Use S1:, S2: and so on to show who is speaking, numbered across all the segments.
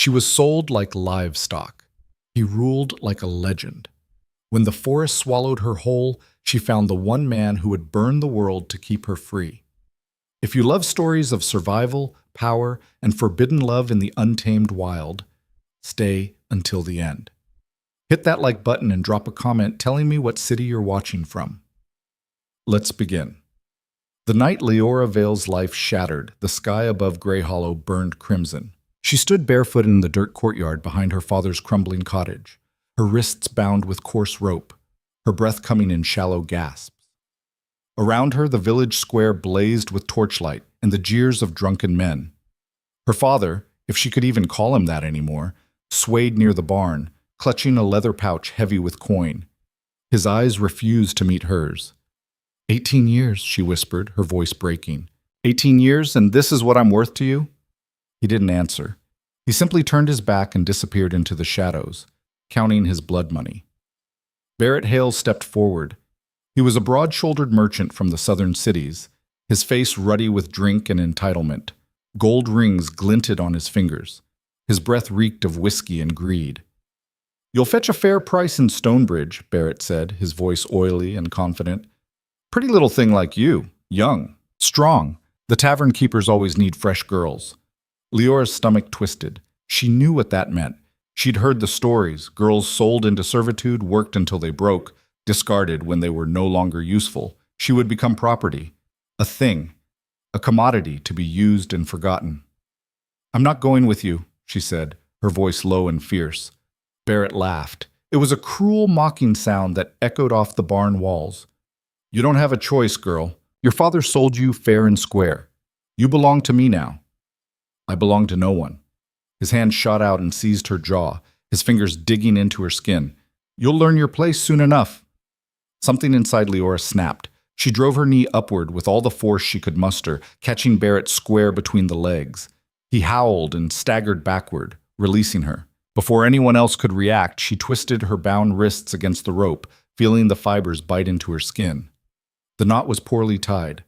S1: She was sold like livestock. He ruled like a legend. When the forest swallowed her whole, she found the one man who would burn the world to keep her free. If you love stories of survival, power, and forbidden love in the untamed wild, stay until the end. Hit that like button and drop a comment telling me what city you're watching from. Let's begin. The night Liora Vale's life shattered, the sky above Grey Hollow burned crimson. She stood barefoot in the dirt courtyard behind her father's crumbling cottage, her wrists bound with coarse rope, her breath coming in shallow gasps. Around her, the village square blazed with torchlight and the jeers of drunken men. Her father, if she could even call him that anymore, swayed near the barn, clutching a leather pouch heavy with coin. His eyes refused to meet hers. 18 years, she whispered, her voice breaking. 18 years, and this is what I'm worth to you? He didn't answer. He simply turned his back and disappeared into the shadows, counting his blood money. Barrett Hale stepped forward. He was a broad-shouldered merchant from the southern cities, his face ruddy with drink and entitlement. Gold rings glinted on his fingers. His breath reeked of whiskey and greed. "You'll fetch a fair price in Stonebridge," Barrett said, his voice oily and confident. "Pretty little thing like you, young, strong. The tavern keepers always need fresh girls." Leora's stomach twisted. She knew what that meant. She'd heard the stories, girls sold into servitude, worked until they broke, discarded when they were no longer useful. She would become property, a thing, a commodity to be used and forgotten. "I'm not going with you," she said, her voice low and fierce. Barrett laughed. It was a cruel, mocking sound that echoed off the barn walls. "You don't have a choice, girl. Your father sold you fair and square. You belong to me now." "I belong to no one." His hand shot out and seized her jaw, his fingers digging into her skin. "You'll learn your place soon enough." Something inside Leora snapped. She drove her knee upward with all the force she could muster, catching Barrett square between the legs. He howled and staggered backward, releasing her. Before anyone else could react, she twisted her bound wrists against the rope, feeling the fibers bite into her skin. The knot was poorly tied.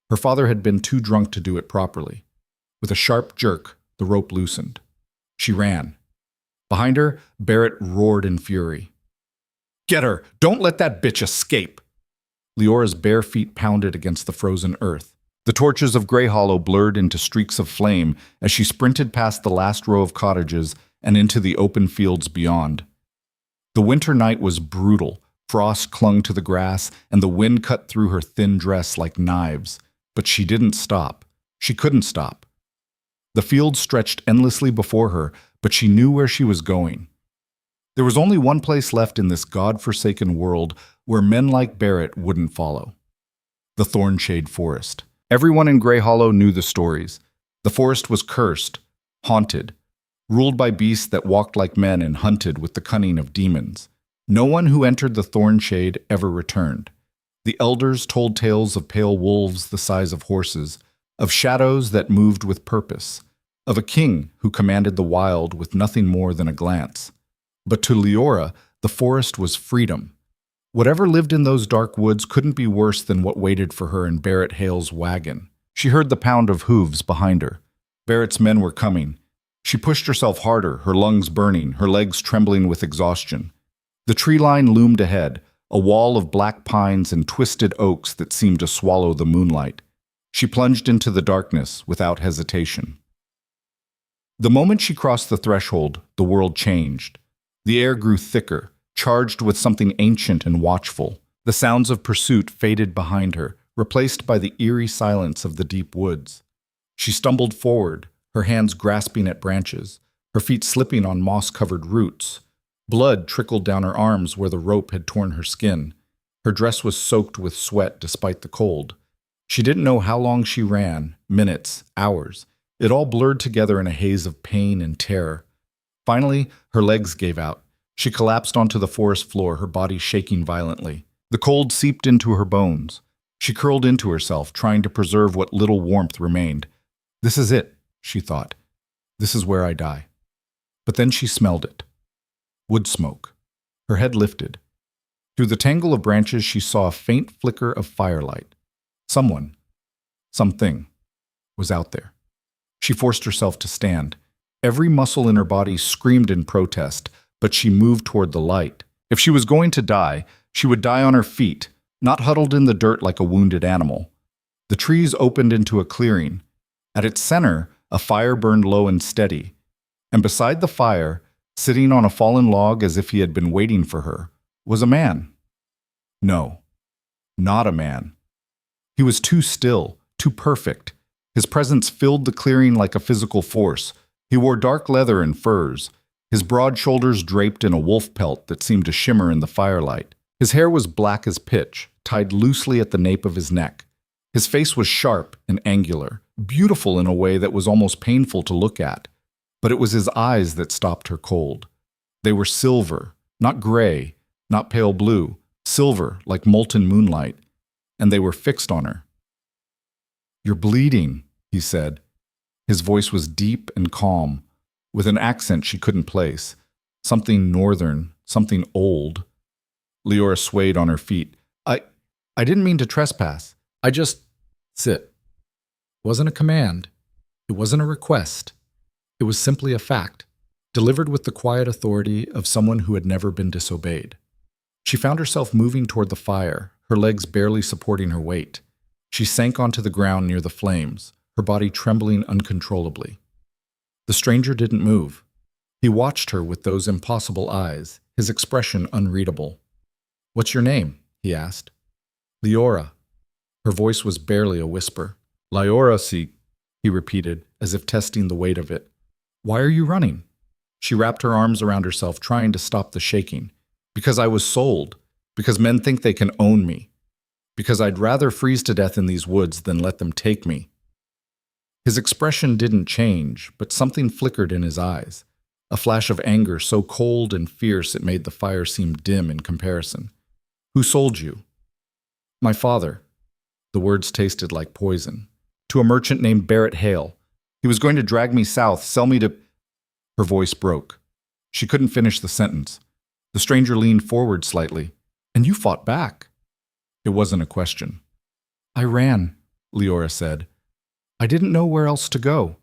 S1: Her father had been too drunk to do it properly. With a sharp jerk, the rope loosened. She ran. Behind her, Barrett roared in fury. "Get her! Don't let that bitch escape!" Leora's bare feet pounded against the frozen earth. The torches of Grey Hollow blurred into streaks of flame as she sprinted past the last row of cottages and into the open fields beyond. The winter night was brutal. Frost clung to the grass, and the wind cut through her thin dress like knives. But she didn't stop. She couldn't stop. The field stretched endlessly before her, but she knew where she was going. There was only one place left in this god-forsaken world where men like Barrett wouldn't follow. The Thornshade Forest. Everyone in Grey Hollow knew the stories. The forest was cursed, haunted, ruled by beasts that walked like men and hunted with the cunning of demons. No one who entered the Thornshade ever returned. The elders told tales of pale wolves the size of horses, of shadows that moved with purpose, of a king who commanded the wild with nothing more than a glance. But to Liora, the forest was freedom. Whatever lived in those dark woods couldn't be worse than what waited for her in Barrett Hale's wagon. She heard the pound of hooves behind her. Barrett's men were coming. She pushed herself harder, her lungs burning, her legs trembling with exhaustion. The tree line loomed ahead, a wall of black pines and twisted oaks that seemed to swallow the moonlight. She plunged into the darkness without hesitation. The moment she crossed the threshold, the world changed. The air grew thicker, charged with something ancient and watchful. The sounds of pursuit faded behind her, replaced by the eerie silence of the deep woods. She stumbled forward, her hands grasping at branches, her feet slipping on moss-covered roots. Blood trickled down her arms where the rope had torn her skin. Her dress was soaked with sweat despite the cold. She didn't know how long she ran, minutes, hours. It all blurred together in a haze of pain and terror. Finally, her legs gave out. She collapsed onto the forest floor, her body shaking violently. The cold seeped into her bones. She curled into herself, trying to preserve what little warmth remained. "This is it," she thought. "This is where I die." But then she smelled it. Wood smoke. Her head lifted. Through the tangle of branches, she saw a faint flicker of firelight. Someone, something, was out there. She forced herself to stand. Every muscle in her body screamed in protest, but she moved toward the light. If she was going to die, she would die on her feet, not huddled in the dirt like a wounded animal. The trees opened into a clearing. At its center, a fire burned low and steady, and beside the fire, sitting on a fallen log as if he had been waiting for her, was a man. No, not a man. He was too still, too perfect. His presence filled the clearing like a physical force. He wore dark leather and furs, his broad shoulders draped in a wolf pelt that seemed to shimmer in the firelight. His hair was black as pitch, tied loosely at the nape of his neck. His face was sharp and angular, beautiful in a way that was almost painful to look at. But it was his eyes that stopped her cold. They were silver, not gray, not pale blue, silver like molten moonlight, and they were fixed on her. "You're bleeding," he said. His voice was deep and calm, with an accent she couldn't place. Something northern, something old. Liora swayed on her feet. I didn't mean to trespass. I just... Sit. It wasn't a command. It wasn't a request. It was simply a fact, delivered with the quiet authority of someone who had never been disobeyed. She found herself moving toward the fire, her legs barely supporting her weight. She sank onto the ground near the flames, her body trembling uncontrollably. The stranger didn't move. He watched her with those impossible eyes, his expression unreadable. "What's your name?" he asked. "Liora." Her voice was barely a whisper. "Liora, see," he repeated, as if testing the weight of it. "Why are you running?" She wrapped her arms around herself, trying to stop the shaking. "Because I was sold. Because men think they can own me. Because I'd rather freeze to death in these woods than let them take me." His expression didn't change, but something flickered in his eyes. A flash of anger so cold and fierce it made the fire seem dim in comparison. "Who sold you?" "My father." The words tasted like poison. "To a merchant named Barrett Hale. He was going to drag me south, sell me to..." Her voice broke. She couldn't finish the sentence. The stranger leaned forward slightly. "And you fought back." It wasn't a question. "I ran," Liora said. "I didn't know where else to go.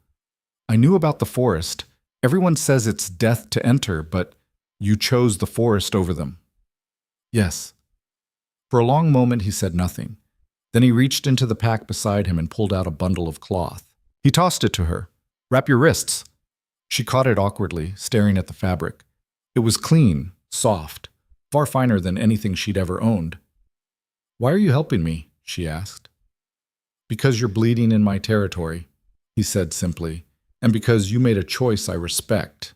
S1: I knew about the forest. Everyone says it's death to enter, but you chose the forest over them." "Yes." For a long moment he said nothing. Then he reached into the pack beside him and pulled out a bundle of cloth. He tossed it to her. "Wrap your wrists." She caught it awkwardly, staring at the fabric. It was clean, soft, far finer than anything she'd ever owned. "Why are you helping me?" she asked. "Because you're bleeding in my territory," he said simply, "and because you made a choice I respect."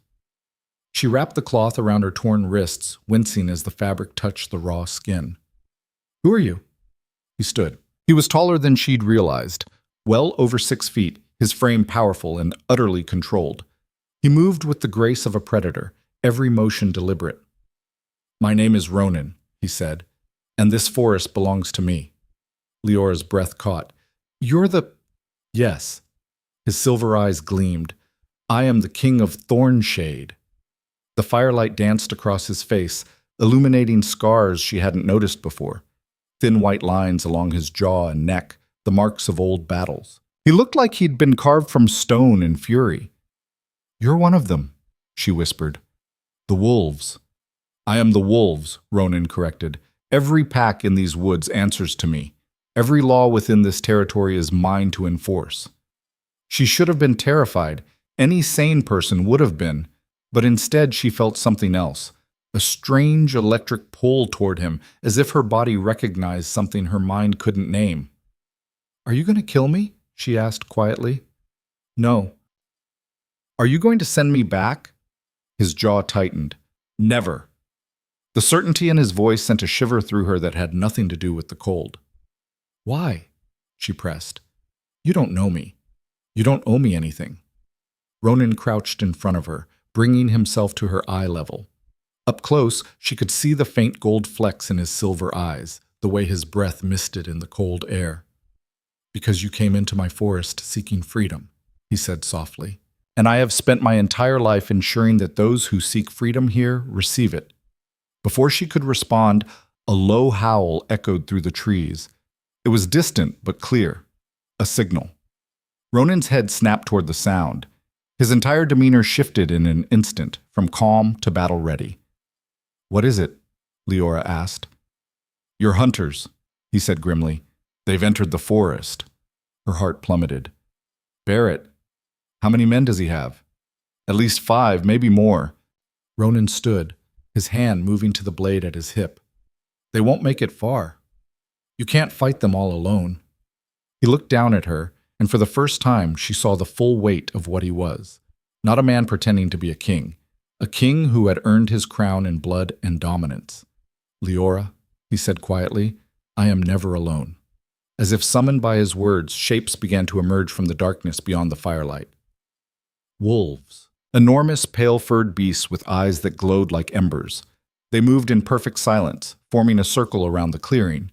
S1: She wrapped the cloth around her torn wrists, wincing as the fabric touched the raw skin. "Who are you?" He stood. He was taller than she'd realized, well over 6 feet, his frame powerful and utterly controlled. He moved with the grace of a predator, every motion deliberate. "My name is Ronan," he said, "and this forest belongs to me." Leora's breath caught. "You're the..." "Yes." His silver eyes gleamed. "I am the king of Thornshade." The firelight danced across his face, illuminating scars she hadn't noticed before. Thin white lines along his jaw and neck, the marks of old battles. He looked like he'd been carved from stone in fury. "You're one of them," she whispered. "The wolves." "I am the wolves," Ronan corrected. "Every pack in these woods answers to me. Every law within this territory is mine to enforce." She should have been terrified. Any sane person would have been. But instead she felt something else. A strange electric pull toward him, as if her body recognized something her mind couldn't name. "Are you going to kill me?" she asked quietly. "No." "Are you going to send me back?" His jaw tightened. "Never." The certainty in his voice sent a shiver through her that had nothing to do with the cold. "Why?" she pressed. "You don't know me. You don't owe me anything." Ronan crouched in front of her, bringing himself to her eye level. Up close, she could see the faint gold flecks in his silver eyes, the way his breath misted in the cold air. "Because you came into my forest seeking freedom," he said softly. "And I have spent my entire life ensuring that those who seek freedom here receive it." Before she could respond, a low howl echoed through the trees. It was distant but clear. A signal. Ronan's head snapped toward the sound. His entire demeanor shifted in an instant, from calm to battle-ready. "What is it?" Liora asked. "Your hunters," he said grimly. "They've entered the forest." Her heart plummeted. "Barrett, how many men does he have?" "At least 5, maybe more." Ronan stood, his hand moving to the blade at his hip. "They won't make it far. You can't fight them all alone." He looked down at her, and for the first time she saw the full weight of what he was. Not a man pretending to be a king who had earned his crown in blood and dominance. "Liora," he said quietly, "I am never alone." As if summoned by his words, shapes began to emerge from the darkness beyond the firelight. Wolves. Enormous, pale-furred beasts with eyes that glowed like embers. They moved in perfect silence, forming a circle around the clearing.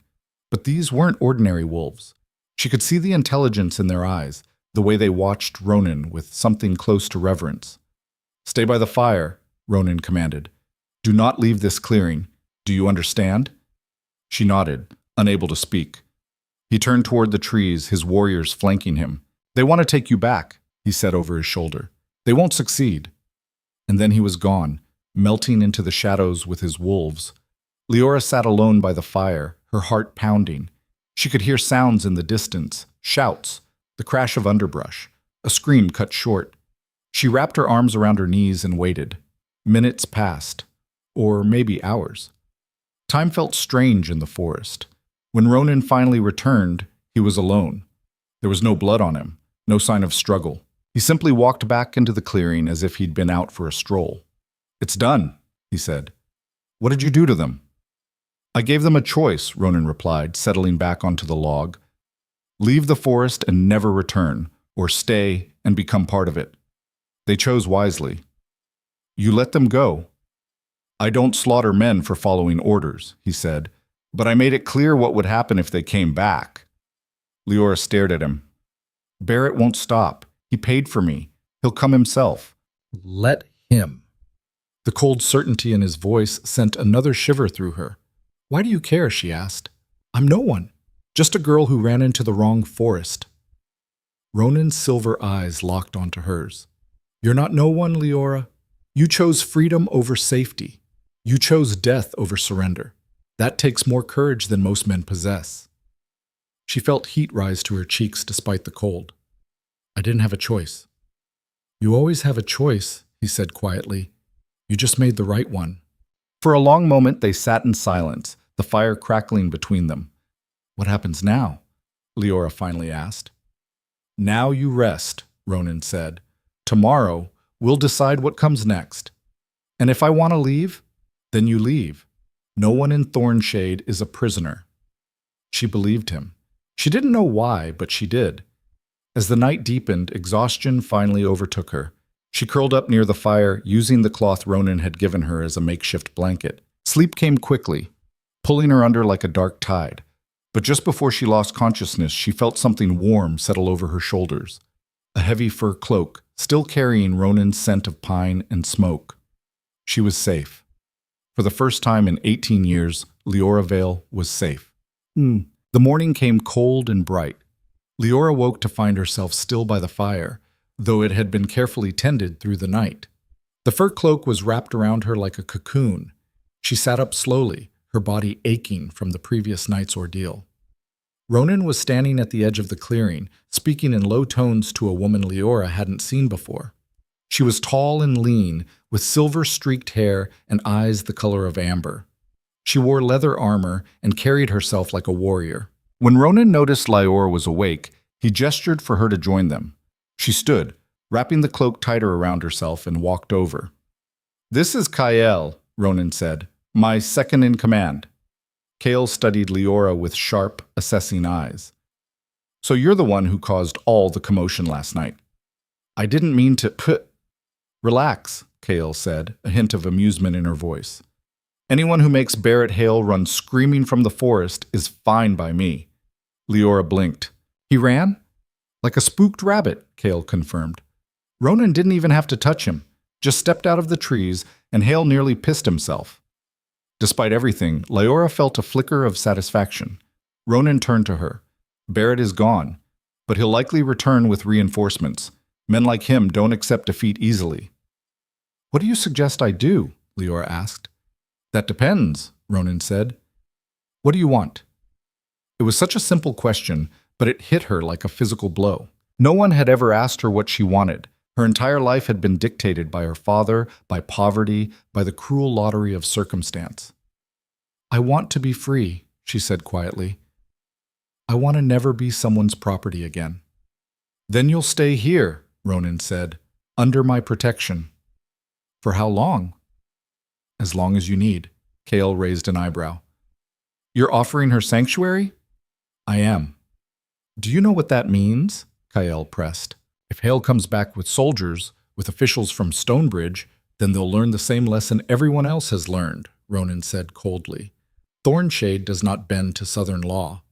S1: But these weren't ordinary wolves. She could see the intelligence in their eyes, the way they watched Ronan with something close to reverence. "Stay by the fire," Ronan commanded. "Do not leave this clearing. Do you understand?" She nodded, unable to speak. He turned toward the trees, his warriors flanking him. "They want to take you back," he said over his shoulder. "They won't succeed." And then he was gone, melting into the shadows with his wolves. Liora sat alone by the fire, her heart pounding. She could hear sounds in the distance, shouts, the crash of underbrush, a scream cut short. She wrapped her arms around her knees and waited. Minutes passed, or maybe hours. Time felt strange in the forest. When Ronan finally returned, he was alone. There was no blood on him, no sign of struggle. He simply walked back into the clearing as if he'd been out for a stroll. "It's done," he said. "What did you do to them?" "I gave them a choice," Ronan replied, settling back onto the log. "Leave the forest and never return, or stay and become part of it. They chose wisely." "You let them go." "I don't slaughter men for following orders," he said, "but I made it clear what would happen if they came back." Liora stared at him. "Barrett won't stop. He paid for me. He'll come himself." "Let him." The cold certainty in his voice sent another shiver through her. "Why do you care?" she asked. "I'm no one. Just a girl who ran into the wrong forest." Ronan's silver eyes locked onto hers. "You're not no one, Liora. You chose freedom over safety. You chose death over surrender. That takes more courage than most men possess." She felt heat rise to her cheeks despite the cold. "I didn't have a choice." "You always have a choice," he said quietly. "You just made the right one." For a long moment they sat in silence, the fire crackling between them. "What happens now?" Liora finally asked. "Now you rest," Ronan said. "Tomorrow, we'll decide what comes next. And if I want to leave, then you leave. No one in Thornshade is a prisoner." She believed him. She didn't know why, but she did. As the night deepened, exhaustion finally overtook her. She curled up near the fire, using the cloth Ronan had given her as a makeshift blanket. Sleep came quickly, pulling her under like a dark tide. But just before she lost consciousness, she felt something warm settle over her shoulders. A heavy fur cloak, still carrying Ronan's scent of pine and smoke. She was safe. For the first time in 18 years, Liora Vale was safe. The morning came cold and bright. Liora woke to find herself still by the fire, though it had been carefully tended through the night. The fur cloak was wrapped around her like a cocoon. She sat up slowly, her body aching from the previous night's ordeal. Ronan was standing at the edge of the clearing, speaking in low tones to a woman Liora hadn't seen before. She was tall and lean, with silver-streaked hair and eyes the color of amber. She wore leather armor and carried herself like a warrior. When Ronan noticed Liora was awake, he gestured for her to join them. She stood, wrapping the cloak tighter around herself, and walked over. "This is Kael," Ronan said, "my second in command." Kael studied Liora with sharp, assessing eyes. "So you're the one who caused all the commotion last night." "I didn't mean to Relax," Kael said, a hint of amusement in her voice. "Anyone who makes Barrett Hale run screaming from the forest is fine by me." Liora blinked. "He ran?" "Like a spooked rabbit," Kael confirmed. "Ronan didn't even have to touch him, just stepped out of the trees, and Hale nearly pissed himself." Despite everything, Liora felt a flicker of satisfaction. Ronan turned to her. "Barrett is gone, but he'll likely return with reinforcements. Men like him don't accept defeat easily. What do you suggest I do? Liora asked. That depends, Ronan said. What do you want? It was such a simple question, but it hit her like a physical blow. No one had ever asked her what she wanted. Her entire life had been dictated by her father, by poverty, by the cruel lottery of circumstance. I want to be free, she said quietly. I want to never be someone's property again. Then you'll stay here, Ronan said, under my protection. For how long? As long as you need. Kael raised an eyebrow. You're offering her sanctuary? I am. Do you know what that means? Kael pressed. If Hale comes back with soldiers, with officials from Stonebridge, then they'll learn the same lesson everyone else has learned, Ronan said coldly. Thornshade does not bend to southern law.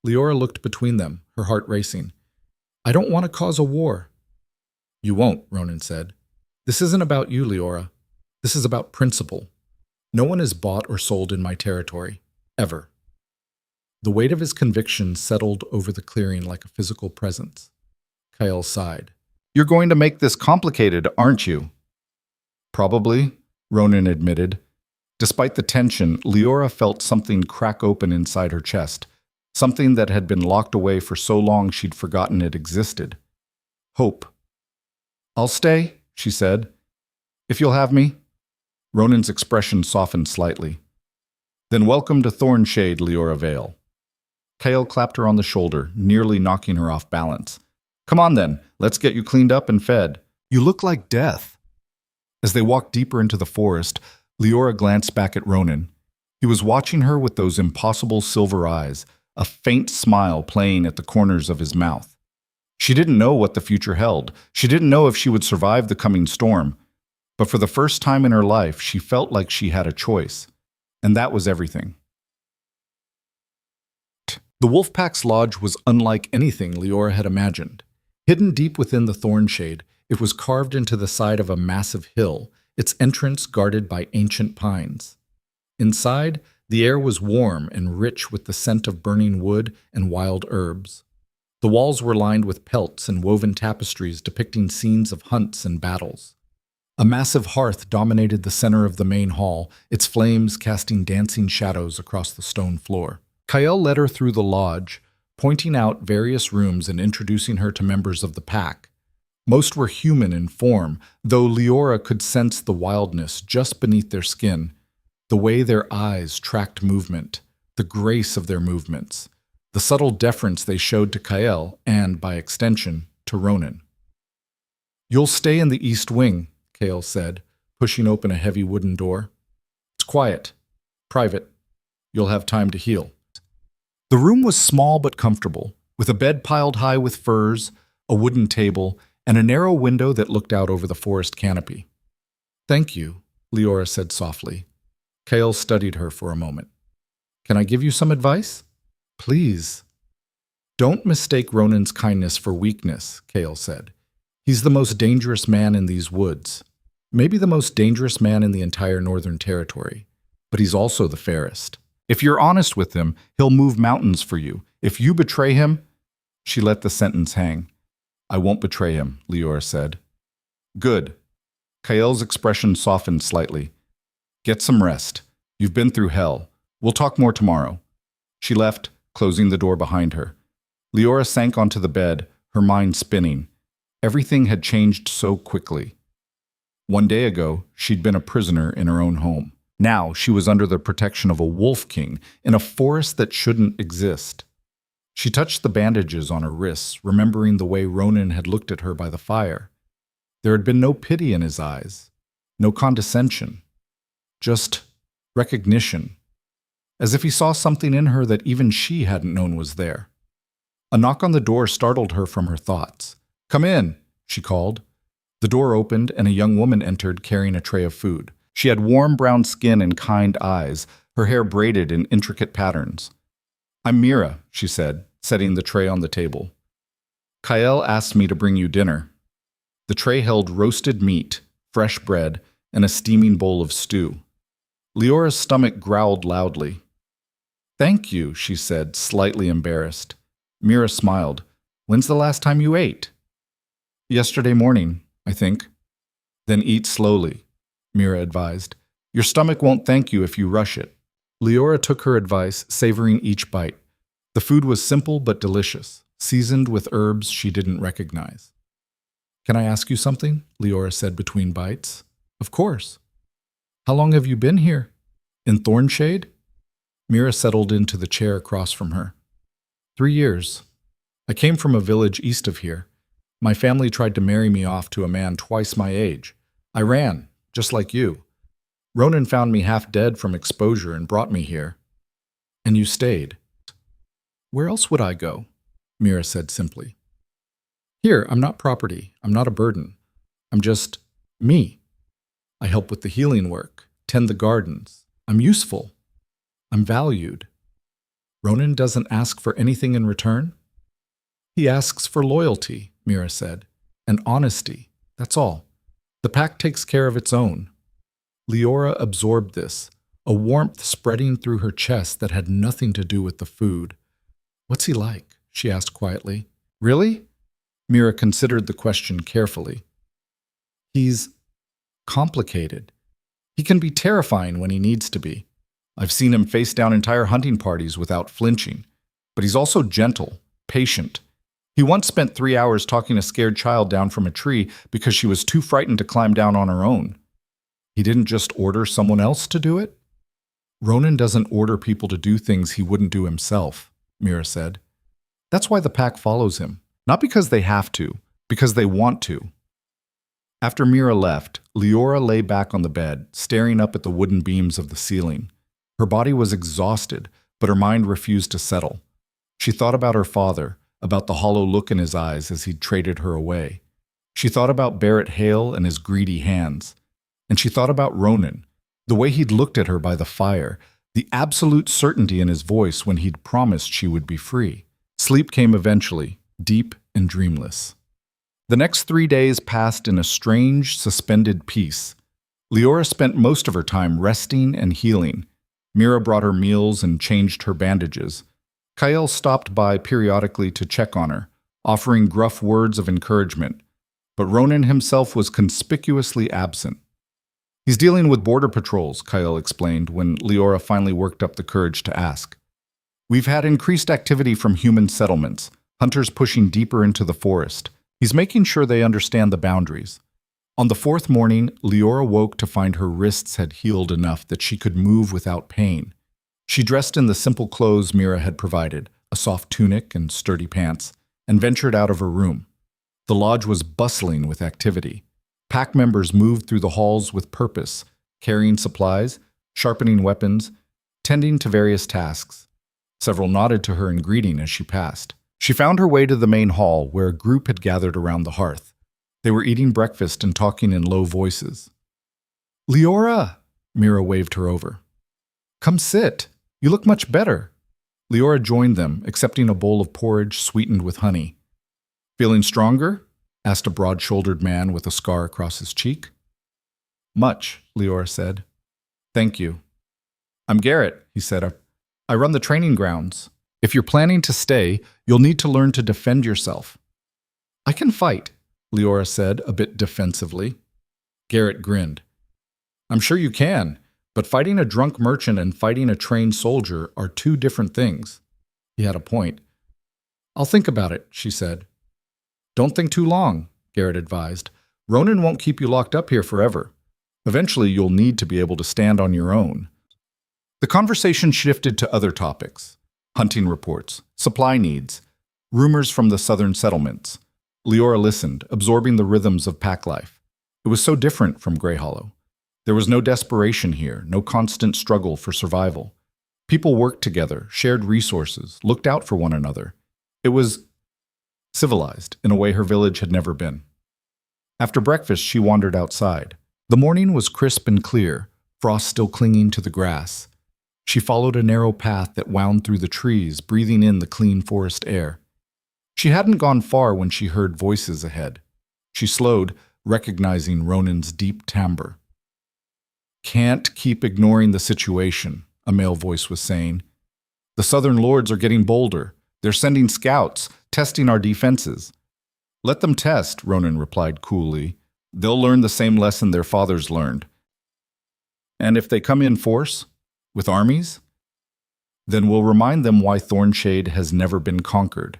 S1: Liora looked between them, her heart racing. I don't want to cause a war. You won't, Ronan said. This isn't about you, Liora. This is about principle. No one is bought or sold in my territory. Ever. The weight of his conviction settled over the clearing like a physical presence. Kael sighed. You're going to make this complicated, aren't you? Probably, Ronan admitted. Despite the tension, Liora felt something crack open inside her chest, something that had been locked away for so long she'd forgotten it existed. Hope. I'll stay, she said. If you'll have me. Ronan's expression softened slightly. Then welcome to Thornshade, Liora Vale. Kael clapped her on the shoulder, nearly knocking her off balance. Come on then, let's get you cleaned up and fed. You look like death. As they walked deeper into the forest, Liora glanced back at Ronan. He was watching her with those impossible silver eyes, a faint smile playing at the corners of his mouth. She didn't know what the future held. She didn't know if she would survive the coming storm. But for the first time in her life, she felt like she had a choice. And that was everything. The Wolfpack's lodge was unlike anything Liora had imagined. Hidden deep within the Thornshade, it was carved into the side of a massive hill, its entrance guarded by ancient pines. Inside, the air was warm and rich with the scent of burning wood and wild herbs. The walls were lined with pelts and woven tapestries depicting scenes of hunts and battles. A massive hearth dominated the center of the main hall, its flames casting dancing shadows across the stone floor. Kael led her through the lodge, pointing out various rooms and introducing her to members of the pack. Most were human in form, though Liora could sense the wildness just beneath their skin, the way their eyes tracked movement, the grace of their movements, the subtle deference they showed to Kael and, by extension, to Ronan. You'll stay in the east wing, Kael said, pushing open a heavy wooden door. It's quiet, private. You'll have time to heal. The room was small but comfortable, with a bed piled high with furs, a wooden table, and a narrow window that looked out over the forest canopy. Thank you, Liora said softly. Kael studied her for a moment. Can I give you some advice? Please. Don't mistake Ronan's kindness for weakness, Kael said. He's the most dangerous man in these woods. Maybe the most dangerous man in the entire Northern Territory. But he's also the fairest. If you're honest with him, he'll move mountains for you. If you betray him... She let the sentence hang. I won't betray him, Liora said. Good. Kael's expression softened slightly. Get some rest. You've been through hell. We'll talk more tomorrow. She left, closing the door behind her. Liora sank onto the bed, her mind spinning. Everything had changed so quickly. One day ago, she'd been a prisoner in her own home. Now she was under the protection of a wolf king in a forest that shouldn't exist. She touched the bandages on her wrists, remembering the way Ronan had looked at her by the fire. There had been no pity in his eyes, no condescension, just recognition, as if he saw something in her that even she hadn't known was there. A knock on the door startled her from her thoughts. Come in, she called. The door opened and a young woman entered carrying a tray of food. She had warm brown skin and kind eyes, her hair braided in intricate patterns. I'm Mira, she said, setting the tray on the table. Kael asked me to bring you dinner. The tray held roasted meat, fresh bread, and a steaming bowl of stew. Liora's stomach growled loudly. Thank you, she said, slightly embarrassed. Mira smiled. When's the last time you ate? Yesterday morning, I think. Then eat slowly, Mira advised. Your stomach won't thank you if you rush it. Liora took her advice, savoring each bite. The food was simple but delicious, seasoned with herbs she didn't recognize. Can I ask you something? Liora said between bites. Of course. How long have you been here? In Thornshade? Mira settled into the chair across from her. 3 years. I came from a village east of here. My family tried to marry me off to a man twice my age. I ran, just like you. Ronan found me half dead from exposure and brought me here. And you stayed. Where else would I go? Mira said simply. Here, I'm not property. I'm not a burden. I'm just me. I help with the healing work, tend the gardens. I'm useful. I'm valued. Ronan doesn't ask for anything in return? He asks for loyalty, Mira said, and honesty. That's all. The pack takes care of its own. Liora absorbed this, a warmth spreading through her chest that had nothing to do with the food. What's he like? She asked quietly. Really? Mira considered the question carefully. He's complicated. He can be terrifying when he needs to be. I've seen him face down entire hunting parties without flinching. But he's also gentle, patient. He once spent 3 hours talking a scared child down from a tree because she was too frightened to climb down on her own. He didn't just order someone else to do it? Ronan doesn't order people to do things he wouldn't do himself, Mira said. That's why the pack follows him. Not because they have to, because they want to. After Mira left, Liora lay back on the bed, staring up at the wooden beams of the ceiling. Her body was exhausted, but her mind refused to settle. She thought about her father, about the hollow look in his eyes as he'd traded her away. She thought about Barrett Hale and his greedy hands. And she thought about Ronan, the way he'd looked at her by the fire, the absolute certainty in his voice when he'd promised she would be free. Sleep came eventually, deep and dreamless. The next 3 days passed in a strange, suspended peace. Liora spent most of her time resting and healing. Mira brought her meals and changed her bandages. Kyle stopped by periodically to check on her, offering gruff words of encouragement. But Ronan himself was conspicuously absent. He's dealing with border patrols, Kyle explained when Liora finally worked up the courage to ask. We've had increased activity from human settlements, hunters pushing deeper into the forest. He's making sure they understand the boundaries. On the 4th morning, Liora woke to find her wrists had healed enough that she could move without pain. She dressed in the simple clothes Mira had provided, a soft tunic and sturdy pants, and ventured out of her room. The lodge was bustling with activity. Pack members moved through the halls with purpose, carrying supplies, sharpening weapons, tending to various tasks. Several nodded to her in greeting as she passed. She found her way to the main hall, where a group had gathered around the hearth. They were eating breakfast and talking in low voices. Liora! Mira waved her over. Come sit. You look much better. Liora joined them, accepting a bowl of porridge sweetened with honey. Feeling stronger? Asked a broad-shouldered man with a scar across his cheek. Much, Liora said. Thank you. I'm Garrett, he said. I run the training grounds. If you're planning to stay, you'll need to learn to defend yourself. I can fight, Liora said, a bit defensively. Garrett grinned. I'm sure you can, but fighting a drunk merchant and fighting a trained soldier are 2 different things. He had a point. I'll think about it, she said. Don't think too long, Garrett advised. Ronan won't keep you locked up here forever. Eventually, you'll need to be able to stand on your own. The conversation shifted to other topics. Hunting reports, supply needs, rumors from the southern settlements. Liora listened, absorbing the rhythms of pack life. It was so different from Grey Hollow. There was no desperation here, no constant struggle for survival. People worked together, shared resources, looked out for one another. It was civilized in a way her village had never been. After breakfast, she wandered outside. The morning was crisp and clear, frost still clinging to the grass. She followed a narrow path that wound through the trees, breathing in the clean forest air. She hadn't gone far when she heard voices ahead. She slowed, recognizing Ronan's deep timbre. Can't keep ignoring the situation, a male voice was saying. The southern lords are getting bolder. They're sending scouts, testing our defenses. Let them test, Ronan replied coolly. They'll learn the same lesson their fathers learned. And if they come in force, with armies, then we'll remind them why Thornshade has never been conquered.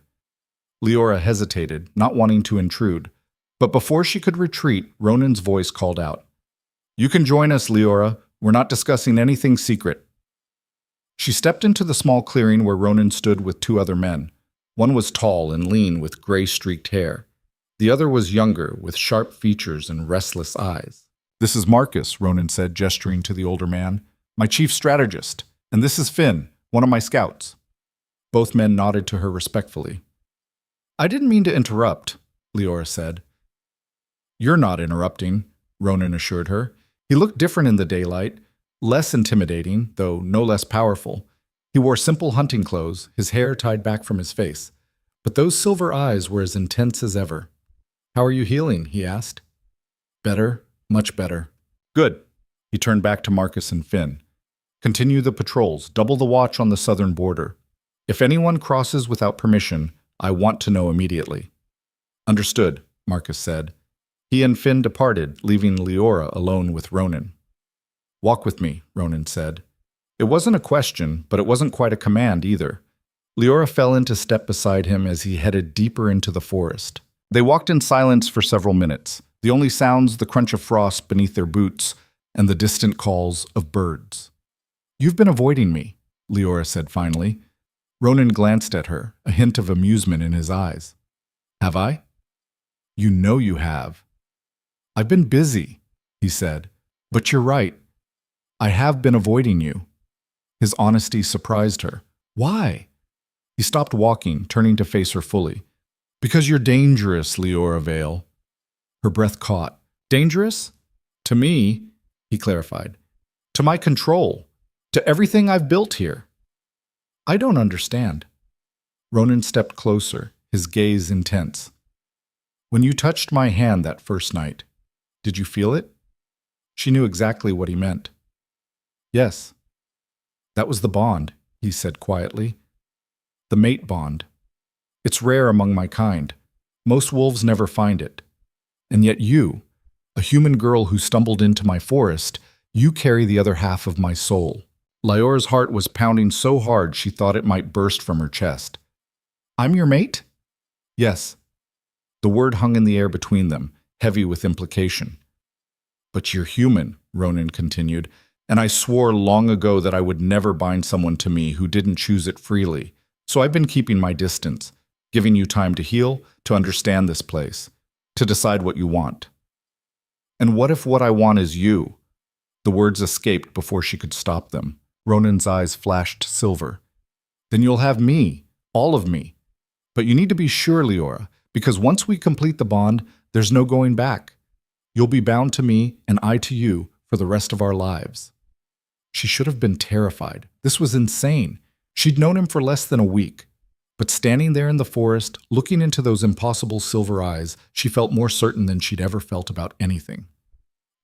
S1: Liora hesitated, not wanting to intrude, but before she could retreat, Ronan's voice called out. You can join us, Liora. We're not discussing anything secret. She stepped into the small clearing where Ronan stood with two other men. One was tall and lean with gray-streaked hair. The other was younger, with sharp features and restless eyes. This is Marcus, Ronan said, gesturing to the older man. My chief strategist. And this is Finn, one of my scouts. Both men nodded to her respectfully. I didn't mean to interrupt, Liora said. You're not interrupting, Ronan assured her. He looked different in the daylight, less intimidating, though no less powerful. He wore simple hunting clothes, his hair tied back from his face. But those silver eyes were as intense as ever. How are you healing? He asked. Better, much better. Good. He turned back to Marcus and Finn. Continue the patrols, double the watch on the southern border. If anyone crosses without permission, I want to know immediately. Understood, Marcus said. He and Finn departed, leaving Liora alone with Ronan. Walk with me, Ronan said. It wasn't a question, but it wasn't quite a command either. Liora fell into step beside him as he headed deeper into the forest. They walked in silence for several minutes, the only sounds the crunch of frost beneath their boots and the distant calls of birds. You've been avoiding me, Liora said finally. Ronan glanced at her, a hint of amusement in his eyes. Have I? You know you have. I've been busy, he said. But you're right. I have been avoiding you. His honesty surprised her. Why? He stopped walking, turning to face her fully. Because you're dangerous, Liora Vale. Her breath caught. Dangerous? To me, he clarified. To my control. To everything I've built here. I don't understand. Ronan stepped closer, his gaze intense. When you touched my hand that first night, did you feel it? She knew exactly what he meant. Yes. That was the bond, he said quietly. The mate bond. It's rare among my kind. Most wolves never find it. And yet you, a human girl who stumbled into my forest, you carry the other half of my soul. Liora's heart was pounding so hard she thought it might burst from her chest. I'm your mate? Yes. The word hung in the air between them, heavy with implication. But you're human, Ronan continued, and I swore long ago that I would never bind someone to me who didn't choose it freely. So I've been keeping my distance, giving you time to heal, to understand this place, to decide what you want. And what if what I want is you? The words escaped before she could stop them. Ronan's eyes flashed silver. Then you'll have me, all of me. But you need to be sure, Liora, because once we complete the bond, there's no going back. You'll be bound to me and I to you for the rest of our lives. She should have been terrified. This was insane. She'd known him for less than a week. But standing there in the forest, looking into those impossible silver eyes, she felt more certain than she'd ever felt about anything.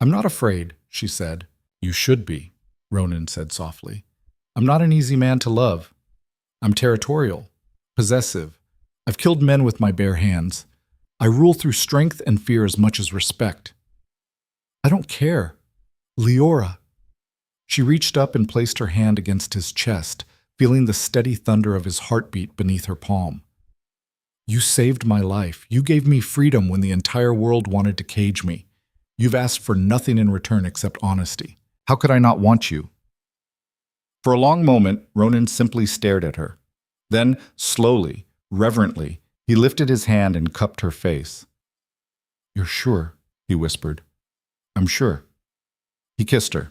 S1: I'm not afraid, she said. You should be, Ronan said softly. I'm not an easy man to love. I'm territorial, possessive. I've killed men with my bare hands. I rule through strength and fear as much as respect. I don't care. Liora. She reached up and placed her hand against his chest, feeling the steady thunder of his heartbeat beneath her palm. You saved my life. You gave me freedom when the entire world wanted to cage me. You've asked for nothing in return except honesty. How could I not want you? For a long moment, Ronan simply stared at her. Then, slowly, reverently, he lifted his hand and cupped her face. You're sure, he whispered. I'm sure. He kissed her.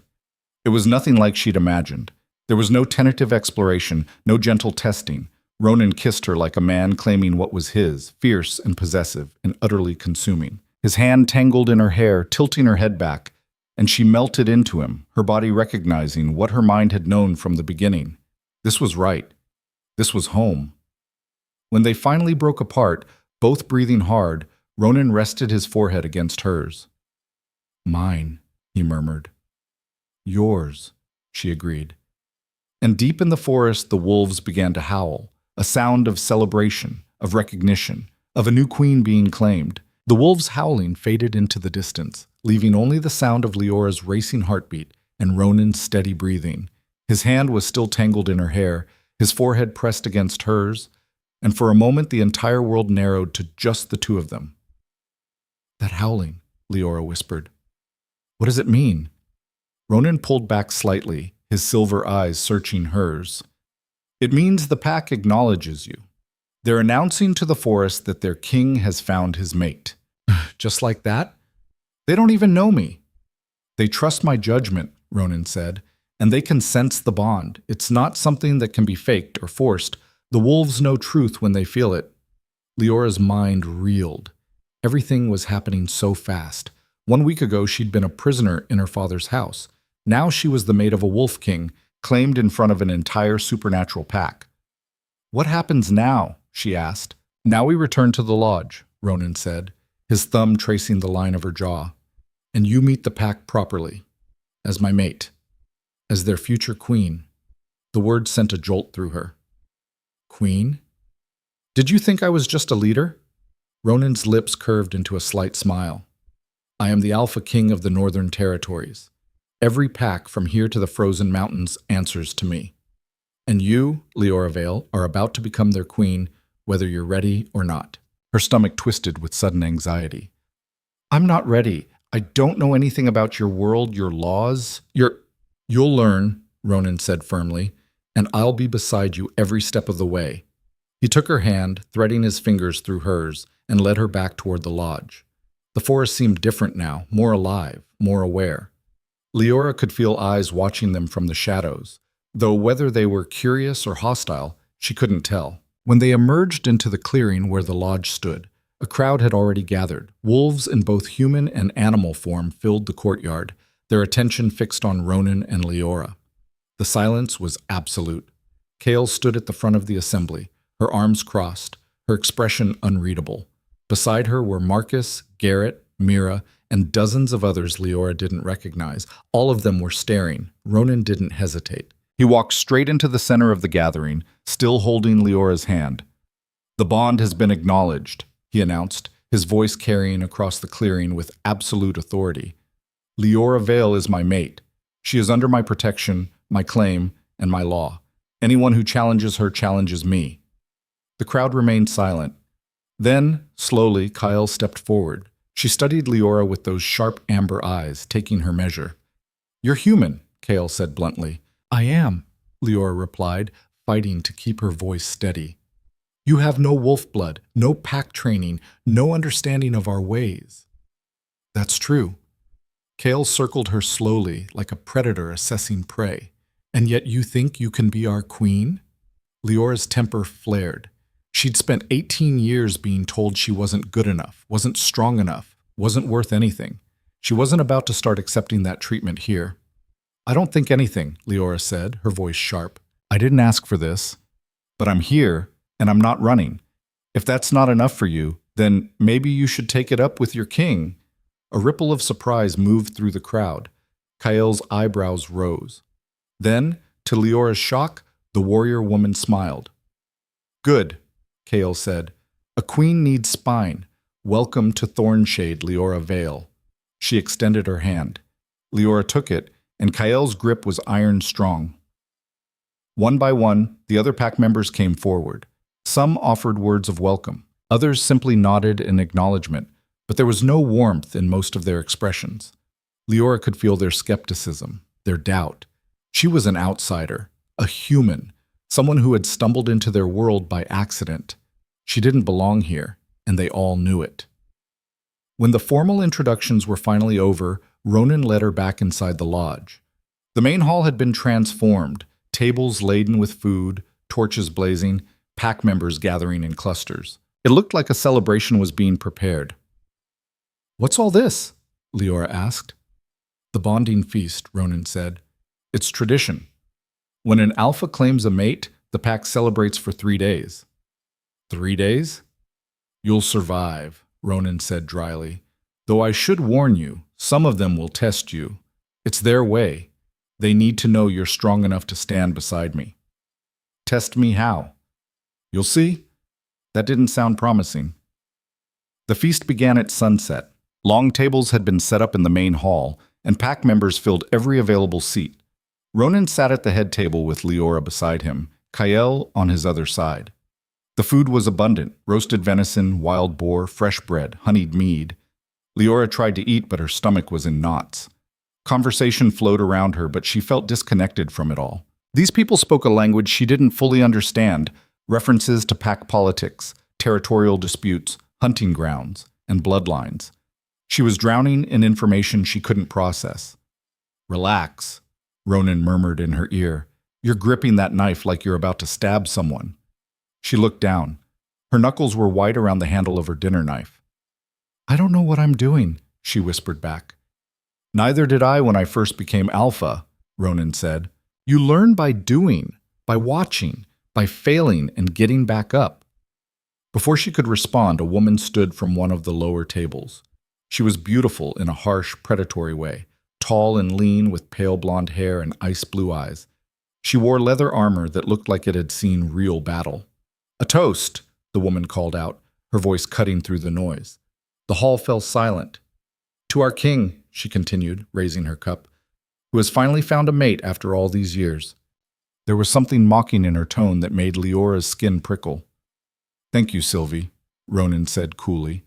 S1: It was nothing like she'd imagined. There was no tentative exploration, no gentle testing. Ronan kissed her like a man claiming what was his, fierce and possessive and utterly consuming. His hand tangled in her hair, tilting her head back, and she melted into him, her body recognizing what her mind had known from the beginning. This was right. This was home. When they finally broke apart, both breathing hard, Ronan rested his forehead against hers. Mine, he murmured. Yours, she agreed. And deep in the forest, the wolves began to howl, a sound of celebration, of recognition, of a new queen being claimed. The wolves' howling faded into the distance, leaving only the sound of Leora's racing heartbeat and Ronan's steady breathing. His hand was still tangled in her hair, his forehead pressed against hers, and for a moment the entire world narrowed to just the two of them. "That howling," Leora whispered. "What does it mean?" Ronan pulled back slightly, his silver eyes searching hers. "It means the pack acknowledges you. They're announcing to the forest that their king has found his mate." "Just like that? They don't even know me." "They trust my judgment," Ronan said, "and they can sense the bond. It's not something that can be faked or forced. The wolves know truth when they feel it." Leora's mind reeled. Everything was happening so fast. 1 week ago, she'd been a prisoner in her father's house. Now she was the mate of a wolf king, claimed in front of an entire supernatural pack. "What happens now?" she asked. "Now we return to the lodge," Ronan said, his thumb tracing the line of her jaw. "And you meet the pack properly, as my mate, as their future queen." The word sent a jolt through her. "Queen? Did you think I was just a leader?" Ronan's lips curved into a slight smile. "I am the Alpha King of the Northern Territories. Every pack from here to the frozen mountains answers to me. And you, Liora Vale, are about to become their queen, whether you're ready or not." Her stomach twisted with sudden anxiety. "I'm not ready. I don't know anything about your world, your laws. You'll learn," Ronan said firmly, "and I'll be beside you every step of the way." He took her hand, threading his fingers through hers, and led her back toward the lodge. The forest seemed different now, more alive, more aware. Leora could feel eyes watching them from the shadows, though whether they were curious or hostile, she couldn't tell. When they emerged into the clearing where the lodge stood, a crowd had already gathered. Wolves in both human and animal form filled the courtyard, their attention fixed on Ronan and Leora. The silence was absolute. Kale stood at the front of the assembly, her arms crossed, her expression unreadable. Beside her were Marcus, Garrett, Mira, and dozens of others Leora didn't recognize. All of them were staring. Ronan didn't hesitate. He walked straight into the center of the gathering, still holding Leora's hand. "The bond has been acknowledged," he announced, his voice carrying across the clearing with absolute authority. "Liora Vale is my mate. She is under my protection, my claim, and my law. Anyone who challenges her challenges me." The crowd remained silent. Then, slowly, Kyle stepped forward. She studied Leora with those sharp amber eyes, taking her measure. "You're human," Kale said bluntly. "I am," Leora replied, fighting to keep her voice steady. "You have no wolf blood, no pack training, no understanding of our ways." "That's true." Kale circled her slowly, like a predator assessing prey. "And yet you think you can be our queen?" Leora's temper flared. She'd spent 18 years being told she wasn't good enough, wasn't strong enough, wasn't worth anything. She wasn't about to start accepting that treatment here. "I don't think anything," Leora said, her voice sharp. "I didn't ask for this. But I'm here, and I'm not running. If that's not enough for you, then maybe you should take it up with your king." A ripple of surprise moved through the crowd. Kael's eyebrows rose. Then, to Leora's shock, the warrior woman smiled. "Good," Kael said. "A queen needs spine. Welcome to Thornshade, Liora Vale." She extended her hand. Leora took it, and Kael's grip was iron strong. One by one, the other pack members came forward. Some offered words of welcome. Others simply nodded in acknowledgement, but there was no warmth in most of their expressions. Leora could feel their skepticism, their doubt. She was an outsider, a human, someone who had stumbled into their world by accident. She didn't belong here, and they all knew it. When the formal introductions were finally over, Ronan led her back inside the lodge. The main hall had been transformed, tables laden with food, torches blazing, pack members gathering in clusters. It looked like a celebration was being prepared. "What's all this?" Leora asked. "The bonding feast," Ronan said. "It's tradition. When an alpha claims a mate, the pack celebrates for 3 days." 3 days? "You'll survive," Ronan said dryly. "Though I should warn you, some of them will test you. It's their way. They need to know you're strong enough to stand beside me." "Test me how?" "You'll see." That didn't sound promising. The feast began at sunset. Long tables had been set up in the main hall, and pack members filled every available seat. Ronan sat at the head table with Liora beside him, Kael on his other side. The food was abundant: roasted venison, wild boar, fresh bread, honeyed mead. Liora tried to eat, but her stomach was in knots. Conversation flowed around her, but she felt disconnected from it all. These people spoke a language she didn't fully understand, references to pack politics, territorial disputes, hunting grounds, and bloodlines. She was drowning in information she couldn't process. "Relax," Ronan murmured in her ear. "You're gripping that knife like you're about to stab someone." She looked down. Her knuckles were white around the handle of her dinner knife. "I don't know what I'm doing," she whispered back. "Neither did I when I first became alpha," Ronan said. "You learn by doing, by watching, by failing and getting back up." Before she could respond, a woman stood from one of the lower tables. She was beautiful in a harsh, predatory way, tall and lean with pale blonde hair and ice-blue eyes. She wore leather armor that looked like it had seen real battle. "A toast," the woman called out, her voice cutting through the noise. The hall fell silent. "To our king," she continued, raising her cup, "who has finally found a mate after all these years." There was something mocking in her tone that made Liora's skin prickle. "Thank you, Sylvie," Ronan said coolly.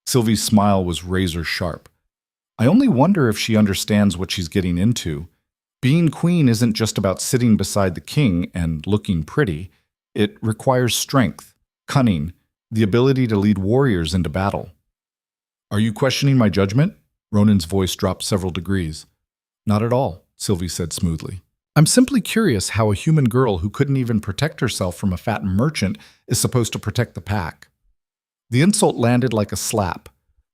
S1: Sylvie's smile was razor sharp. "I only wonder if she understands what she's getting into. Being queen isn't just about sitting beside the king and looking pretty. It requires strength, cunning, the ability to lead warriors into battle." "Are you questioning my judgment?" Ronan's voice dropped several degrees. "Not at all," Sylvie said smoothly. "I'm simply curious how a human girl who couldn't even protect herself from a fat merchant is supposed to protect the pack." The insult landed like a slap.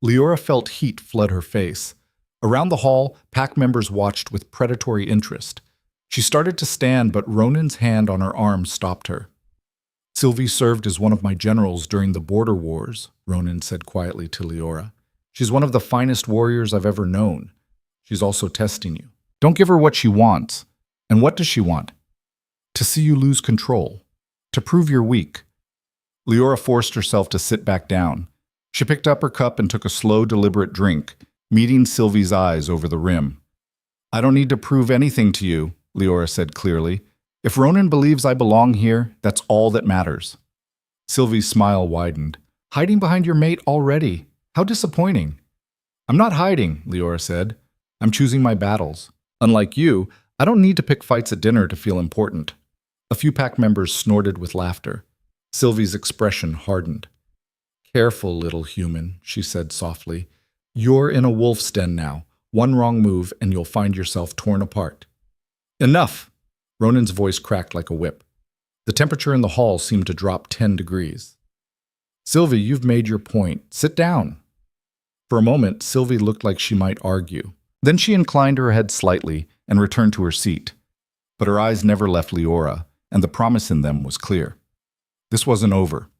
S1: Liora felt heat flood her face. Around the hall, pack members watched with predatory interest. She started to stand, but Ronan's hand on her arm stopped her. "Sylvie served as one of my generals during the border wars," Ronan said quietly to Liora. "She's one of the finest warriors I've ever known. She's also testing you. Don't give her what she wants." "And what does she want?" "To see you lose control. To prove you're weak." Liora forced herself to sit back down. She picked up her cup and took a slow, deliberate drink, meeting Sylvie's eyes over the rim. "I don't need to prove anything to you," Liora said clearly. "If Ronan believes I belong here, that's all that matters." Sylvie's smile widened. "Hiding behind your mate already? How disappointing." "I'm not hiding," Liora said. "I'm choosing my battles. Unlike you, I don't need to pick fights at dinner to feel important." A few pack members snorted with laughter. Sylvie's expression hardened. "Careful, little human," she said softly. "You're in a wolf's den now. One wrong move and you'll find yourself torn apart." "Enough!" Ronan's voice cracked like a whip. The temperature in the hall seemed to drop 10 degrees. "Sylvie, you've made your point. Sit down." For a moment, Sylvie looked like she might argue. Then she inclined her head slightly and returned to her seat. But her eyes never left Liora, and the promise in them was clear. This wasn't over.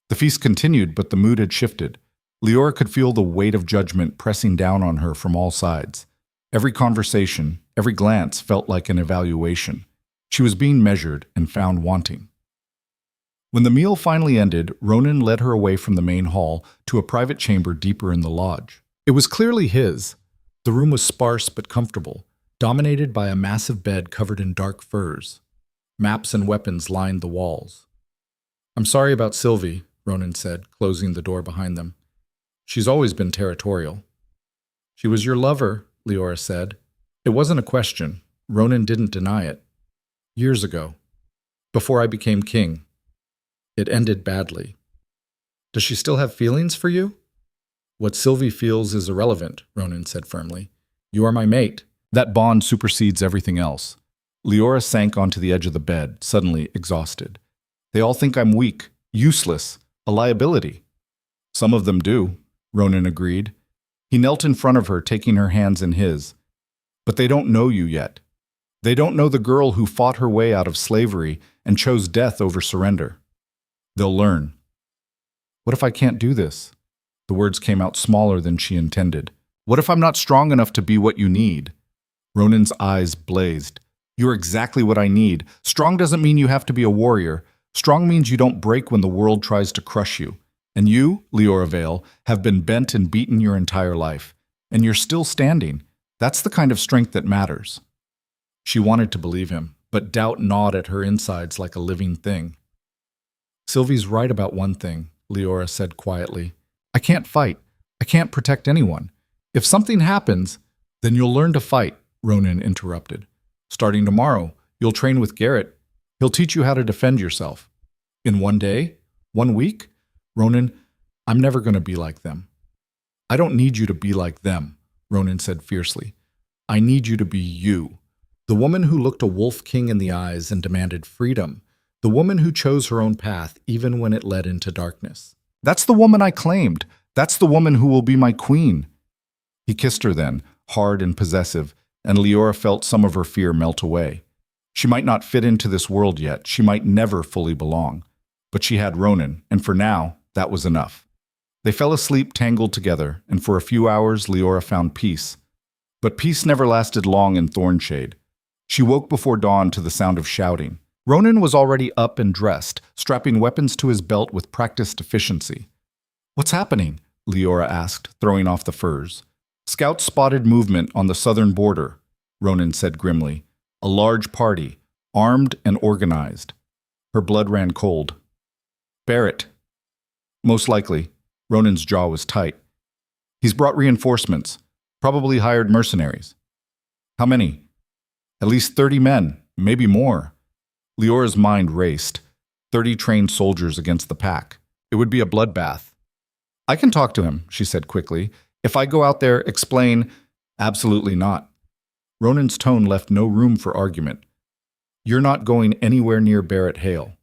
S1: The feast continued, but the mood had shifted. Liora could feel the weight of judgment pressing down on her from all sides. Every conversation, every glance felt like an evaluation. She was being measured and found wanting. When the meal finally ended, Ronan led her away from the main hall to a private chamber deeper in the lodge. It was clearly his. The room was sparse but comfortable, dominated by a massive bed covered in dark furs. Maps and weapons lined the walls. "I'm sorry about Sylvie," Ronan said, closing the door behind them. "She's always been territorial." "She was your lover," Liora said. It wasn't a question. Ronan didn't deny it. "Years ago, before I became king. It ended badly." "Does she still have feelings for you?" "What Sylvie feels is irrelevant," Ronan said firmly. "You are my mate. That bond supersedes everything else." Liora sank onto the edge of the bed, suddenly exhausted. "They all think I'm weak, useless, a liability." "Some of them do," Ronan agreed. He knelt in front of her, taking her hands in his. "But they don't know you yet. They don't know the girl who fought her way out of slavery and chose death over surrender. They'll learn." "What if I can't do this?" The words came out smaller than she intended. "What if I'm not strong enough to be what you need?" Ronan's eyes blazed. "You're exactly what I need. Strong doesn't mean you have to be a warrior. Strong means you don't break when the world tries to crush you. And you, Liora Vale, have been bent and beaten your entire life. And you're still standing. That's the kind of strength that matters. She wanted to believe him, but doubt gnawed at her insides like a living thing. Sylvie's right about one thing, Liora said quietly. I can't fight. I can't protect anyone. If something happens, then you'll learn to fight, Ronan interrupted. Starting tomorrow, you'll train with Garrett. He'll teach you how to defend yourself. In one day? 1 week? Ronan, I'm never going to be like them. I don't need you to be like them, Ronan said fiercely. I need you to be you. The woman who looked a wolf king in the eyes and demanded freedom. The woman who chose her own path even when it led into darkness. That's the woman I claimed. That's the woman who will be my queen. He kissed her then, hard and possessive, and Liora felt some of her fear melt away. She might not fit into this world yet. She might never fully belong. But she had Ronan, and for now, that was enough. They fell asleep tangled together, and for a few hours Liora found peace. But peace never lasted long in Thornshade. She woke before dawn to the sound of shouting. Ronan was already up and dressed, strapping weapons to his belt with practiced efficiency. What's happening? Liora asked, throwing off the furs. Scouts spotted movement on the southern border, Ronan said grimly. A large party, armed and organized. Her blood ran cold. Barrett. Most likely. Ronan's jaw was tight. He's brought reinforcements, probably hired mercenaries. How many? At least 30 men, maybe more. Liora's mind raced. 30 trained soldiers against the pack. It would be a bloodbath. I can talk to him, she said quickly. If I go out there, explain, absolutely not. Ronan's tone left no room for argument. You're not going anywhere near Barrett Hale.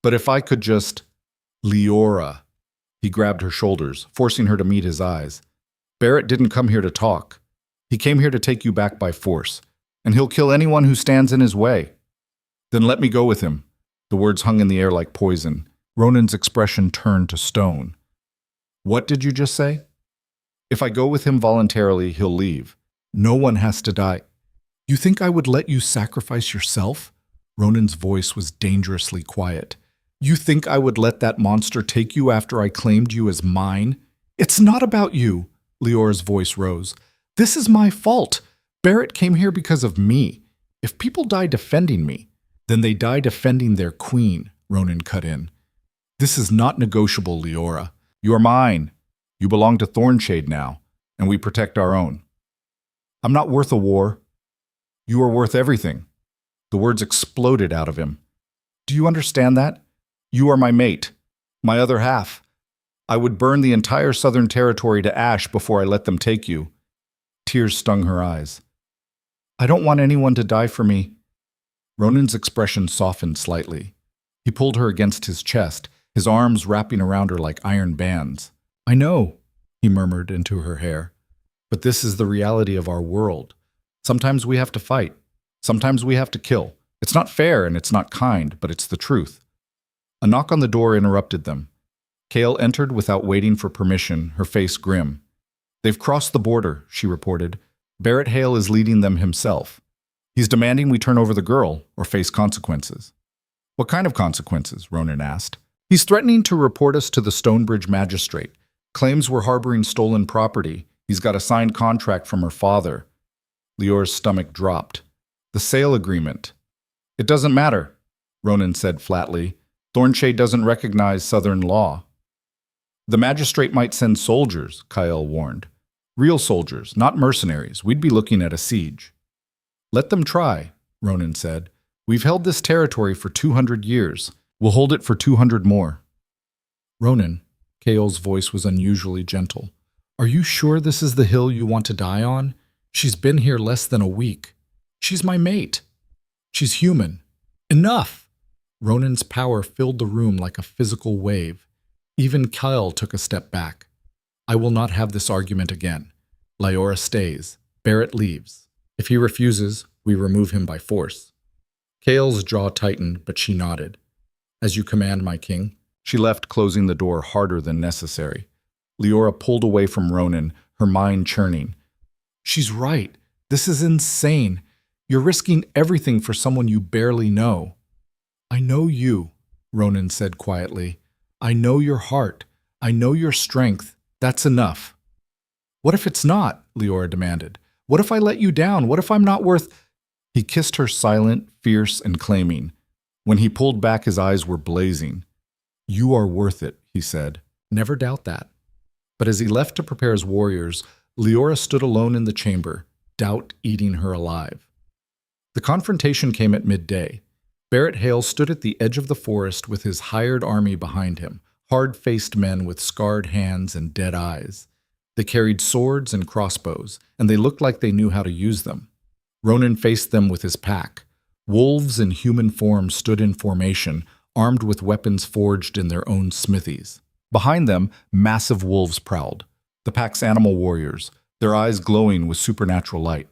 S1: But if I could just… Liora. He grabbed her shoulders, forcing her to meet his eyes. Barrett didn't come here to talk. He came here to take you back by force. And he'll kill anyone who stands in his way. Then let me go with him. The words hung in the air like poison. Ronan's expression turned to stone. What did you just say? If I go with him voluntarily, he'll leave. No one has to die. You think I would let you sacrifice yourself? Ronan's voice was dangerously quiet. You think I would let that monster take you after I claimed you as mine? It's not about you, Liora's voice rose. This is my fault. Barrett came here because of me. If people die defending me, then they die defending their queen, Ronan cut in. This is not negotiable, Liora. You are mine. You belong to Thornshade now, and we protect our own. I'm not worth a war. You are worth everything. The words exploded out of him. Do you understand that? You are my mate, my other half. I would burn the entire Southern Territory to ash before I let them take you. Tears stung her eyes. I don't want anyone to die for me. Ronan's expression softened slightly. He pulled her against his chest, his arms wrapping around her like iron bands. I know, he murmured into her hair, but this is the reality of our world. Sometimes we have to fight. Sometimes we have to kill. It's not fair and it's not kind, but it's the truth. A knock on the door interrupted them. Kale entered without waiting for permission, her face grim. They've crossed the border, she reported. Barrett Hale is leading them himself. He's demanding we turn over the girl or face consequences. What kind of consequences? Ronan asked. He's threatening to report us to the Stonebridge magistrate. Claims we're harboring stolen property. He's got a signed contract from her father. Liora's stomach dropped. The sale agreement. It doesn't matter, Ronan said flatly. Thornshade doesn't recognize Southern law. The magistrate might send soldiers, Kyle warned. Real soldiers, not mercenaries. We'd be looking at a siege. Let them try, Ronan said. We've held this territory for 200 years. We'll hold it for 200 more. Ronan, Kale's voice was unusually gentle. Are you sure this is the hill you want to die on? She's been here less than a week. She's my mate. She's human. Enough! Ronan's power filled the room like a physical wave. Even Kyle took a step back. I will not have this argument again. Liora stays. Barrett leaves. If he refuses, we remove him by force. Kale's jaw tightened, but she nodded. As you command, my king. She left, closing the door harder than necessary. Liora pulled away from Ronan, her mind churning. She's right. This is insane. You're risking everything for someone you barely know. I know you, Ronan said quietly. I know your heart. I know your strength. That's enough." "What if it's not?" Liora demanded. "What if I let you down? What if I'm not worth—" He kissed her silent, fierce, and claiming. When he pulled back, his eyes were blazing. "You are worth it," he said. "Never doubt that." But as he left to prepare his warriors, Liora stood alone in the chamber, doubt eating her alive. The confrontation came at midday. Barrett Hale stood at the edge of the forest with his hired army behind him, hard-faced men with scarred hands and dead eyes. They carried swords and crossbows, and they looked like they knew how to use them. Ronan faced them with his pack. Wolves in human form stood in formation, armed with weapons forged in their own smithies. Behind them, massive wolves prowled, the pack's animal warriors, their eyes glowing with supernatural light.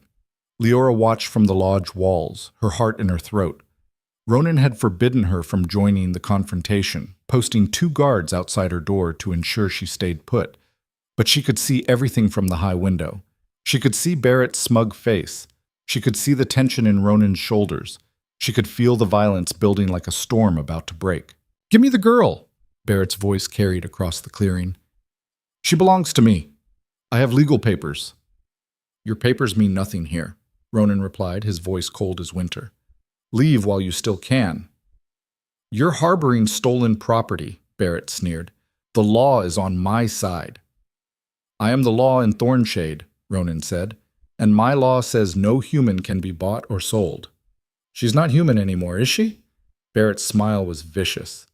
S1: Liora watched from the lodge walls, her heart in her throat. Ronan had forbidden her from joining the confrontation, posting 2 guards outside her door to ensure she stayed put. But she could see everything from the high window. She could see Barrett's smug face. She could see the tension in Ronan's shoulders. She could feel the violence building like a storm about to break. "Give me the girl," Barrett's voice carried across the clearing. "She belongs to me. I have legal papers." "Your papers mean nothing here," Ronan replied, his voice cold as winter. "Leave while you still can." "You're harboring stolen property," Barrett sneered. "The law is on my side." "I am the law in Thornshade," Ronan said, "and my law says no human can be bought or sold." "She's not human anymore, is she?" Barrett's smile was vicious.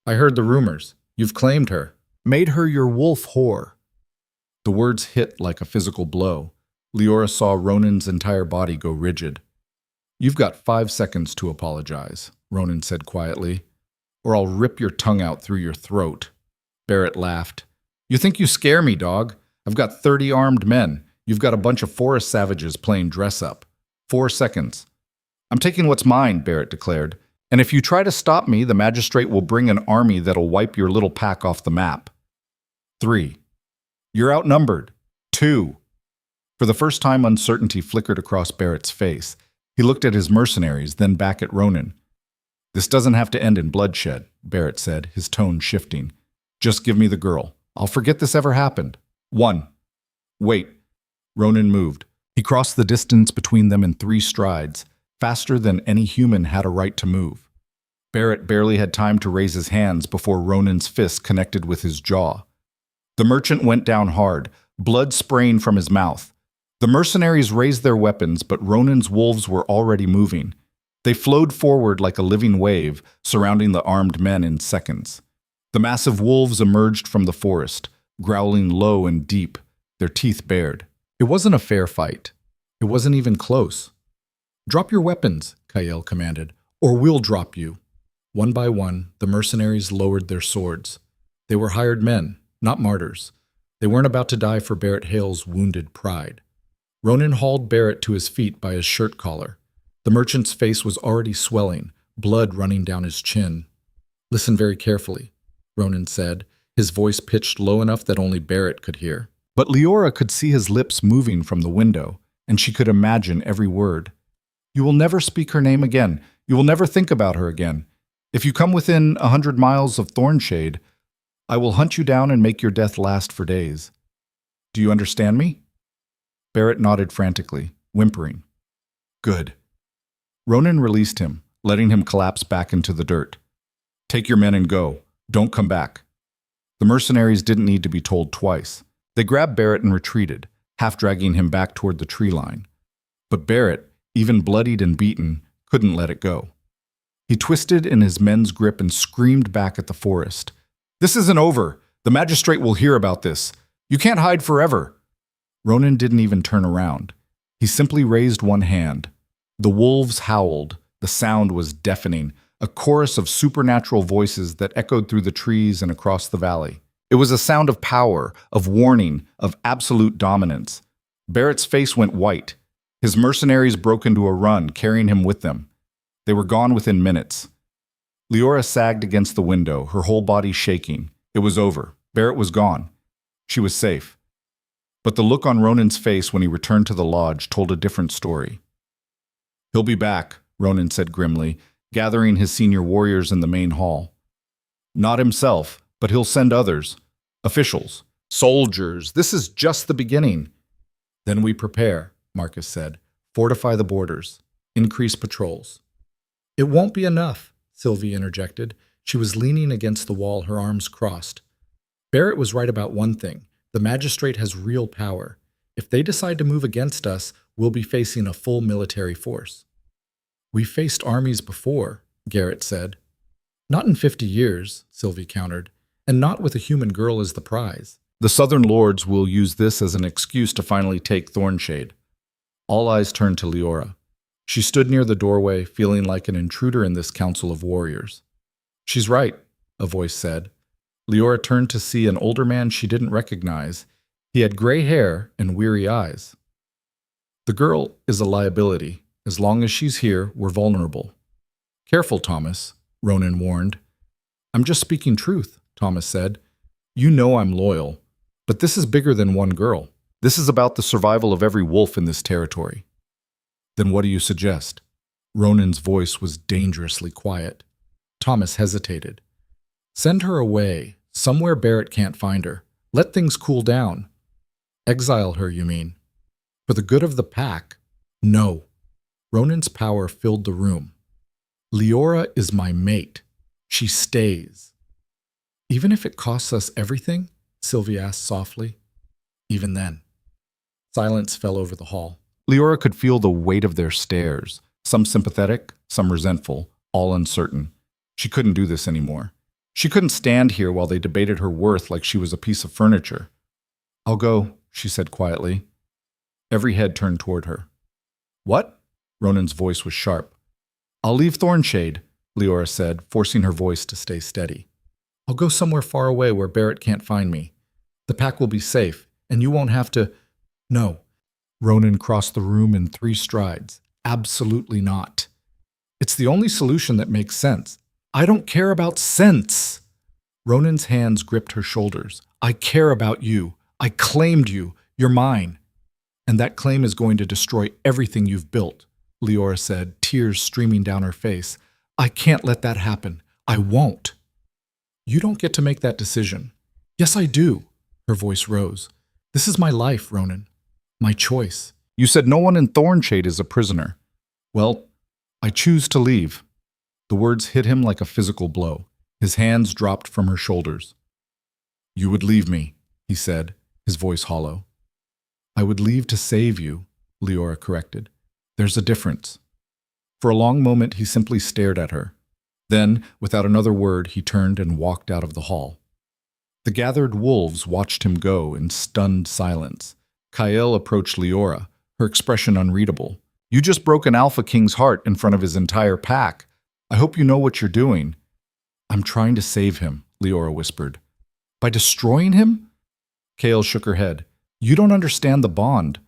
S1: "I heard the rumors. You've claimed her. Made her your wolf whore." The words hit like a physical blow. Liora saw Ronan's entire body go rigid. "You've got 5 seconds to apologize," Ronan said quietly, "or I'll rip your tongue out through your throat." Barrett laughed. "You think you scare me, dog? I've got 30 armed men. You've got a bunch of forest savages playing dress-up. 4 seconds. "I'm taking what's mine," Barrett declared. "And if you try to stop me, the magistrate will bring an army that'll wipe your little pack off the map." 3. "You're outnumbered." 2. For the first time, uncertainty flickered across Barrett's face. He looked at his mercenaries, then back at Ronan. "This doesn't have to end in bloodshed," Barrett said, his tone shifting. "Just give me the girl. I'll forget this ever happened." 1. "Wait." Ronan moved. He crossed the distance between them in 3 strides, faster than any human had a right to move. Barrett barely had time to raise his hands before Ronan's fist connected with his jaw. The merchant went down hard, blood spraying from his mouth. The mercenaries raised their weapons, but Ronan's wolves were already moving. They flowed forward like a living wave, surrounding the armed men in seconds. The massive wolves emerged from the forest, growling low and deep, their teeth bared. It wasn't a fair fight. It wasn't even close. "Drop your weapons," Kael commanded, "or we'll drop you." One by one, the mercenaries lowered their swords. They were hired men, not martyrs. They weren't about to die for Barrett Hale's wounded pride. Ronan hauled Barrett to his feet by his shirt collar. The merchant's face was already swelling, blood running down his chin. "Listen very carefully," Ronan said, his voice pitched low enough that only Barrett could hear. But Liora could see his lips moving from the window, and she could imagine every word. "You will never speak her name again. You will never think about her again. If you come within 100 miles of Thornshade, I will hunt you down and make your death last for days. Do you understand me?" Barrett nodded frantically, whimpering. "Good." Ronan released him, letting him collapse back into the dirt. "Take your men and go. Don't come back." The mercenaries didn't need to be told twice. They grabbed Barrett and retreated, half dragging him back toward the tree line. But Barrett, even bloodied and beaten, couldn't let it go. He twisted in his men's grip and screamed back at the forest. "This isn't over. The magistrate will hear about this. You can't hide forever." Ronan didn't even turn around. He simply raised one hand. The wolves howled. The sound was deafening, a chorus of supernatural voices that echoed through the trees and across the valley. It was a sound of power, of warning, of absolute dominance. Barrett's face went white. His mercenaries broke into a run, carrying him with them. They were gone within minutes. Liora sagged against the window, her whole body shaking. It was over. Barrett was gone. She was safe. But the look on Ronan's face when he returned to the lodge told a different story. "He'll be back," Ronan said grimly, gathering his senior warriors in the main hall. "Not himself, but he'll send others. Officials, soldiers, this is just the beginning. Then we prepare, Marcus said. Fortify the borders. Increase patrols. It won't be enough, Sylvie interjected. She was leaning against the wall, her arms crossed. Barrett was right about one thing. The magistrate has real power. If they decide to move against us, we'll be facing a full military force. We've faced armies before, Garrett said. Not in 50 years, Sylvie countered, and not with a human girl as the prize. The Southern Lords will use this as an excuse to finally take Thornshade. All eyes turned to Liora. She stood near the doorway, feeling like an intruder in this council of warriors. She's right, a voice said. Liora turned to see an older man she didn't recognize. He had gray hair and weary eyes. The girl is a liability. As long as she's here, we're vulnerable. Careful, Thomas, Ronan warned. I'm just speaking truth, Thomas said. You know I'm loyal, but this is bigger than one girl. This is about the survival of every wolf in this territory. Then what do you suggest? Ronan's voice was dangerously quiet. Thomas hesitated. Send her away, somewhere Barrett can't find her. Let things cool down. Exile her, you mean? For the good of the pack? No. Ronan's power filled the room. Liora is my mate. She stays. Even if it costs us everything? Sylvie asked softly. Even then. Silence fell over the hall. Liora could feel the weight of their stares, some sympathetic, some resentful, all uncertain. She couldn't do this anymore. She couldn't stand here while they debated her worth like she was a piece of furniture. I'll go, she said quietly. Every head turned toward her. What? Ronan's voice was sharp. I'll leave Thornshade, Liora said, forcing her voice to stay steady. I'll go somewhere far away where Barrett can't find me. The pack will be safe, and you won't have to… No. Ronan crossed the room in 3 strides. Absolutely not. It's the only solution that makes sense. I don't care about sense. Ronan's hands gripped her shoulders. I care about you. I claimed you. You're mine. And that claim is going to destroy everything you've built, Liora said, tears streaming down her face. I can't let that happen. I won't. You don't get to make that decision. Yes, I do. Her voice rose. This is my life, Ronan. My choice. You said no one in Thornshade is a prisoner. Well, I choose to leave. The words hit him like a physical blow. His hands dropped from her shoulders. You would leave me, he said, his voice hollow. I would leave to save you, Liora corrected. There's a difference. For a long moment, he simply stared at her. Then, without another word, he turned and walked out of the hall. The gathered wolves watched him go in stunned silence. Kael approached Liora, her expression unreadable. You just broke an Alpha King's heart in front of his entire pack. I hope you know what you're doing. I'm trying to save him, Liora whispered. By destroying him? Kael shook her head. You don't understand the bond.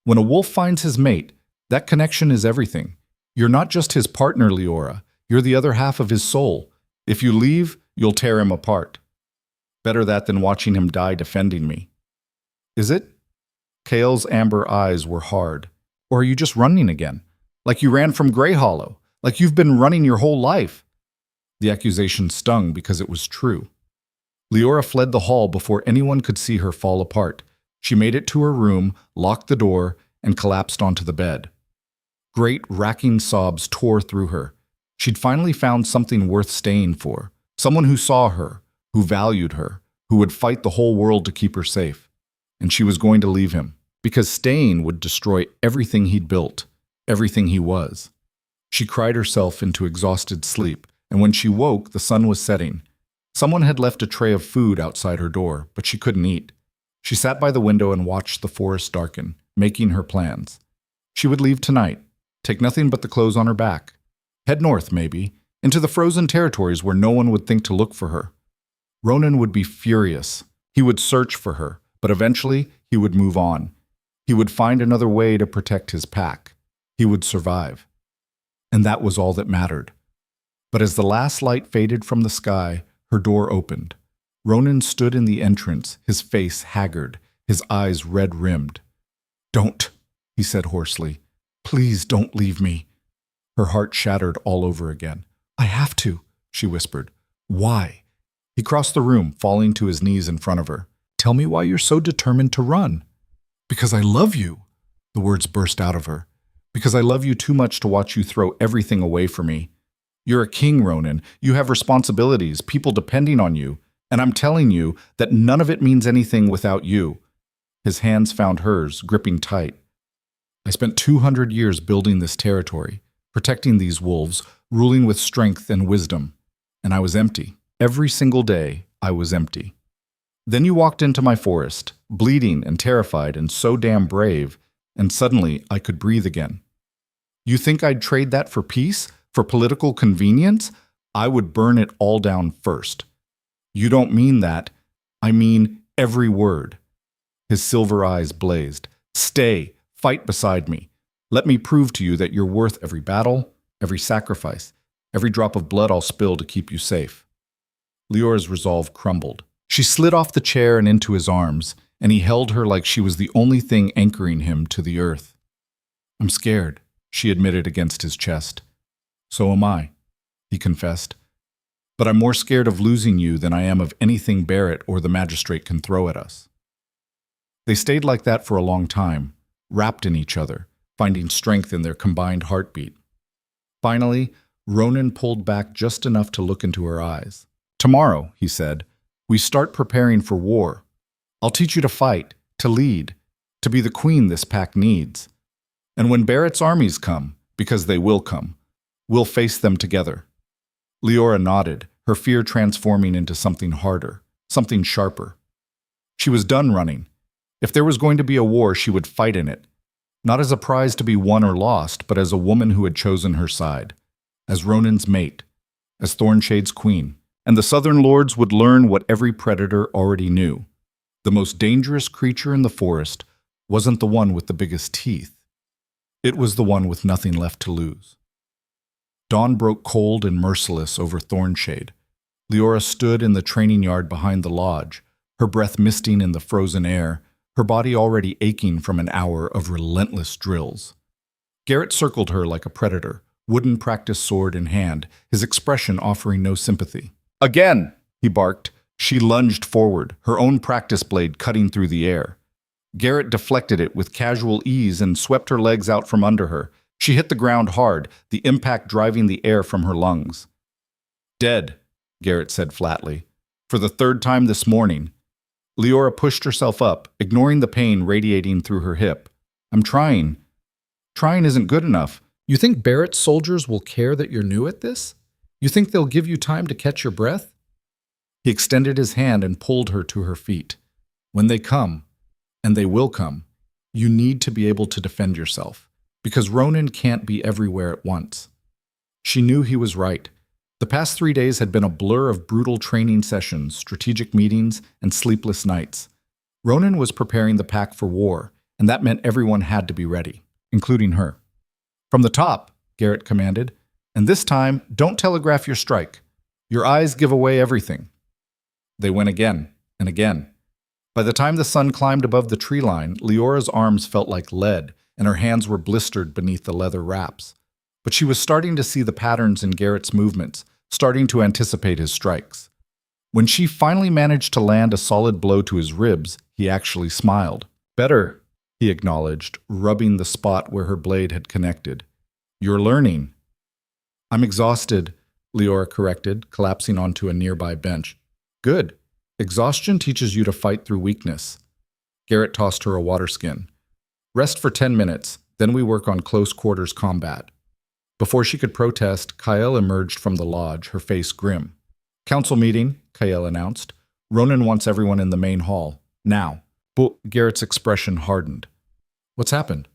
S1: When a wolf finds his mate, that connection is everything. You're not just his partner, Liora. You're the other half of his soul. If you leave, you'll tear him apart. Better that than watching him die defending me. Is it? Kael's amber eyes were hard. Or are you just running again? Like you ran from Grey Hollow? Like you've been running your whole life? The accusation stung because it was true. Liora fled the hall before anyone could see her fall apart. She made it to her room, locked the door, and collapsed onto the bed. Great, racking sobs tore through her. She'd finally found something worth staying for. Someone who saw her, who valued her, who would fight the whole world to keep her safe. And she was going to leave him, because staying would destroy everything he'd built, everything he was. She cried herself into exhausted sleep, and when she woke, the sun was setting. Someone had left a tray of food outside her door, but she couldn't eat. She sat by the window and watched the forest darken, making her plans. She would leave tonight, take nothing but the clothes on her back. Head north, maybe, into the frozen territories where no one would think to look for her. Ronan would be furious. He would search for her, but eventually he would move on. He would find another way to protect his pack. He would survive. And that was all that mattered. But as the last light faded from the sky, her door opened. Ronan stood in the entrance, his face haggard, his eyes red-rimmed. Don't, he said hoarsely. Please don't leave me. Her heart shattered all over again. I have to, she whispered. Why? He crossed the room, falling to his knees in front of her. "Tell me why you're so determined to run." "Because I love you," the words burst out of her. "Because I love you too much to watch you throw everything away for me. You're a king, Ronan. You have responsibilities, people depending on you, and I'm telling you that none of it means anything without you." His hands found hers, gripping tight. "I spent 200 years building this territory, protecting these wolves, ruling with strength and wisdom, and I was empty. Every single day, I was empty. Then you walked into my forest, bleeding and terrified and so damn brave, and suddenly I could breathe again. You think I'd trade that for peace? For political convenience? I would burn it all down first. You don't mean that. I mean every word." His silver eyes blazed. "Stay, fight beside me. Let me prove to you that you're worth every battle, every sacrifice, every drop of blood I'll spill to keep you safe." Leora's resolve crumbled. She slid off the chair and into his arms, and he held her like she was the only thing anchoring him to the earth. "I'm scared," she admitted against his chest. "So am I," he confessed. "But I'm more scared of losing you than I am of anything Barrett or the magistrate can throw at us." They stayed like that for a long time, wrapped in each other, finding strength in their combined heartbeat. Finally, Ronan pulled back just enough to look into her eyes. "Tomorrow," he said, "we start preparing for war. I'll teach you to fight, to lead, to be the queen this pack needs. And when Barrett's armies come, because they will come, we'll face them together." Liora nodded, her fear transforming into something harder, something sharper. She was done running. If there was going to be a war, she would fight in it. Not as a prize to be won or lost, but as a woman who had chosen her side. As Ronan's mate. As Thornshade's queen. And the Southern Lords would learn what every predator already knew. The most dangerous creature in the forest wasn't the one with the biggest teeth. It was the one with nothing left to lose. Dawn broke cold and merciless over Thornshade. Liora stood in the training yard behind the lodge, her breath misting in the frozen air, her body already aching from an hour of relentless drills. Garrett circled her like a predator, wooden practice sword in hand, his expression offering no sympathy. "Again!" he barked. She lunged forward, her own practice blade cutting through the air. Garrett deflected it with casual ease and swept her legs out from under her. She hit the ground hard, the impact driving the air from her lungs. "Dead," Garrett said flatly. "For the third time this morning." Liora pushed herself up, ignoring the pain radiating through her hip. "I'm trying. Trying isn't good enough." "You think Barrett's soldiers will care that you're new at this? You think they'll give you time to catch your breath?" He extended his hand and pulled her to her feet. "When they come, and they will come, you need to be able to defend yourself, because Ronan can't be everywhere at once." She knew he was right. The past 3 days had been a blur of brutal training sessions, strategic meetings, and sleepless nights. Ronan was preparing the pack for war, and that meant everyone had to be ready, including her. "From the top," Garrett commanded, "and this time, don't telegraph your strike. Your eyes give away everything." They went again and again. By the time the sun climbed above the tree line, Leora's arms felt like lead, and her hands were blistered beneath the leather wraps. But she was starting to see the patterns in Garrett's movements, starting to anticipate his strikes. When she finally managed to land a solid blow to his ribs, he actually smiled. "Better," he acknowledged, rubbing the spot where her blade had connected. "You're learning." "I'm exhausted," Liora corrected, collapsing onto a nearby bench. "Good. Exhaustion teaches you to fight through weakness." Garrett tossed her a water skin. "Rest for 10 minutes, then we work on close quarters combat." Before she could protest, Kael emerged from the lodge, her face grim. "Council meeting," Kael announced. "Ronan wants everyone in the main hall. Now." But Garrett's expression hardened. "What's happened?"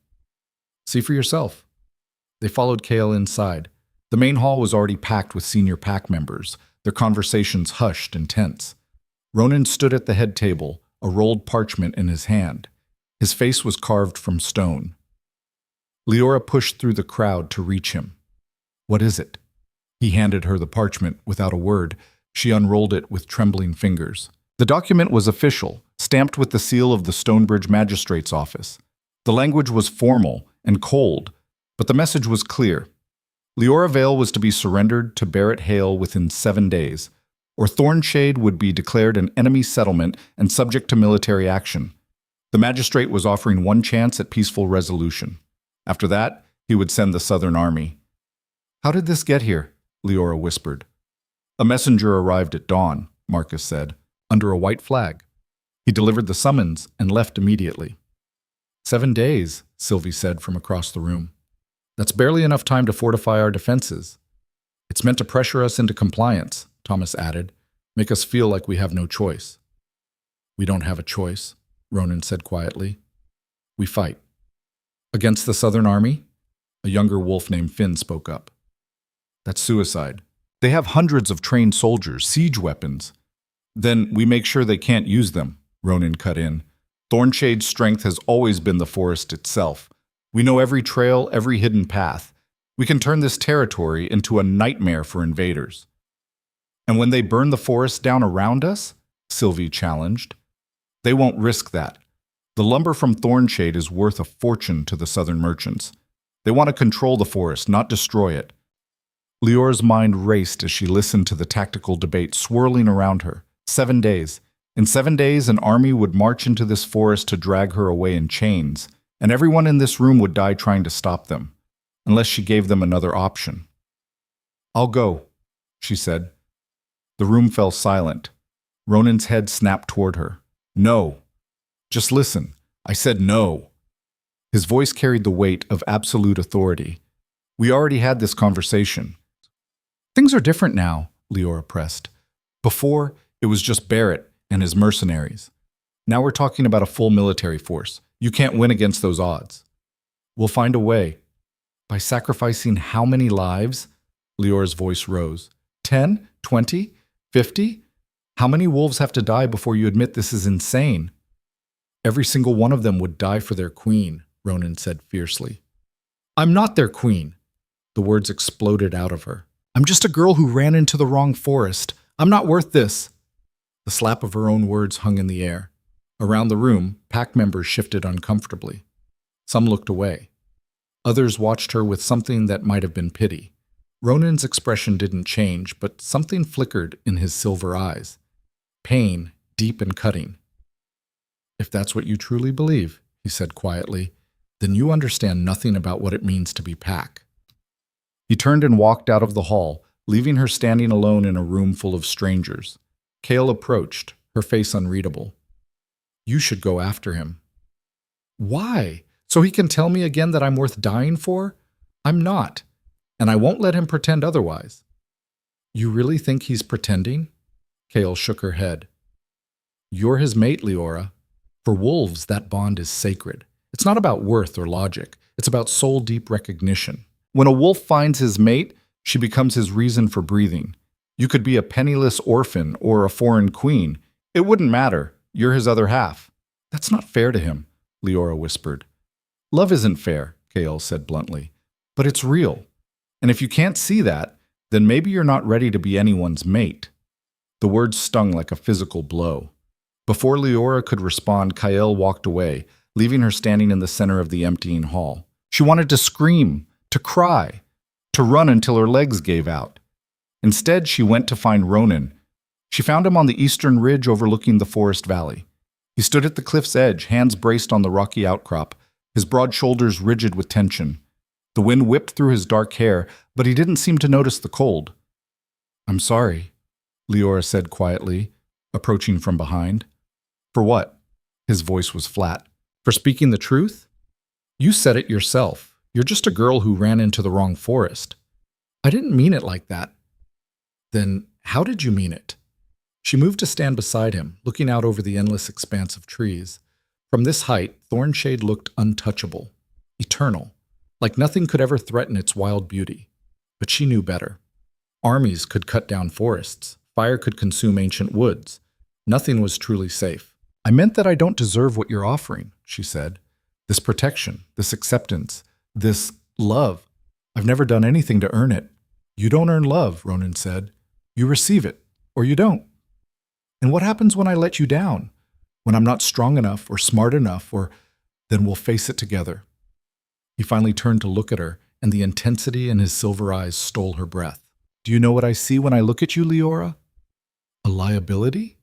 S1: "See for yourself." They followed Kael inside. The main hall was already packed with senior pack members, their conversations hushed and tense. Ronan stood at the head table, a rolled parchment in his hand. His face was carved from stone. Liora pushed through the crowd to reach him. "What is it?" He handed her the parchment without a word. She unrolled it with trembling fingers. The document was official, stamped with the seal of the Stonebridge Magistrate's office. The language was formal and cold, but the message was clear. Liora Vale was to be surrendered to Barrett Hale within 7 days, or Thornshade would be declared an enemy settlement and subject to military action. The magistrate was offering one chance at peaceful resolution. After that, he would send the Southern Army. "How did this get here?" Liora whispered. "A messenger arrived at dawn," Marcus said, "under a white flag. He delivered the summons and left immediately." 7 days, Sylvie said from across the room. "That's barely enough time to fortify our defenses." "It's meant to pressure us into compliance," Thomas added, "make us feel like we have no choice." "We don't have a choice," Ronan said quietly. "We fight." "Against the Southern Army?" A younger wolf named Finn spoke up. "That's suicide. They have hundreds of trained soldiers, siege weapons." "Then we make sure they can't use them," Ronan cut in. "Thornshade's strength has always been the forest itself. We know every trail, every hidden path. We can turn this territory into a nightmare for invaders." "And when they burn the forest down around us?" Sylvie challenged. "They won't risk that. The lumber from Thornshade is worth a fortune to the southern merchants. They want to control the forest, not destroy it." Liora's mind raced as she listened to the tactical debate swirling around her. 7 days. In 7 days, an army would march into this forest to drag her away in chains, and everyone in this room would die trying to stop them, unless she gave them another option. "I'll go," she said. The room fell silent. Ronan's head snapped toward her. "No. Just listen. I said no." His voice carried the weight of absolute authority. "We already had this conversation." "Things are different now," Liora pressed. "Before, it was just Barrett and his mercenaries. Now we're talking about a full military force. You can't win against those odds." "We'll find a way." "By sacrificing how many lives?" Liora's voice rose. 10? 20? 50? How many wolves have to die before you admit this is insane?" "Every single one of them would die for their queen," Ronan said fiercely. "I'm not their queen." The words exploded out of her. "I'm just a girl who ran into the wrong forest. I'm not worth this." The slap of her own words hung in the air. Around the room, pack members shifted uncomfortably. Some looked away. Others watched her with something that might have been pity. Ronan's expression didn't change, but something flickered in his silver eyes. Pain, deep and cutting. "If that's what you truly believe," he said quietly, "then you understand nothing about what it means to be pack." He turned and walked out of the hall, leaving her standing alone in a room full of strangers. Kale approached, her face unreadable. "You should go after him." "Why? So he can tell me again that I'm worth dying for? I'm not, and I won't let him pretend otherwise." "You really think he's pretending?" Kale shook her head. "You're his mate, Liora. For wolves, that bond is sacred. It's not about worth or logic. It's about soul-deep recognition. When a wolf finds his mate, she becomes his reason for breathing. You could be a penniless orphan or a foreign queen. It wouldn't matter. You're his other half." "That's not fair to him," Liora whispered. "Love isn't fair," Kale said bluntly. "But it's real. And if you can't see that, then maybe you're not ready to be anyone's mate." The words stung like a physical blow. Before Liora could respond, Kael walked away, leaving her standing in the center of the emptying hall. She wanted to scream, to cry, to run until her legs gave out. Instead, she went to find Ronan. She found him on the eastern ridge overlooking the forest valley. He stood at the cliff's edge, hands braced on the rocky outcrop, his broad shoulders rigid with tension. The wind whipped through his dark hair, but he didn't seem to notice the cold. "I'm sorry," Liora said quietly, approaching from behind. "For what?" His voice was flat. "For speaking the truth? You said it yourself. You're just a girl who ran into the wrong forest." "I didn't mean it like that." "Then how did you mean it?" She moved to stand beside him, looking out over the endless expanse of trees. From this height, Thornshade looked untouchable, eternal, like nothing could ever threaten its wild beauty. But she knew better. Armies could cut down forests. Fire could consume ancient woods. Nothing was truly safe. "I meant that I don't deserve what you're offering," she said. "This protection, this acceptance, this love. I've never done anything to earn it." "You don't earn love," Ronan said. "You receive it, or you don't." "And what happens when I let you down? When I'm not strong enough or smart enough, or then we'll face it together." He finally turned to look at her, and the intensity in his silver eyes stole her breath. "Do you know what I see when I look at you, Liora?" A liability?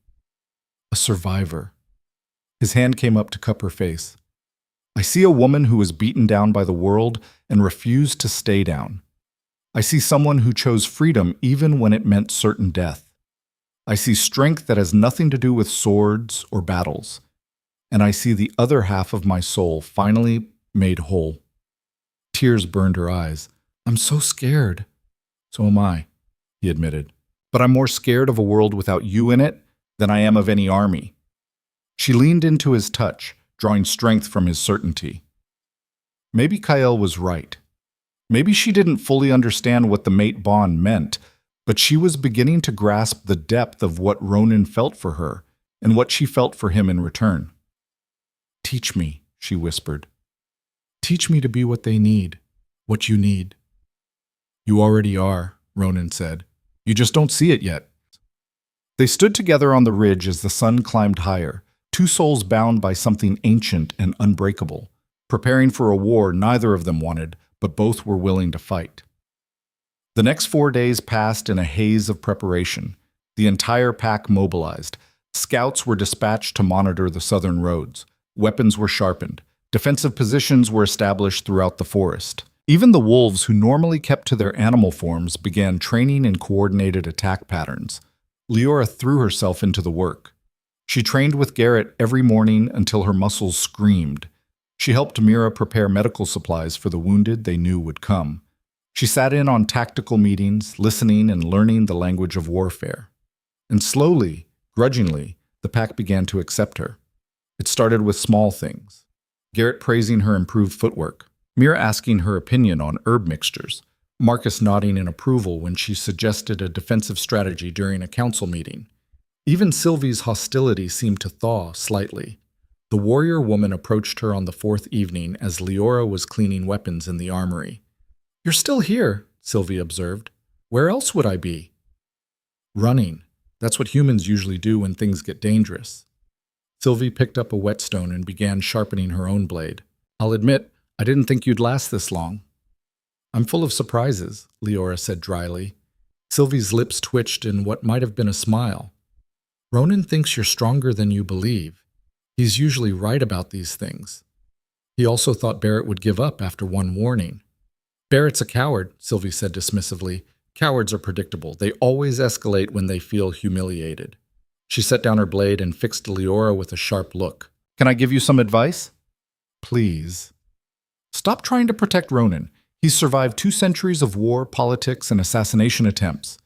S1: A survivor. His hand came up to cup her face. I see a woman who was beaten down by the world and refused to stay down. I see someone who chose freedom even when it meant certain death. I see strength that has nothing to do with swords or battles. And I see the other half of my soul finally made whole. Tears burned her eyes. I'm so scared. So am I, he admitted. But I'm more scared of a world without you in it than I am of any army. She leaned into his touch, drawing strength from his certainty. Maybe Kael was right. Maybe she didn't fully understand what the mate bond meant, but she was beginning to grasp the depth of what Ronan felt for her and what she felt for him in return. Teach me, she whispered. Teach me to be what they need, what you need. You already are, Ronan said. You just don't see it yet. They stood together on the ridge as the sun climbed higher, two souls bound by something ancient and unbreakable, preparing for a war neither of them wanted, but both were willing to fight. The next 4 days passed in a haze of preparation. The entire pack mobilized. Scouts were dispatched to monitor the southern roads. Weapons were sharpened. Defensive positions were established throughout the forest. Even the wolves who normally kept to their animal forms began training in coordinated attack patterns. Liora threw herself into the work. She trained with Garrett every morning until her muscles screamed. She helped Mira prepare medical supplies for the wounded they knew would come. She sat in on tactical meetings, listening and learning the language of warfare. And slowly, grudgingly, the pack began to accept her. It started with small things. Garrett praising her improved footwork, Mira asking her opinion on herb mixtures, Marcus nodding in approval when she suggested a defensive strategy during a council meeting. Even Sylvie's hostility seemed to thaw slightly. The warrior woman approached her on the 4th evening as Liora was cleaning weapons in the armory. You're still here, Sylvie observed. Where else would I be? Running. That's what humans usually do when things get dangerous. Sylvie picked up a whetstone and began sharpening her own blade. I'll admit, I didn't think you'd last this long. I'm full of surprises, Liora said dryly. Sylvie's lips twitched in what might have been a smile. Ronan thinks you're stronger than you believe. He's usually right about these things. He also thought Barrett would give up after one warning. Barrett's a coward, Sylvie said dismissively. Cowards are predictable. They always escalate when they feel humiliated. She set down her blade and fixed Liora with a sharp look. Can I give you some advice? Please. Stop trying to protect Ronan. He's survived 2 centuries of war, politics, and assassination attempts.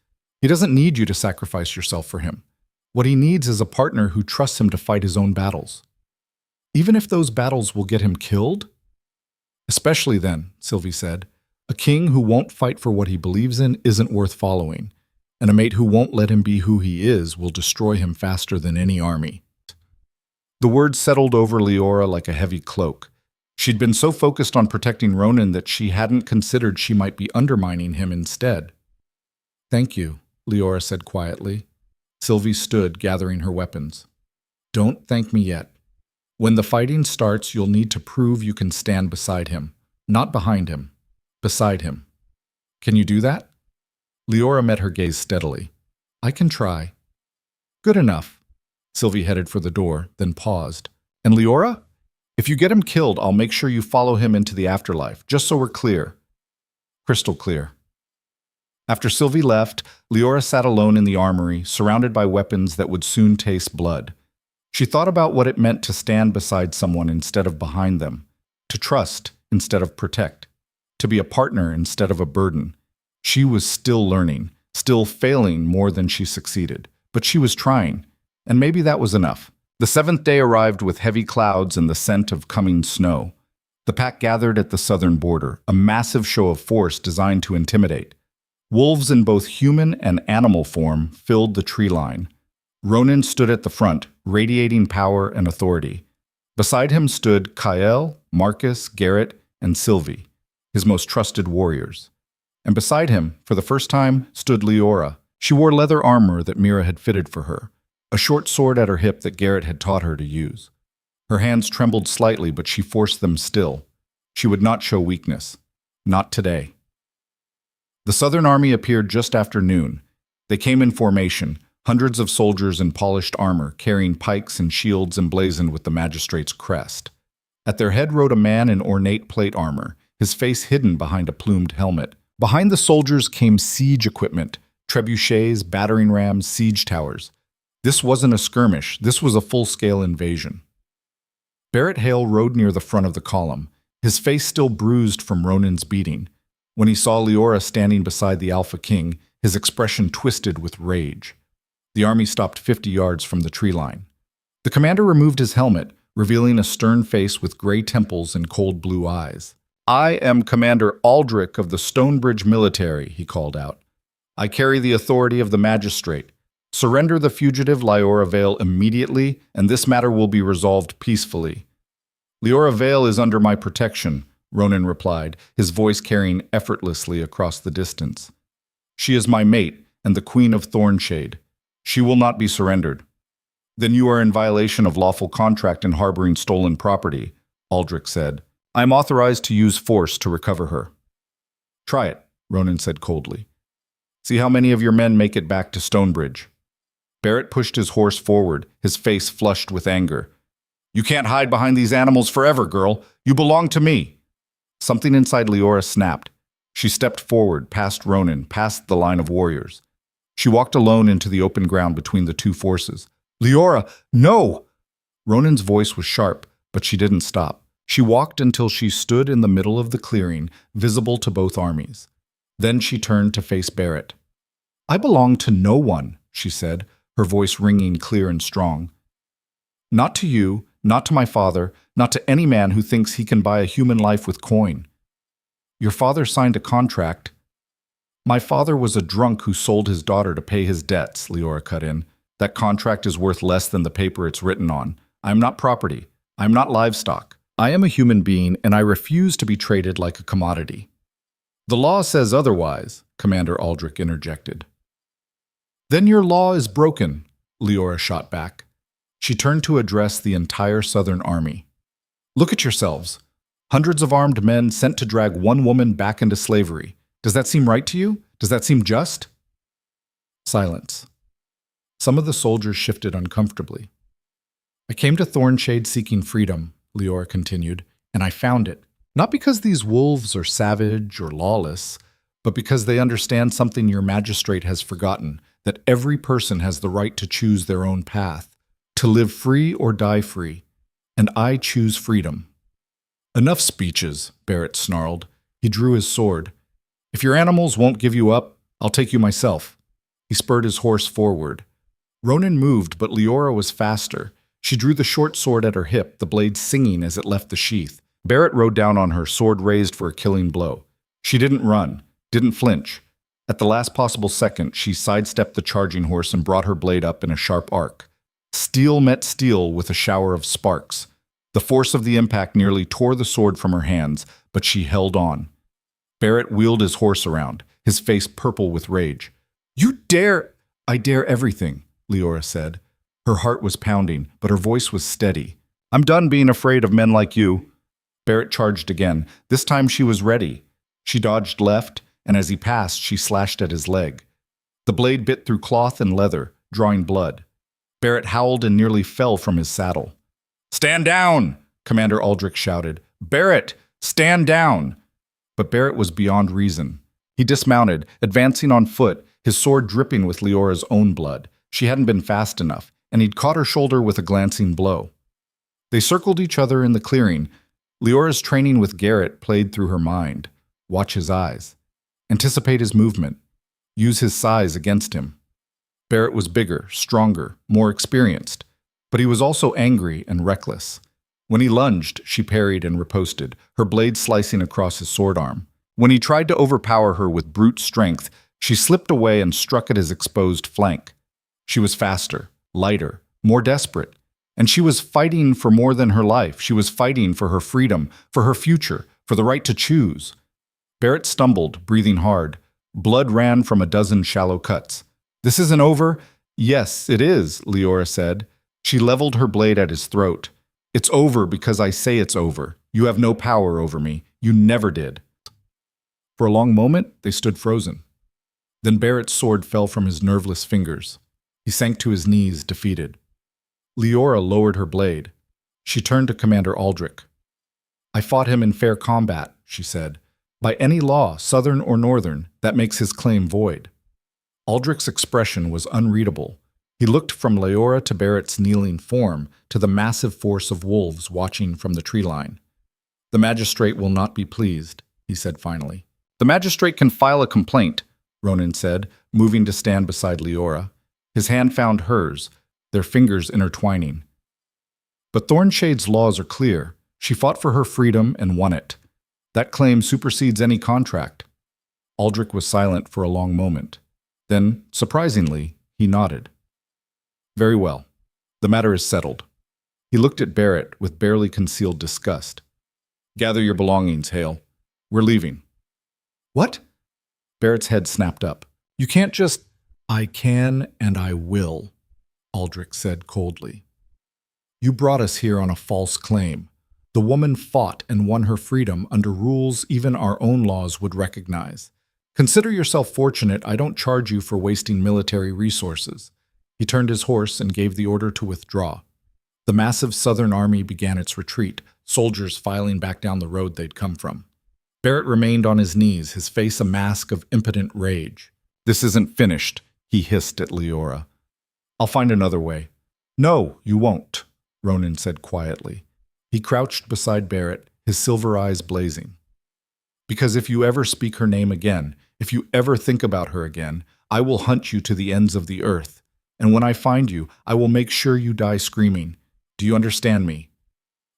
S1: He doesn't need you to sacrifice yourself for him. What he needs is a partner who trusts him to fight his own battles. Even if those battles will get him killed? Especially then, Sylvie said. A king who won't fight for what he believes in isn't worth following, and a mate who won't let him be who he is will destroy him faster than any army. The words settled over Liora like a heavy cloak. She'd been so focused on protecting Ronan that she hadn't considered she might be undermining him instead. Thank you, Liora said quietly. Sylvie stood, gathering her weapons. Don't thank me yet. When the fighting starts, you'll need to prove you can stand beside him, not behind him. Beside him. Can you do that? Liora met her gaze steadily. I can try. Good enough. Sylvie headed for the door, then paused. And Liora? If you get him killed, I'll make sure you follow him into the afterlife, just so we're clear. Crystal clear. After Sylvie left, Liora sat alone in the armory, surrounded by weapons that would soon taste blood. She thought about what it meant to stand beside someone instead of behind them, to trust instead of protect, to be a partner instead of a burden. She was still learning, still failing more than she succeeded, but she was trying, and maybe that was enough. The 7th day arrived with heavy clouds and the scent of coming snow. The pack gathered at the southern border, a massive show of force designed to intimidate. Wolves in both human and animal form filled the tree line. Ronan stood at the front, radiating power and authority. Beside him stood Kael, Marcus, Garrett, and Sylvie, his most trusted warriors. And beside him, for the first time, stood Liora. She wore leather armor that Mira had fitted for her, a short sword at her hip that Garrett had taught her to use. Her hands trembled slightly, but she forced them still. She would not show weakness. Not today. The Southern Army appeared just after noon. They came in formation, Hundreds of soldiers in polished armor, carrying pikes and shields emblazoned with the magistrate's crest. At their head rode a man in ornate plate armor, his face hidden behind a plumed helmet. Behind the soldiers came siege equipment, trebuchets, battering rams, siege towers. This wasn't a skirmish, this was a full-scale invasion. Barrett Hale rode near the front of the column, his face still bruised from Ronan's beating. When he saw Liora standing beside the Alpha King, his expression twisted with rage. The army stopped 50 yards from the tree line. The commander removed his helmet, revealing a stern face with gray temples and cold blue eyes. "I am Commander Aldrich of the Stonebridge Military," he called out. "I carry the authority of the magistrate. Surrender the fugitive Liora Vale immediately, and this matter will be resolved peacefully." "Liora Vale is under my protection," Ronan replied, his voice carrying effortlessly across the distance. "She is my mate and the Queen of Thornshade. She will not be surrendered." "Then you are in violation of lawful contract in harboring stolen property," Aldrich said. "I am authorized to use force to recover her." "Try it," Ronan said coldly. "See how many of your men make it back to Stonebridge." Barrett pushed his horse forward, his face flushed with anger. "You can't hide behind these animals forever, girl. You belong to me." Something inside Liora snapped. She stepped forward, past Ronan, past the line of warriors. She walked alone into the open ground between the two forces. "Liora, no!" Ronan's voice was sharp, but she didn't stop. She walked until she stood in the middle of the clearing, visible to both armies. Then she turned to face Barrett. "I belong to no one," she said, her voice ringing clear and strong. "Not to you, not to my father, not to any man who thinks he can buy a human life with coin. Your father signed a contract." "My father was a drunk who sold his daughter to pay his debts," Liora cut in. "That contract is worth less than the paper it's written on. I am not property. I am not livestock. I am a human being, and I refuse to be traded like a commodity." "The law says otherwise," Commander Aldrich interjected. "Then your law is broken," Liora shot back. She turned to address the entire Southern Army. "Look at yourselves. Hundreds of armed men sent to drag one woman back into slavery. Does that seem right to you? Does that seem just?" Silence. Some of the soldiers shifted uncomfortably. "I came to Thornshade seeking freedom," Liora continued, "and I found it. Not because these wolves are savage or lawless, but because they understand something your magistrate has forgotten, that every person has the right to choose their own path, to live free or die free, and I choose freedom." "Enough speeches," Barrett snarled. He drew his sword. "If your animals won't give you up, I'll take you myself." He spurred his horse forward. Ronan moved, but Liora was faster. She drew the short sword at her hip, the blade singing as it left the sheath. Barrett rode down on her, sword raised for a killing blow. She didn't run, didn't flinch. At the last possible second, she sidestepped the charging horse and brought her blade up in a sharp arc. Steel met steel with a shower of sparks. The force of the impact nearly tore the sword from her hands, but she held on. Barrett wheeled his horse around, his face purple with rage. "You dare—" "I dare everything," Liora said. Her heart was pounding, but her voice was steady. "I'm done being afraid of men like you." Barrett charged again. This time she was ready. She dodged left, and as he passed, she slashed at his leg. The blade bit through cloth and leather, drawing blood. Barrett howled and nearly fell from his saddle. "Stand down!" Commander Aldrich shouted. "Barrett, stand down!" But Barrett was beyond reason. He dismounted, advancing on foot, his sword dripping with Liora's own blood. She hadn't been fast enough, and he'd caught her shoulder with a glancing blow. They circled each other in the clearing. Liora's training with Garrett played through her mind. Watch his eyes. Anticipate his movement. Use his size against him. Barrett was bigger, stronger, more experienced, but he was also angry and reckless. When he lunged, she parried and riposted, her blade slicing across his sword arm. When he tried to overpower her with brute strength, she slipped away and struck at his exposed flank. She was faster, lighter, more desperate, and she was fighting for more than her life. She was fighting for her freedom, for her future, for the right to choose. Barrett stumbled, breathing hard. Blood ran from a dozen shallow cuts. "This isn't over?" "Yes, it is," Liora said. She leveled her blade at his throat. "It's over because I say it's over. You have no power over me. You never did." For a long moment, they stood frozen. Then Barrett's sword fell from his nerveless fingers. He sank to his knees, defeated. Liora lowered her blade. She turned to Commander Aldrich. I fought him in fair combat, she said. By any law, southern or northern, that makes his claim void. Aldrich's expression was unreadable. He looked from Liora to Barrett's kneeling form to the massive force of wolves watching from the tree line. The magistrate will not be pleased, he said finally. The magistrate can file a complaint, Ronan said, moving to stand beside Liora. His hand found hers, their fingers intertwining. But Thornshade's laws are clear. She fought for her freedom and won it. That claim supersedes any contract. Aldrich was silent for a long moment. Then, surprisingly, he nodded. Very well. The matter is settled. He looked at Barrett with barely concealed disgust. Gather your belongings, Hale. We're leaving. What? Barrett's head snapped up. You can't just... I can and I will, Aldrich said coldly. You brought us here on a false claim. The woman fought and won her freedom under rules even our own laws would recognize. Consider yourself fortunate I don't charge you for wasting military resources. He turned his horse and gave the order to withdraw. The massive Southern army began its retreat, soldiers filing back down the road they'd come from. Barrett remained on his knees, his face a mask of impotent rage. This isn't finished, he hissed at Liora. I'll find another way. No, you won't, Ronan said quietly. He crouched beside Barrett, his silver eyes blazing. Because if you ever speak her name again, if you ever think about her again, I will hunt you to the ends of the earth. And when I find you, I will make sure you die screaming. Do you understand me?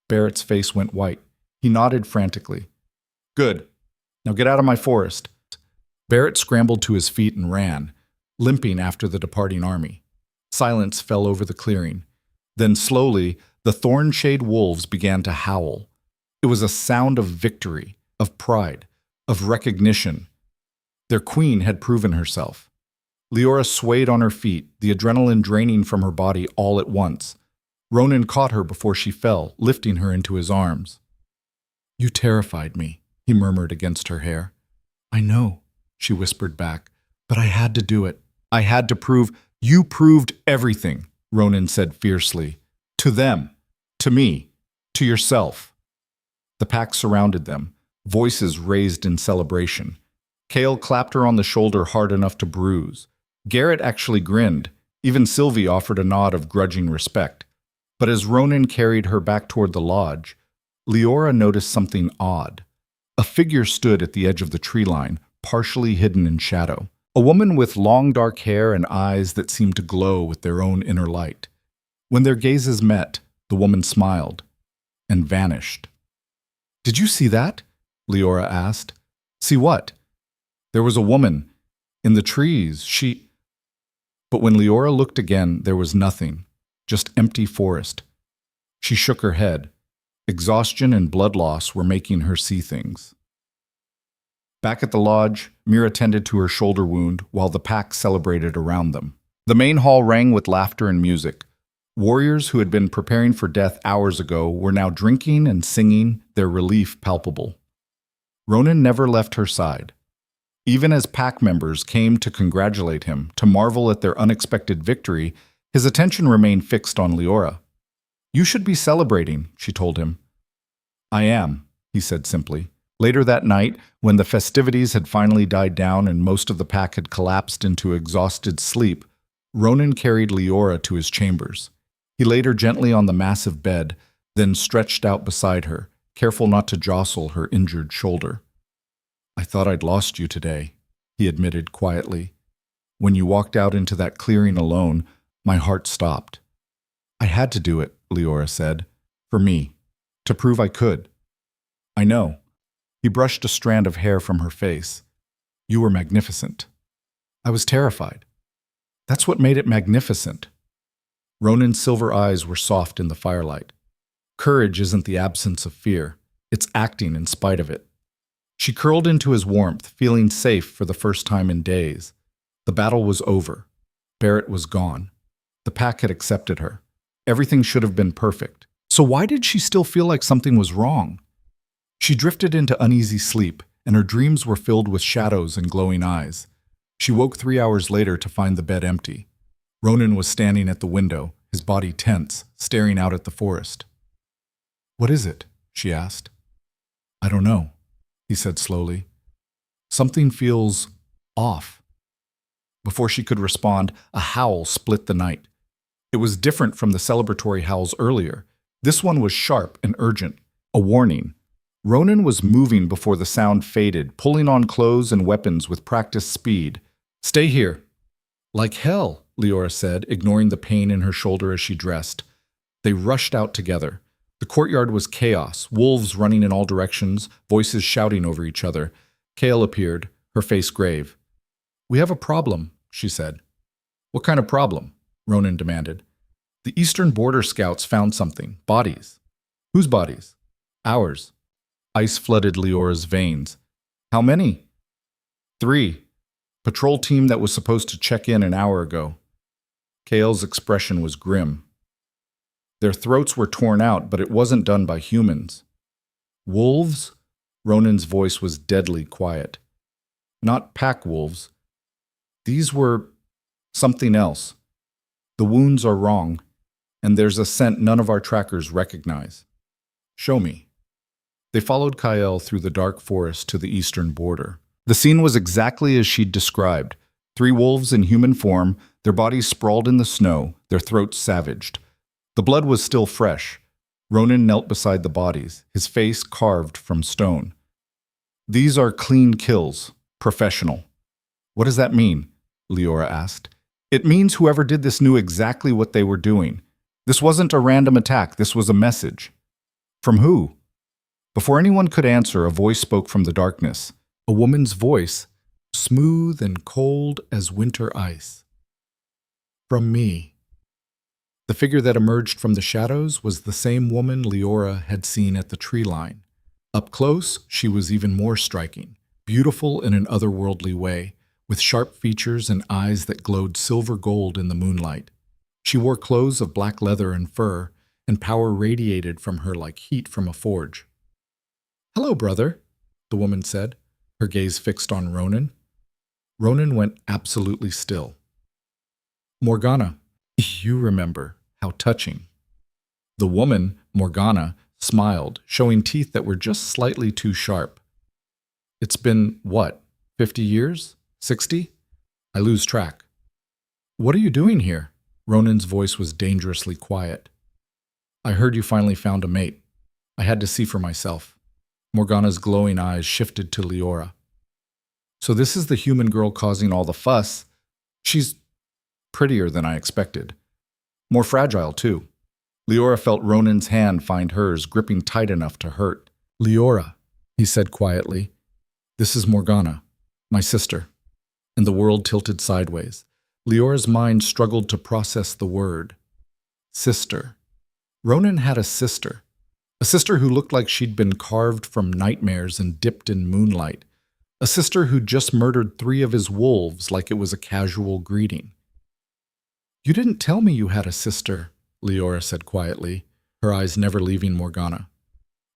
S1: Barrett's face went white. He nodded frantically. Good. Now get out of my forest. Barrett scrambled to his feet and ran, limping after the departing army. Silence fell over the clearing. Then slowly, the Thornshade wolves began to howl. It was a sound of victory, of pride, of recognition. Their queen had proven herself. Liora swayed on her feet, the adrenaline draining from her body all at once. Ronan caught her before she fell, lifting her into his arms. You terrified me, he murmured against her hair. I know, she whispered back, but I had to do it. I had to prove. You proved everything, Ronan said fiercely. To them, to me, to yourself. The pack surrounded them, voices raised in celebration. Cale clapped her on the shoulder hard enough to bruise. Garrett actually grinned. Even Sylvie offered a nod of grudging respect. But as Ronan carried her back toward the lodge, Liora noticed something odd. A figure stood at the edge of the tree line, partially hidden in shadow. A woman with long dark hair and eyes that seemed to glow with their own inner light. When their gazes met, the woman smiled and vanished. Did you see that? Liora asked. See what? There was a woman. In the trees, she... But when Liora looked again, there was nothing, just empty forest. She shook her head. Exhaustion and blood loss were making her see things. Back at the lodge, Mira tended to her shoulder wound while the pack celebrated around them. The main hall rang with laughter and music. Warriors who had been preparing for death hours ago were now drinking and singing, their relief palpable. Ronan never left her side. Even as pack members came to congratulate him, to marvel at their unexpected victory, his attention remained fixed on Liora. You should be celebrating, she told him. I am, he said simply. Later that night, when the festivities had finally died down and most of the pack had collapsed into exhausted sleep, Ronan carried Liora to his chambers. He laid her gently on the massive bed, then stretched out beside her, careful not to jostle her injured shoulder. I thought I'd lost you today, he admitted quietly. When you walked out into that clearing alone, my heart stopped. I had to do it, Liora said. For me. To prove I could. I know. He brushed a strand of hair from her face. You were magnificent. I was terrified. That's what made it magnificent. Ronan's silver eyes were soft in the firelight. Courage isn't the absence of fear. It's acting in spite of it. She curled into his warmth, feeling safe for the first time in days. The battle was over. Barrett was gone. The pack had accepted her. Everything should have been perfect. So why did she still feel like something was wrong? She drifted into uneasy sleep, and her dreams were filled with shadows and glowing eyes. She woke 3 hours later to find the bed empty. Ronan was standing at the window, his body tense, staring out at the forest. "What is it?" she asked. "I don't know," he said slowly. "Something feels off." Before she could respond, a howl split the night. It was different from the celebratory howls earlier. This one was sharp and urgent, a warning. Ronan was moving before the sound faded, pulling on clothes and weapons with practiced speed. "Stay here." "Like hell," Liora said, ignoring the pain in her shoulder as she dressed. They rushed out together. The courtyard was chaos, wolves running in all directions, voices shouting over each other. Kale appeared, her face grave. "We have a problem," she said. "What kind of problem?" Ronan demanded. "The Eastern Border Scouts found something. Bodies." "Whose bodies?" "Ours." Ice flooded Leora's veins. "How many?" "3. Patrol team that was supposed to check in an hour ago." Kale's expression was grim. "Their throats were torn out, but it wasn't done by humans." "Wolves?" Ronan's voice was deadly quiet. "Not pack wolves. These were something else. The wounds are wrong, and there's a scent none of our trackers recognize." "Show me." They followed Kyle through the dark forest to the eastern border. The scene was exactly as she'd described. 3 wolves in human form, their bodies sprawled in the snow, their throats savaged. The blood was still fresh. Ronan knelt beside the bodies, his face carved from stone. "These are clean kills, professional." "What does that mean?" Liora asked. "It means whoever did this knew exactly what they were doing. This wasn't a random attack, this was a message." "From who?" Before anyone could answer, a voice spoke from the darkness. A woman's voice, smooth and cold as winter ice. "From me." The figure that emerged from the shadows was the same woman Liora had seen at the tree line. Up close, she was even more striking, beautiful in an otherworldly way, with sharp features and eyes that glowed silver gold in the moonlight. She wore clothes of black leather and fur, and power radiated from her like heat from a forge. "Hello, brother," the woman said, her gaze fixed on Ronan. Ronan went absolutely still. "Morgana, you remember. How touching." The woman, Morgana, smiled, showing teeth that were just slightly too sharp. "It's been, what, 50 years? 60? I lose track." "What are you doing here?" Ronan's voice was dangerously quiet. "I heard you finally found a mate. I had to see for myself." Morgana's glowing eyes shifted to Liora. "So this is the human girl causing all the fuss. She's prettier than I expected. More fragile, too." Liora felt Ronan's hand find hers, gripping tight enough to hurt. "Liora," he said quietly, "this is Morgana, my sister." And the world tilted sideways. Leora's mind struggled to process the word. Sister. Ronan had a sister who looked like she'd been carved from nightmares and dipped in moonlight. A sister who'd just murdered 3 of his wolves like it was a casual greeting. "You didn't tell me you had a sister," Liora said quietly, her eyes never leaving Morgana.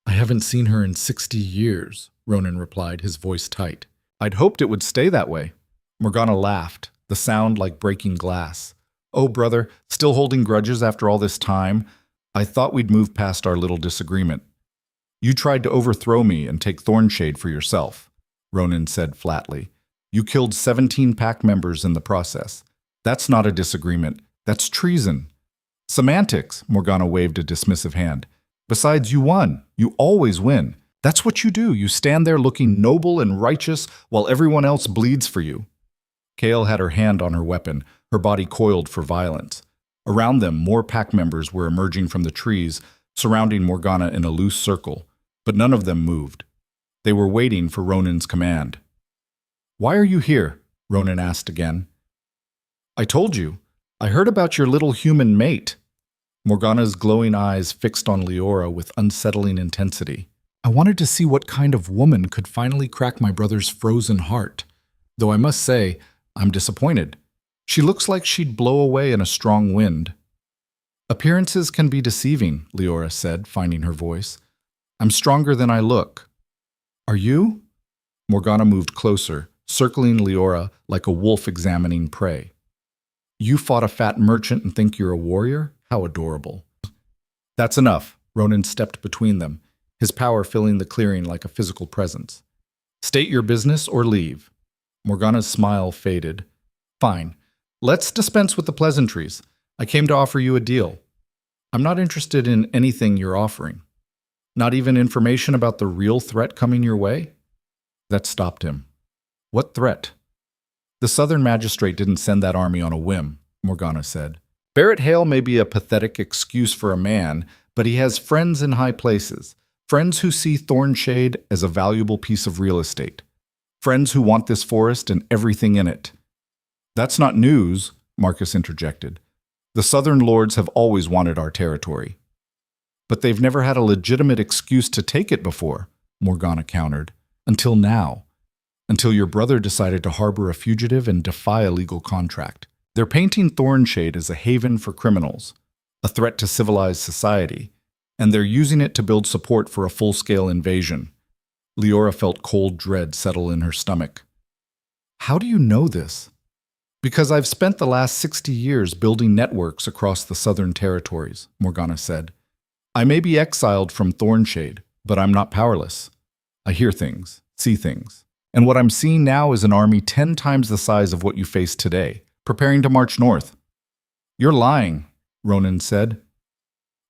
S1: "I haven't seen her in 60 years, Ronan replied, his voice tight. "I'd hoped it would stay that way." Morgana laughed, the sound like breaking glass. "Oh, brother, still holding grudges after all this time? I thought we'd move past our little disagreement." "You tried to overthrow me and take Thornshade for yourself," Ronan said flatly. "You killed 17 pack members in the process. That's not a disagreement. That's treason." "Semantics," Morgana waved a dismissive hand. "Besides, you won. You always win. That's what you do. You stand there looking noble and righteous while everyone else bleeds for you." Kale had her hand on her weapon, her body coiled for violence. Around them, more pack members were emerging from the trees, surrounding Morgana in a loose circle, but none of them moved. They were waiting for Ronan's command. "Why are you here?" Ronan asked again. "I told you. I heard about your little human mate." Morgana's glowing eyes fixed on Liora with unsettling intensity. "I wanted to see what kind of woman could finally crack my brother's frozen heart. Though I must say, I'm disappointed. She looks like she'd blow away in a strong wind." "Appearances can be deceiving," Liora said, finding her voice. "I'm stronger than I look." "Are you?" Morgana moved closer, circling Liora like a wolf examining prey. You fought a fat merchant and think you're a warrior? How adorable. That's enough. Ronan stepped between them, his power filling the clearing like a physical presence. State your business or leave. Morgana's smile faded. Fine. Let's dispense with the pleasantries. I came to offer you a deal. I'm not interested in anything you're offering. Not even information about the real threat coming your way? That stopped him. What threat? The Southern magistrate didn't send that army on a whim, Morgana said. Barrett Hale may be a pathetic excuse for a man, but he has friends in high places. Friends who see Thornshade as a valuable piece of real estate. Friends who want this forest and everything in it. That's not news, Marcus interjected. The Southern lords have always wanted our territory. But they've never had a legitimate excuse to take it before, Morgana countered. Until now. Until your brother decided to harbor a fugitive and defy a legal contract. They're painting Thornshade as a haven for criminals, a threat to civilized society, and they're using it to build support for a full-scale invasion. Liora felt cold dread settle in her stomach. How do you know this? Because I've spent the last 60 years building networks across the southern territories, Morgana said. I may be exiled from Thornshade, but I'm not powerless. I hear things, see things. And what I'm seeing now is an army 10 times the size of what you face today, preparing to march north. You're lying, Ronan said.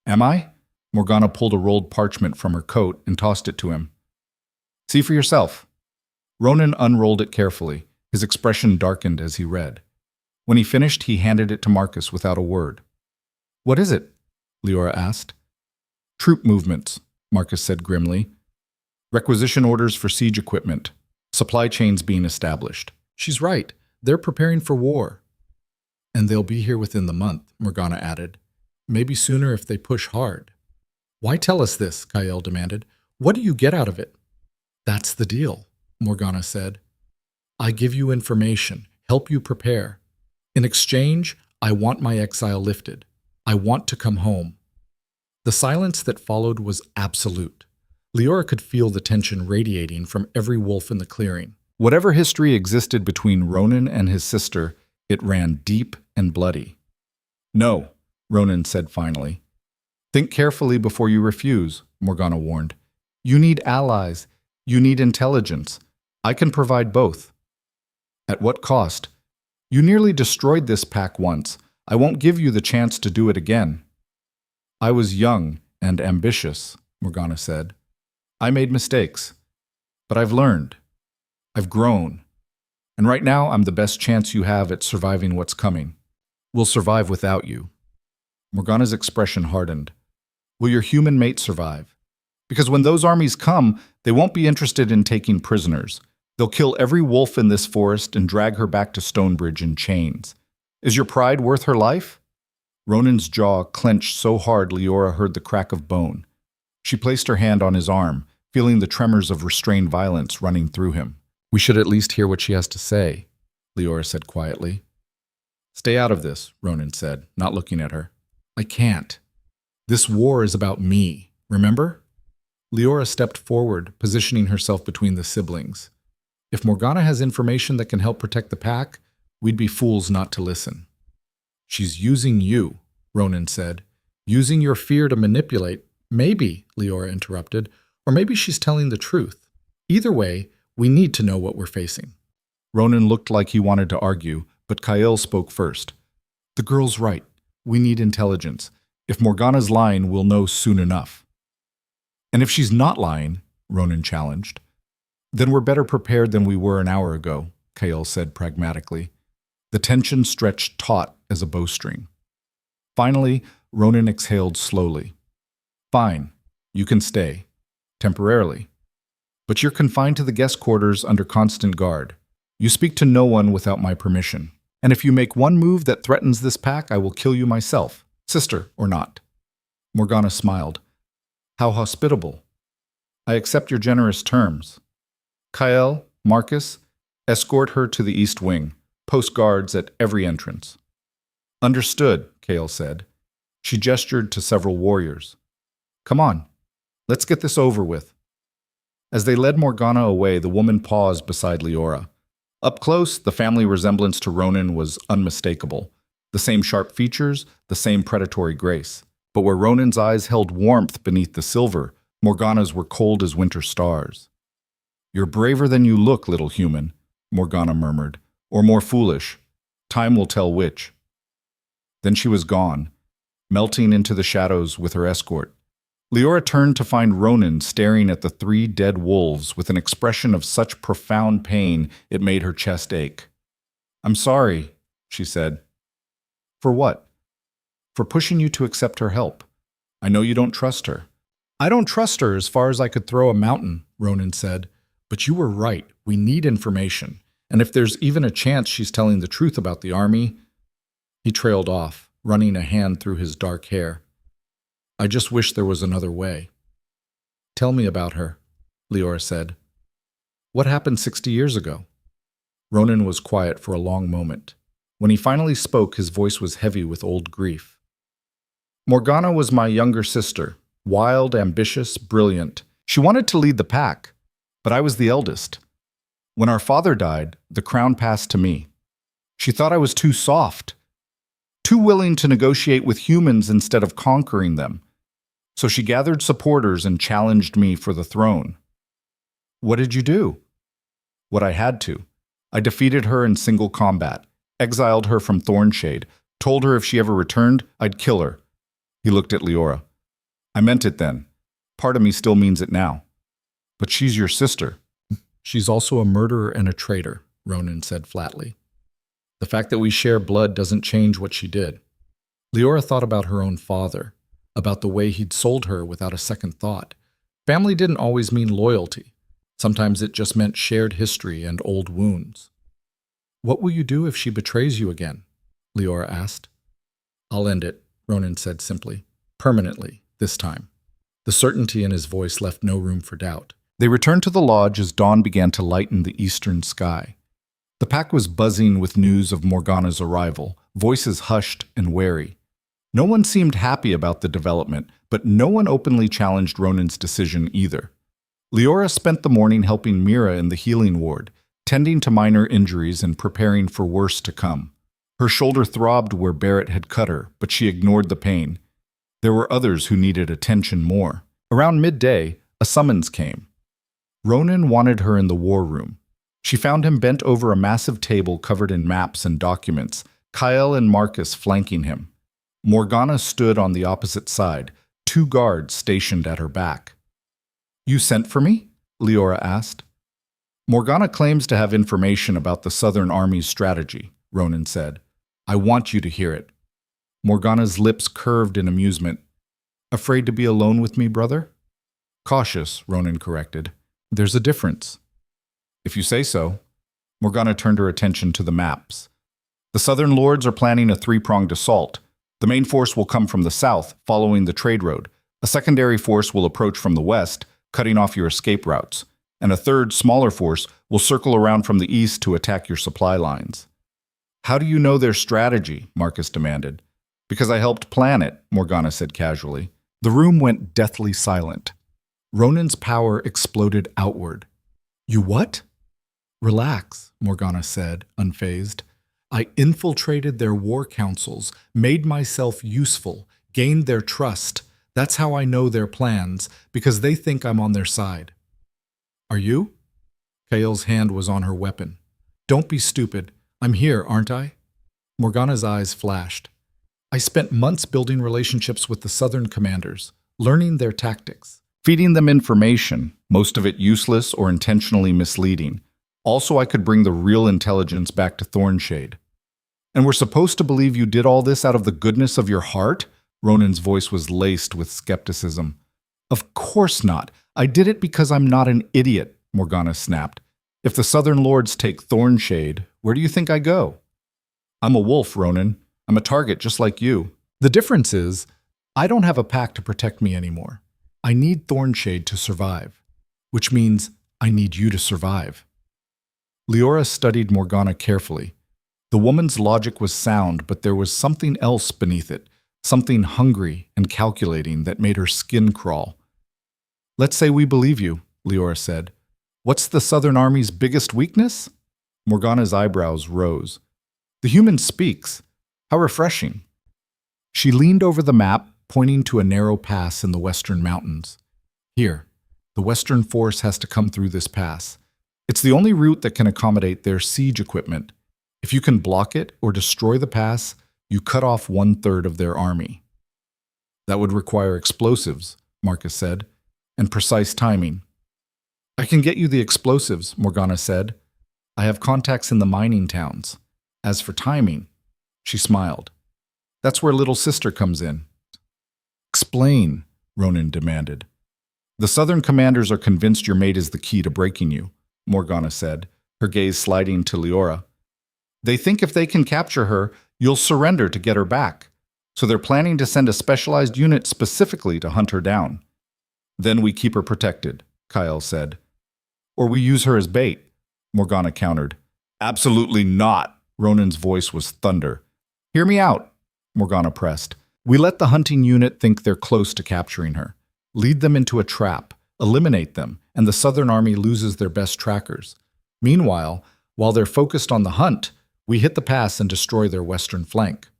S1: Am I? Morgana pulled a rolled parchment from her coat and tossed it to him. See for yourself. Ronan unrolled it carefully, his expression darkened as he read. When he finished, he handed it to Marcus without a word. What is it? Liora asked. Troop movements, Marcus said grimly. Requisition orders for siege equipment. Supply chains being established. She's right. They're preparing for war. And they'll be here within the month, Morgana added. Maybe sooner if they push hard. Why tell us this? Kael demanded. What do you get out of it? That's the deal, Morgana said. I give you information, help you prepare. In exchange, I want my exile lifted. I want to come home. The silence that followed was absolute. Liora could feel the tension radiating from every wolf in the clearing. Whatever history existed between Ronan and his sister, it ran deep and bloody. No, Ronan said finally. Think carefully before you refuse, Morgana warned. You need allies. You need intelligence. I can provide both. At what cost? You nearly destroyed this pack once. I won't give you the chance to do it again. I was young and ambitious, Morgana said. I made mistakes, but I've learned. I've grown. And right now, I'm the best chance you have at surviving what's coming. We'll survive without you. Morgana's expression hardened. Will your human mate survive? Because when those armies come, they won't be interested in taking prisoners. They'll kill every wolf in this forest and drag her back to Stonebridge in chains. Is your pride worth her life? Ronan's jaw clenched so hard Liora heard the crack of bone. She placed her hand on his arm, feeling the tremors of restrained violence running through him. We should at least hear what she has to say, Liora said quietly. Stay out of this, Ronan said, not looking at her. I can't. This war is about me, remember? Liora stepped forward, positioning herself between the siblings. If Morgana has information that can help protect the pack, we'd be fools not to listen. She's using you, Ronan said. Using your fear to manipulate. Maybe, Liora interrupted, or maybe she's telling the truth. Either way, we need to know what we're facing. Ronan looked like he wanted to argue, but Kael spoke first. The girl's right. We need intelligence. If Morgana's lying, we'll know soon enough. And if she's not lying, Ronan challenged, then we're better prepared than we were an hour ago, Kael said pragmatically. The tension stretched taut as a bowstring. Finally, Ronan exhaled slowly. Fine, you can stay. Temporarily. But you're confined to the guest quarters under constant guard. You speak to no one without my permission. And if you make one move that threatens this pack, I will kill you myself, sister or not. Morgana smiled. How hospitable. I accept your generous terms. Kael, Marcus, escort her to the east wing. Post guards at every entrance. Understood, Kael said. She gestured to several warriors. Come on, let's get this over with. As they led Morgana away, the woman paused beside Liora. Up close, the family resemblance to Ronan was unmistakable. The same sharp features, the same predatory grace. But where Ronan's eyes held warmth beneath the silver, Morgana's were cold as winter stars. "You're braver than you look, little human," Morgana murmured, "or more foolish. Time will tell which." Then she was gone, melting into the shadows with her escort. Liora turned to find Ronan staring at the 3 dead wolves with an expression of such profound pain it made her chest ache. "I'm sorry," she said. "For what?" "For pushing you to accept her help. I know you don't trust her." "I don't trust her as far as I could throw a mountain," Ronan said. "But you were right. We need information. And if there's even a chance she's telling the truth about the army—" He trailed off, running a hand through his dark hair. "I just wish there was another way." "Tell me about her," Liora said. "What happened 60 years ago?" Ronan was quiet for a long moment. When he finally spoke, his voice was heavy with old grief. "Morgana was my younger sister, wild, ambitious, brilliant. She wanted to lead the pack, but I was the eldest. When our father died, the crown passed to me. She thought I was too soft, too willing to negotiate with humans instead of conquering them. So she gathered supporters and challenged me for the throne." "What did you do?" "What I had to. I defeated her in single combat, exiled her from Thornshade, told her if she ever returned, I'd kill her." He looked at Liora. "I meant it then. Part of me still means it now." "But she's your sister." "She's also a murderer and a traitor," Ronan said flatly. "The fact that we share blood doesn't change what she did." Liora thought about her own father, about the way he'd sold her without a second thought. Family didn't always mean loyalty. Sometimes it just meant shared history and old wounds. "What will you do if she betrays you again?" Liora asked. "I'll end it," Ronan said simply. "Permanently, this time." The certainty in his voice left no room for doubt. They returned to the lodge as dawn began to lighten the eastern sky. The pack was buzzing with news of Morgana's arrival, voices hushed and wary. No one seemed happy about the development, but no one openly challenged Ronan's decision either. Liora spent the morning helping Mira in the healing ward, tending to minor injuries and preparing for worse to come. Her shoulder throbbed where Barrett had cut her, but she ignored the pain. There were others who needed attention more. Around midday, a summons came. Ronan wanted her in the war room. She found him bent over a massive table covered in maps and documents, Kyle and Marcus flanking him. Morgana stood on the opposite side, 2 guards stationed at her back. "You sent for me?" Liora asked. "Morgana claims to have information about the Southern Army's strategy," Ronan said. "I want you to hear it." Morgana's lips curved in amusement. "Afraid to be alone with me, brother?" "Cautious," Ronan corrected. "There's a difference." "If you say so." Morgana turned her attention to the maps. "The Southern Lords are planning a 3-pronged assault. The main force will come from the south, following the trade road. A secondary force will approach from the west, cutting off your escape routes. And a third, smaller force will circle around from the east to attack your supply lines." "How do you know their strategy?" Marcus demanded. "Because I helped plan it," Morgana said casually. The room went deathly silent. Ronan's power exploded outward. "You what?" "Relax," Morgana said, unfazed. "I infiltrated their war councils, made myself useful, gained their trust. That's how I know their plans, because they think I'm on their side." "Are you?" Kael's hand was on her weapon. "Don't be stupid. I'm here, aren't I?" Morgana's eyes flashed. "I spent months building relationships with the Southern commanders, learning their tactics, feeding them information, most of it useless or intentionally misleading. Also, I could bring the real intelligence back to Thornshade." "And we're supposed to believe you did all this out of the goodness of your heart?" Ronan's voice was laced with skepticism. "Of course not. I did it because I'm not an idiot," Morgana snapped. "If the Southern Lords take Thornshade, where do you think I go?" "I'm a wolf, Ronan. I'm a target just like you. The difference is, I don't have a pack to protect me anymore. I need Thornshade to survive, which means I need you to survive." Liora studied Morgana carefully. The woman's logic was sound, but there was something else beneath it, something hungry and calculating that made her skin crawl. "Let's say we believe you," Liora said. "What's the Southern Army's biggest weakness?" Morgana's eyebrows rose. "The human speaks. How refreshing. She leaned over the map, pointing to a narrow pass in the western mountains. Here, the Western force has to come through this pass. It's the only route that can accommodate their siege equipment. If you can block it or destroy the pass, you cut off 1/3 of their army. That would require explosives, Marcus said, and precise timing. I can get you the explosives, Morgana said. I have contacts in the mining towns. As for timing, she smiled. That's where little sister comes in. Explain, Ronan demanded. The southern commanders are convinced your mate is the key to breaking you, Morgana said, her gaze sliding to Liora. They think if they can capture her, you'll surrender to get her back. So they're planning to send a specialized unit specifically to hunt her down. Then we keep her protected, Kyle said. Or we use her as bait, Morgana countered. Absolutely not, Ronan's voice was thunder. Hear me out, Morgana pressed. We let the hunting unit think they're close to capturing her. Lead them into a trap, eliminate them, and the Southern Army loses their best trackers. Meanwhile, while they're focused on the hunt, we hit the pass and destroy their western flank.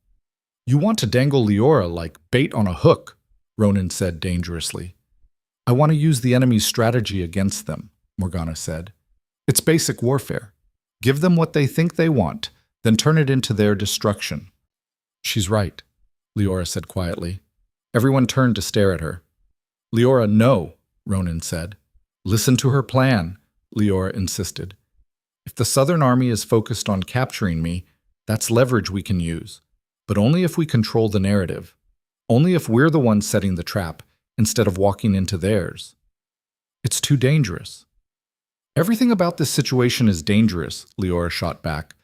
S1: You want to dangle Liora like bait on a hook, Ronan said dangerously. I want to use the enemy's strategy against them, Morgana said. It's basic warfare. Give them what they think they want, then turn it into their destruction. She's right, Liora said quietly. Everyone turned to stare at her. Liora, no, Ronan said. Listen to her plan, Liora insisted. If the Southern Army is focused on capturing me, that's leverage we can use. But only if we control the narrative. Only if we're the ones setting the trap, instead of walking into theirs. It's too dangerous. Everything about this situation is dangerous, Liora shot back.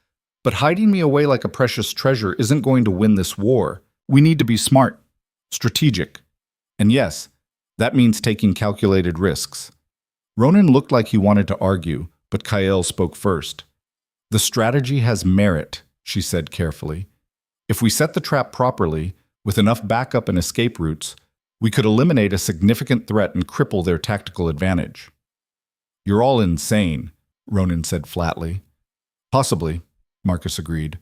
S1: But hiding me away like a precious treasure isn't going to win this war. We need to be smart, strategic. And yes, that means taking calculated risks. Ronan looked like he wanted to argue, but Kyle spoke first. The strategy has merit, she said carefully. If we set the trap properly, with enough backup and escape routes, we could eliminate a significant threat and cripple their tactical advantage. You're all insane, Ronan said flatly. Possibly, Marcus agreed.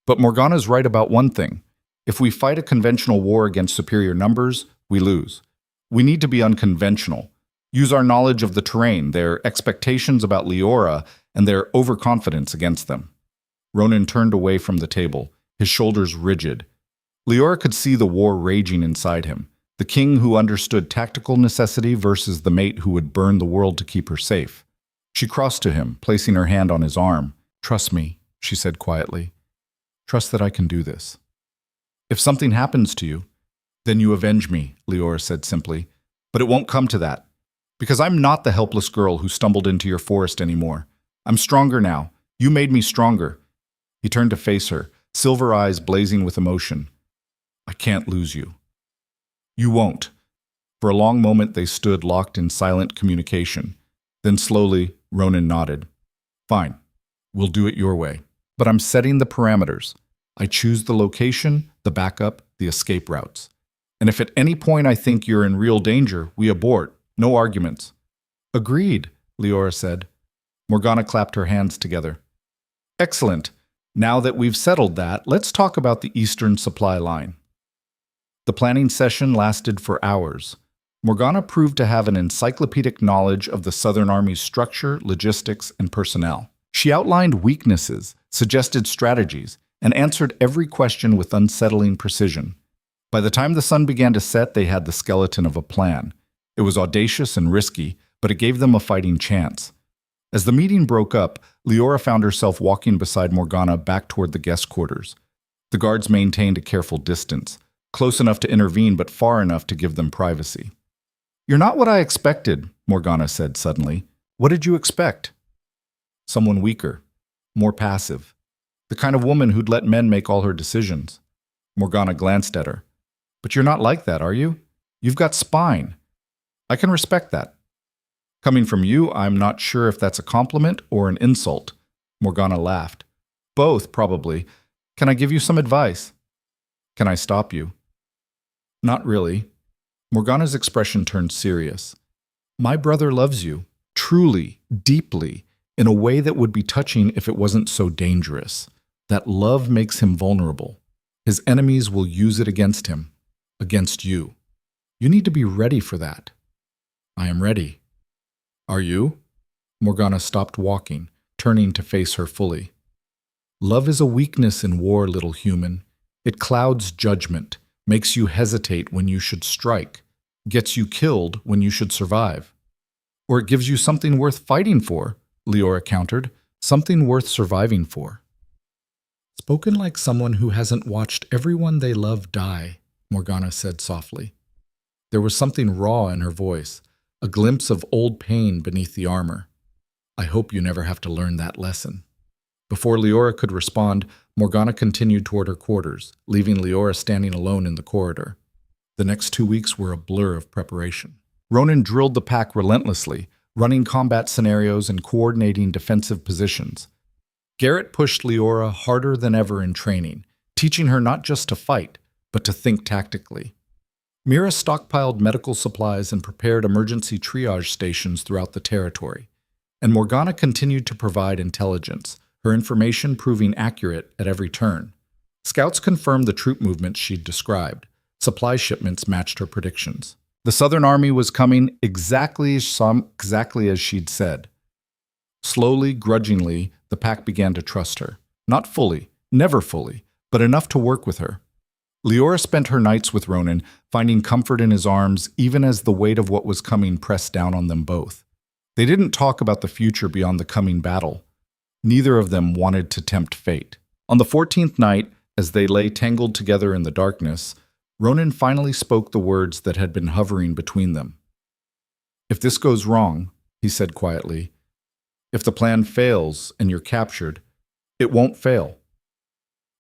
S1: But Morgana's right about one thing. If we fight a conventional war against superior numbers, we lose. We need to be unconventional. Use our knowledge of the terrain, their expectations about Liora, and their overconfidence against them. Ronan turned away from the table, his shoulders rigid. Liora could see the war raging inside him, the king who understood tactical necessity versus the mate who would burn the world to keep her safe. She crossed to him, placing her hand on his arm. Trust me, she said quietly. Trust that I can do this. If something happens to you, then you avenge me, Liora said simply. But it won't come to that. Because I'm not the helpless girl who stumbled into your forest anymore. I'm stronger now. You made me stronger. He turned to face her, silver eyes blazing with emotion. I can't lose you. You won't. For a long moment they stood locked in silent communication. Then slowly, Ronan nodded. Fine. We'll do it your way. But I'm setting the parameters. I choose the location, the backup, the escape routes. And if at any point I think you're in real danger, we abort. No arguments. Agreed, Liora said. Morgana clapped her hands together. Excellent. Now that we've settled that, let's talk about the Eastern supply line. The planning session lasted for hours. Morgana proved to have an encyclopedic knowledge of the Southern Army's structure, logistics, and personnel. She outlined weaknesses, suggested strategies, and answered every question with unsettling precision. By the time the sun began to set, they had the skeleton of a plan. It was audacious and risky, but it gave them a fighting chance. As the meeting broke up, Liora found herself walking beside Morgana back toward the guest quarters. The guards maintained a careful distance, close enough to intervene but far enough to give them privacy. You're not what I expected, Morgana said suddenly. What did you expect? Someone weaker, more passive. The kind of woman who'd let men make all her decisions. Morgana glanced at her. But you're not like that, are you? You've got spine. I can respect that. Coming from you, I'm not sure if that's a compliment or an insult. Morgana laughed. Both, probably. Can I give you some advice? Can I stop you? Not really. Morgana's expression turned serious. My brother loves you, truly, deeply, in a way that would be touching if it wasn't so dangerous. That love makes him vulnerable. His enemies will use it against him, against you. You need to be ready for that. I am ready. Are you? Morgana stopped walking, turning to face her fully. Love is a weakness in war, little human. It clouds judgment, makes you hesitate when you should strike, gets you killed when you should survive. Or it gives you something worth fighting for, Liora countered, something worth surviving for. Spoken like someone who hasn't watched everyone they love die, Morgana said softly. There was something raw in her voice, a glimpse of old pain beneath the armor. I hope you never have to learn that lesson. Before Liora could respond, Morgana continued toward her quarters, leaving Liora standing alone in the corridor. The next 2 weeks were a blur of preparation. Ronan drilled the pack relentlessly, running combat scenarios and coordinating defensive positions. Garrett pushed Liora harder than ever in training, teaching her not just to fight, but to think tactically. Mira stockpiled medical supplies and prepared emergency triage stations throughout the territory, and Morgana continued to provide intelligence, her information proving accurate at every turn. Scouts confirmed the troop movements she'd described. Supply shipments matched her predictions. The Southern Army was coming exactly as she'd said. Slowly, grudgingly, the pack began to trust her. Not fully, never fully, but enough to work with her. Liora spent her nights with Ronan, finding comfort in his arms even as the weight of what was coming pressed down on them both. They didn't talk about the future beyond the coming battle. Neither of them wanted to tempt fate. On the 14th night, as they lay tangled together in the darkness, Ronan finally spoke the words that had been hovering between them. If this goes wrong, he said quietly, if the plan fails and you're captured, it won't fail.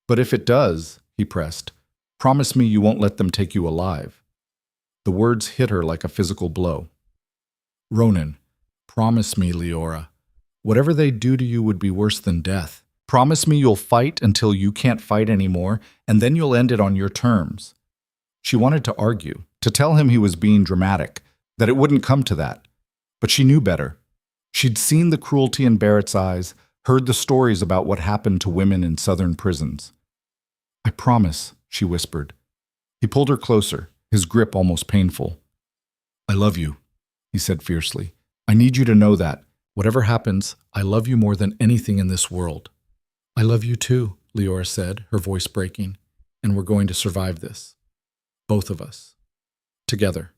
S1: But if it does, he pressed, promise me you won't let them take you alive. The words hit her like a physical blow. Ronan, promise me, Liora. Whatever they do to you would be worse than death. Promise me you'll fight until you can't fight anymore, and then you'll end it on your terms. She wanted to argue, to tell him he was being dramatic, that it wouldn't come to that. But she knew better. She'd seen the cruelty in Barrett's eyes, heard the stories about what happened to women in southern prisons. I promise, she whispered. He pulled her closer, his grip almost painful. I love you, he said fiercely. I need you to know that. Whatever happens, I love you more than anything in this world. I love you too, Liora said, her voice breaking, and we're going to survive this. Both of us. Together.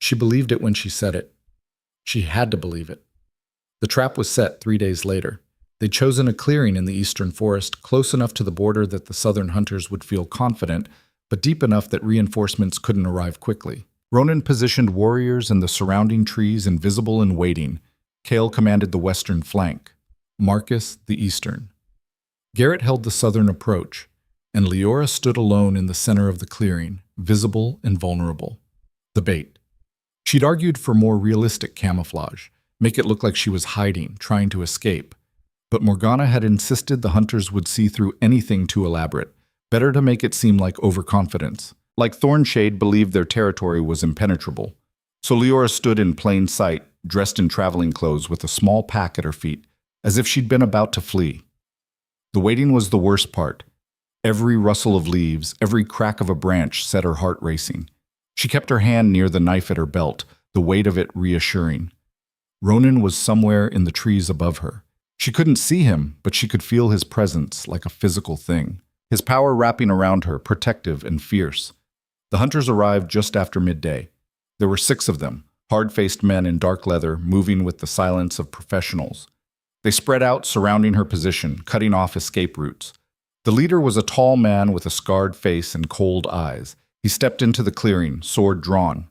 S1: She believed it when she said it. She had to believe it. The trap was set 3 days later. They'd chosen a clearing in the eastern forest, close enough to the border that the southern hunters would feel confident, but deep enough that reinforcements couldn't arrive quickly. Ronan positioned warriors in the surrounding trees, invisible and waiting. Kale commanded the western flank, Marcus the eastern. Garrett held the southern approach, and Liora stood alone in the center of the clearing, visible and vulnerable. The bait. She'd argued for more realistic camouflage, make it look like she was hiding, trying to escape. But Morgana had insisted the hunters would see through anything too elaborate. Better to make it seem like overconfidence. Like Thornshade believed their territory was impenetrable. So Liora stood in plain sight, dressed in traveling clothes with a small pack at her feet, as if she'd been about to flee. The waiting was the worst part. Every rustle of leaves, every crack of a branch set her heart racing. She kept her hand near the knife at her belt, the weight of it reassuring. Ronan was somewhere in the trees above her. She couldn't see him, but she could feel his presence like a physical thing. His power wrapping around her, protective and fierce. The hunters arrived just after midday. There were 6 of them, hard-faced men in dark leather, moving with the silence of professionals. They spread out, surrounding her position, cutting off escape routes. The leader was a tall man with a scarred face and cold eyes. He stepped into the clearing, sword drawn.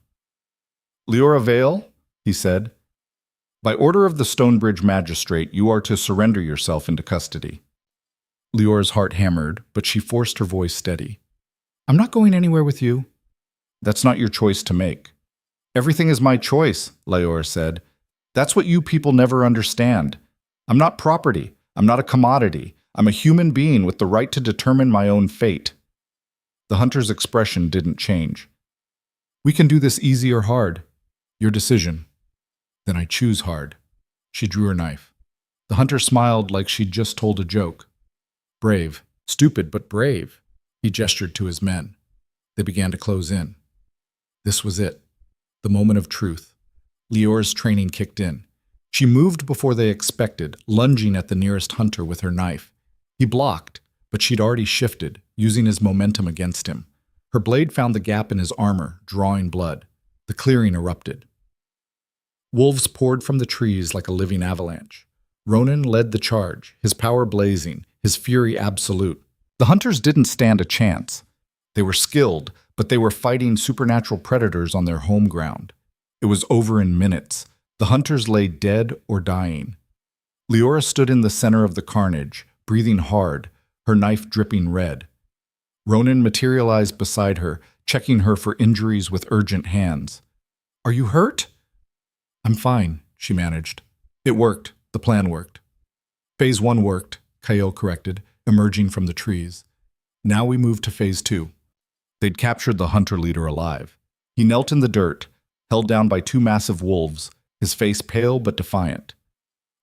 S1: Liora Vale, he said, by order of the Stonebridge magistrate, you are to surrender yourself into custody. Leora's heart hammered, but she forced her voice steady. I'm not going anywhere with you. That's not your choice to make. Everything is my choice, Liora said. That's what you people never understand. I'm not property. I'm not a commodity. I'm a human being with the right to determine my own fate. The hunter's expression didn't change. We can do this easy or hard. Your decision. Then I choose hard. She drew her knife. The hunter smiled like she'd just told a joke. Brave. Stupid, but brave. He gestured to his men. They began to close in. This was it. The moment of truth. Liora's training kicked in. She moved before they expected, lunging at the nearest hunter with her knife. He blocked, but she'd already shifted, using his momentum against him. Her blade found the gap in his armor, drawing blood. The clearing erupted. Wolves poured from the trees like a living avalanche. Ronan led the charge, his power blazing, his fury absolute. The hunters didn't stand a chance. They were skilled, but they were fighting supernatural predators on their home ground. It was over in minutes. The hunters lay dead or dying. Liora stood in the center of the carnage, breathing hard, her knife dripping red. Ronan materialized beside her, checking her for injuries with urgent hands. "Are you hurt?" "I'm fine," she managed. "It worked. The plan worked." Phase 1 worked, Kaio corrected, emerging from the trees. Now we moved to Phase 2. They'd captured the hunter leader alive. He knelt in the dirt, held down by 2 massive wolves, his face pale but defiant.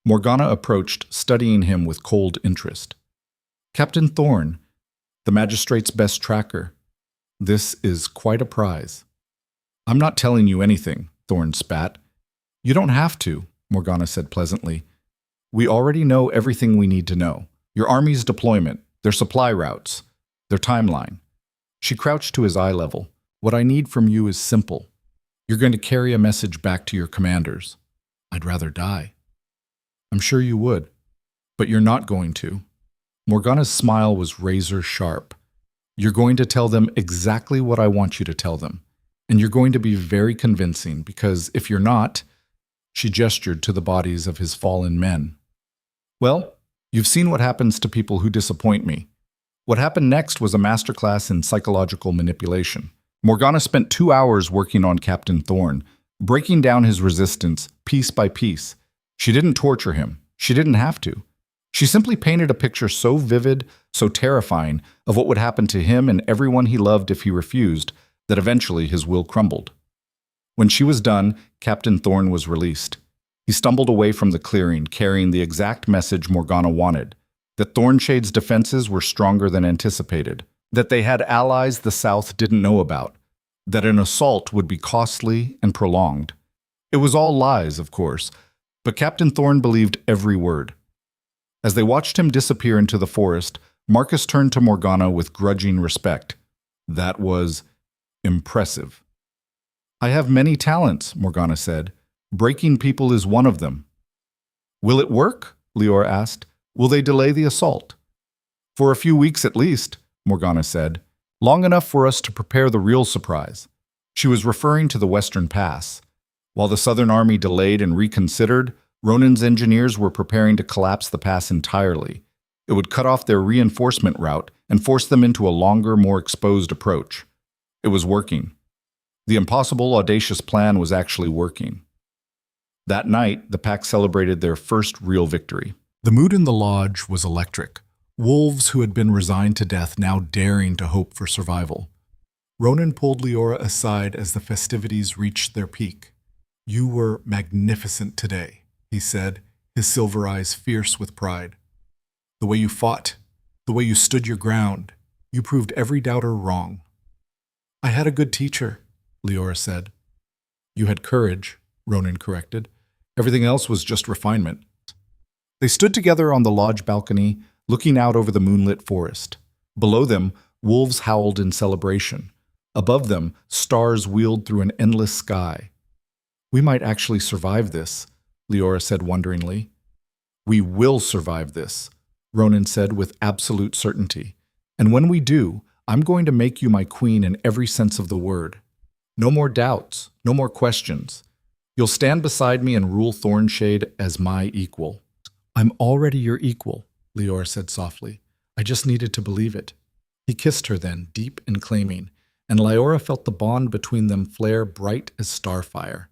S1: Morgana approached, studying him with cold interest. "Captain Thorn, the magistrate's best tracker. This is quite a prize." "I'm not telling you anything," Thorn spat. "You don't have to," Morgana said pleasantly. "We already know everything we need to know. Your army's deployment, their supply routes, their timeline." She crouched to his eye level. "What I need from you is simple. You're going to carry a message back to your commanders." "I'd rather die." "I'm sure you would, but you're not going to." Morgana's smile was razor sharp. "You're going to tell them exactly what I want you to tell them, and you're going to be very convincing, because if you're not—" She gestured to the bodies of his fallen men. "Well, you've seen what happens to people who disappoint me." What happened next was a masterclass in psychological manipulation. Morgana spent 2 hours working on Captain Thorn, breaking down his resistance piece by piece. She didn't torture him. She didn't have to. She simply painted a picture so vivid, so terrifying, of what would happen to him and everyone he loved if he refused, that eventually his will crumbled. When she was done, Captain Thorn was released. He stumbled away from the clearing, carrying the exact message Morgana wanted: that Thornshade's defenses were stronger than anticipated, that they had allies the South didn't know about, that an assault would be costly and prolonged. It was all lies, of course, but Captain Thorn believed every word. As they watched him disappear into the forest, Marcus turned to Morgana with grudging respect. That was impressive. "I have many talents," Morgana said. "Breaking people is one of them." "Will it work?" Liora asked. "Will they delay the assault?" "For a few weeks at least," Morgana said. "Long enough for us to prepare the real surprise." She was referring to the Western Pass. While the Southern Army delayed and reconsidered, Ronan's engineers were preparing to collapse the pass entirely. It would cut off their reinforcement route and force them into a longer, more exposed approach. It was working. The impossible, audacious plan was actually working. That night, the pack celebrated their first real victory. The mood in the lodge was electric. Wolves who had been resigned to death now daring to hope for survival. Ronan pulled Liora aside as the festivities reached their peak. "You were magnificent today," he said, his silver eyes fierce with pride. "The way you fought, the way you stood your ground, you proved every doubter wrong." "I had a good teacher," Liora said. "You had courage," Ronan corrected. "Everything else was just refinement." They stood together on the lodge balcony, looking out over the moonlit forest. Below them, wolves howled in celebration. Above them, stars wheeled through an endless sky. "We might actually survive this," Liora said wonderingly. "We will survive this," Ronan said with absolute certainty. "And when we do, I'm going to make you my queen in every sense of the word. No more doubts, no more questions. You'll stand beside me and rule Thornshade as my equal." "I'm already your equal," Liora said softly. "I just needed to believe it." He kissed her then, deep and claiming, and Liora felt the bond between them flare bright as starfire.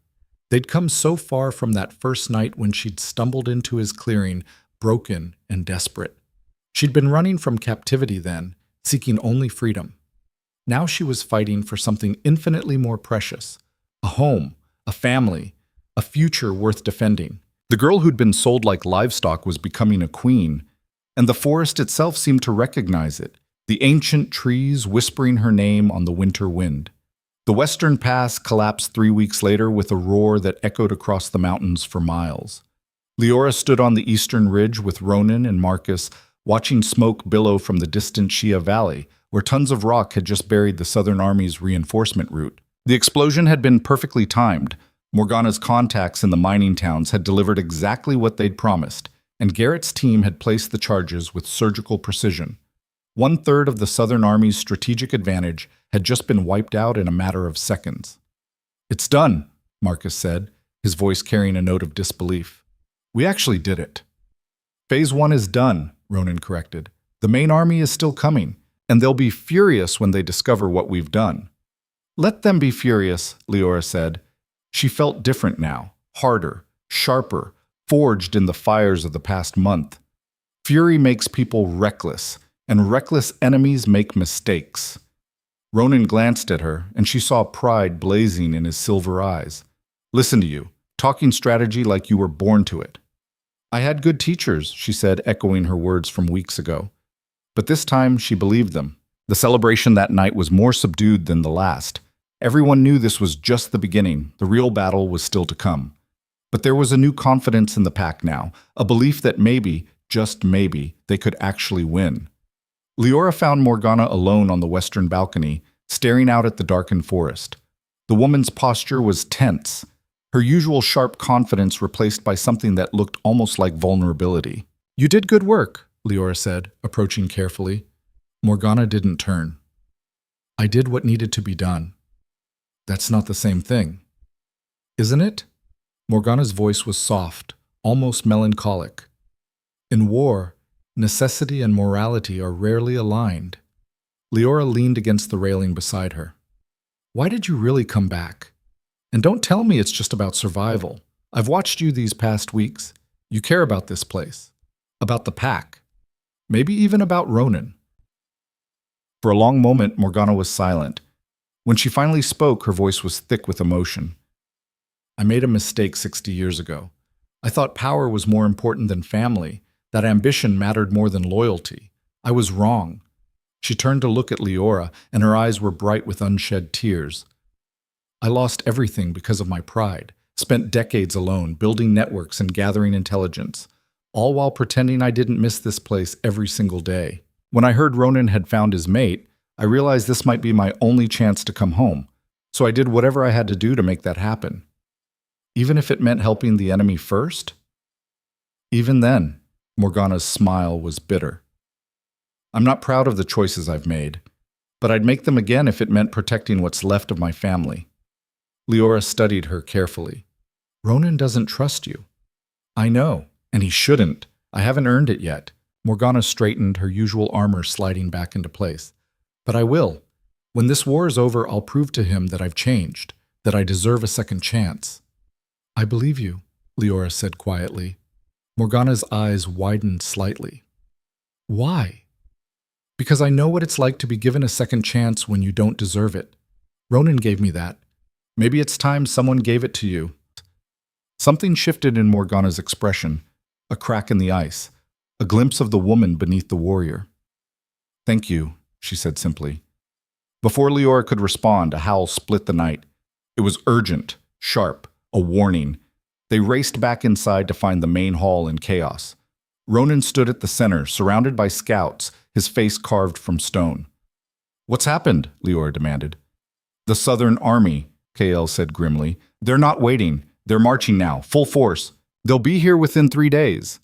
S1: They'd come so far from that first night when she'd stumbled into his clearing, broken and desperate. She'd been running from captivity then, seeking only freedom. Now she was fighting for something infinitely more precious: a home, a family, a future worth defending. The girl who'd been sold like livestock was becoming a queen, and the forest itself seemed to recognize it. the ancient trees whispering her name on the winter wind. The western pass collapsed 3 weeks later with a roar that echoed across the mountains for miles. Liora stood on the eastern ridge with Ronan and Marcus, watching smoke billow from the distant Liora Valley, where tons of rock had just buried the Southern Army's reinforcement route. The explosion had been perfectly timed. Morgana's contacts in the mining towns had delivered exactly what they'd promised, and Garrett's team had placed the charges with surgical precision. 1/3 of the Southern Army's strategic advantage had just been wiped out in a matter of seconds. "It's done," Marcus said, his voice carrying a note of disbelief. "We actually did it." "Phase 1 is done," Ronan corrected. "The main army is still coming, and they'll be furious when they discover what we've done." "Let them be furious," Liora said. She felt different now, harder, sharper, forged in the fires of the past month. Fury makes people reckless, and reckless enemies make mistakes. Ronan glanced at her, and she saw pride blazing in his silver eyes. "Listen to you, talking strategy like you were born to it." "I had good teachers," she said, echoing her words from weeks ago. But this time she believed them. The celebration that night was more subdued than the last. Everyone knew this was just the beginning. The real battle was still to come. But there was a new confidence in the pack now, a belief that maybe, just maybe, they could actually win. Liora found Morgana alone on the western balcony, staring out at the darkened forest. The woman's posture was tense, her usual sharp confidence replaced by something that looked almost like vulnerability. "You did good work," Liora said, approaching carefully. Morgana didn't turn. "I did what needed to be done." "That's not the same thing." "Isn't it?" Morgana's voice was soft, almost melancholic. "In war, necessity and morality are rarely aligned." Liora leaned against the railing beside her. "Why did you really come back? And don't tell me it's just about survival. I've watched you these past weeks. You care about this place, about the pack, maybe even about Ronan." For a long moment, Morgana was silent. When she finally spoke, her voice was thick with emotion. "I made a mistake 60 years ago. I thought power was more important than family, that ambition mattered more than loyalty. I was wrong." She turned to look at Liora, and her eyes were bright with unshed tears. "I lost everything because of my pride, spent decades alone, building networks and gathering intelligence, all while pretending I didn't miss this place every single day. When I heard Ronan had found his mate, I realized this might be my only chance to come home, so I did whatever I had to do to make that happen. Even if it meant helping the enemy first?" Even then, Morgana's smile was bitter. "I'm not proud of the choices I've made, but I'd make them again if it meant protecting what's left of my family." Liora studied her carefully. "Ronan doesn't trust you." "I know, and he shouldn't. I haven't earned it yet." Morgana straightened, her usual armor sliding back into place. "But I will. When this war is over, I'll prove to him that I've changed, that I deserve a second chance." "I believe you," Liora said quietly. Morgana's eyes widened slightly. "Why?" "Because I know what it's like to be given a second chance when you don't deserve it. Ronan gave me that. Maybe it's time someone gave it to you." Something shifted in Morgana's expression, a crack in the ice, a glimpse of the woman beneath the warrior. "Thank you," she said simply. Before Liora could respond, a howl split the night. It was urgent, sharp, a warning. They raced back inside to find the main hall in chaos. Ronan stood at the center, surrounded by scouts, his face carved from stone. "What's happened?" Liora demanded. "The Southern Army," KL said grimly. "They're not waiting. They're marching now, full force. They'll be here within 3 days."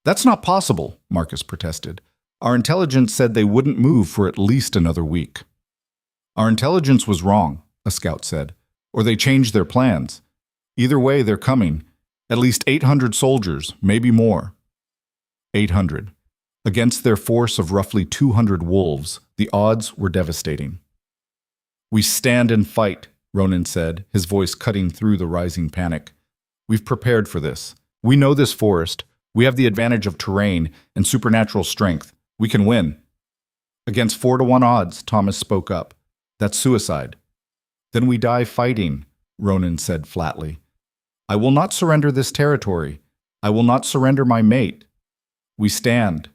S1: "That's not possible," Marcus protested. "Our intelligence said they wouldn't move for at least another week." "Our intelligence was wrong," a scout said. "Or they changed their plans. Either way, they're coming. At least 800 soldiers, maybe more." 800. Against their force of roughly 200 wolves, the odds were devastating. "We stand and fight," Ronan said, his voice cutting through the rising panic. "We've prepared for this. We know this forest. We have the advantage of terrain and supernatural strength. We can win." "Against 4-to-1 odds," Thomas spoke up. "That's suicide." "Then we die fighting," Ronan said flatly. "I will not surrender this territory. I will not surrender my mate. We stand.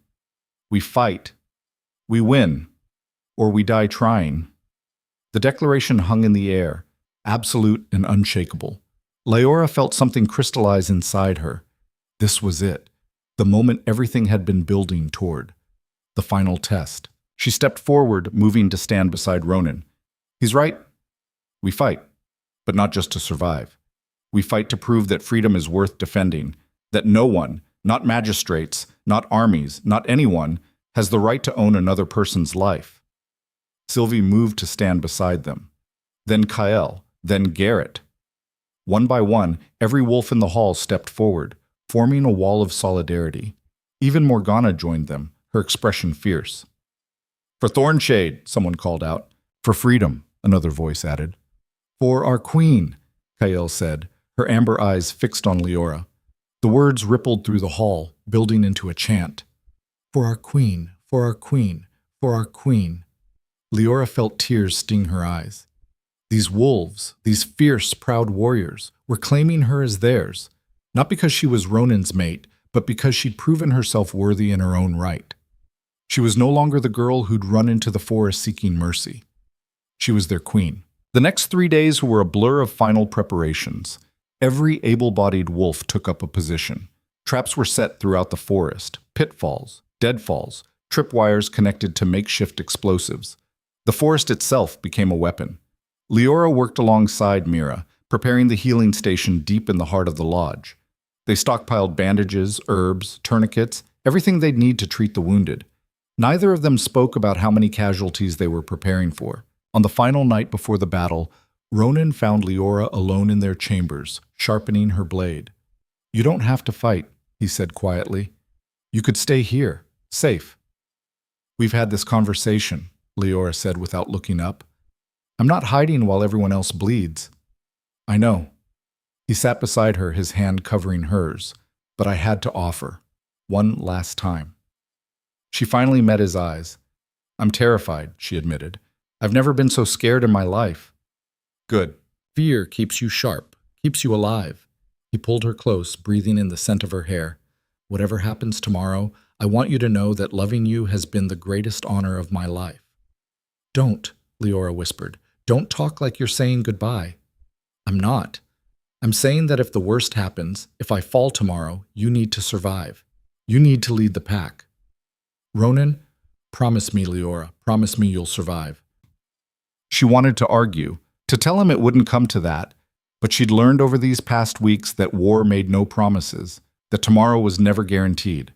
S1: We fight. We win." or we die trying. The declaration hung in the air, absolute and unshakable. Liora felt something crystallize inside her. This was it, the moment everything had been building toward. The final test. She stepped forward, moving to stand beside Ronan. He's right. We fight, but not just to survive. We fight to prove that freedom is worth defending, that no one, not magistrates, not armies, not anyone, has the right to own another person's life. Sylvie moved to stand beside them. Then Kael, then Garrett. One by one, every wolf in the hall stepped forward, forming a wall of solidarity. Even Morgana joined them, her expression fierce. For Thornshade, someone called out. For freedom, another voice added. For our queen, Kael said, her amber eyes fixed on Liora. The words rippled through the hall, building into a chant. For our queen, for our queen, for our queen. Liora felt tears sting her eyes. These wolves, these fierce, proud warriors, were claiming her as theirs, not because she was Ronan's mate, but because she'd proven herself worthy in her own right. She was no longer the girl who'd run into the forest seeking mercy. She was their queen. The next 3 days were a blur of final preparations. Every able-bodied wolf took up a position. Traps were set throughout the forest, pitfalls, deadfalls, tripwires connected to makeshift explosives. The forest itself became a weapon. Liora worked alongside Mira, preparing the healing station deep in the heart of the lodge. They stockpiled bandages, herbs, tourniquets, everything they'd need to treat the wounded. Neither of them spoke about how many casualties they were preparing for. On the final night before the battle, Ronan found Liora alone in their chambers, sharpening her blade. You don't have to fight, he said quietly. You could stay here, safe. We've had this conversation, Liora said without looking up. I'm not hiding while everyone else bleeds. I know. He sat beside her, his hand covering hers, but I had to offer. One last time. She finally met his eyes. I'm terrified, she admitted. I've never been so scared in my life. Good. Fear keeps you sharp, keeps you alive. He pulled her close, breathing in the scent of her hair. Whatever happens tomorrow, I want you to know that loving you has been the greatest honor of my life. Don't, Liora whispered. Don't talk like you're saying goodbye. I'm not. I'm saying that if the worst happens, if I fall tomorrow, you need to survive. You need to lead the pack. Ronan, promise me, Liora, promise me you'll survive. She wanted to argue, to tell him it wouldn't come to that, but she'd learned over these past weeks that war made no promises, that tomorrow was never guaranteed.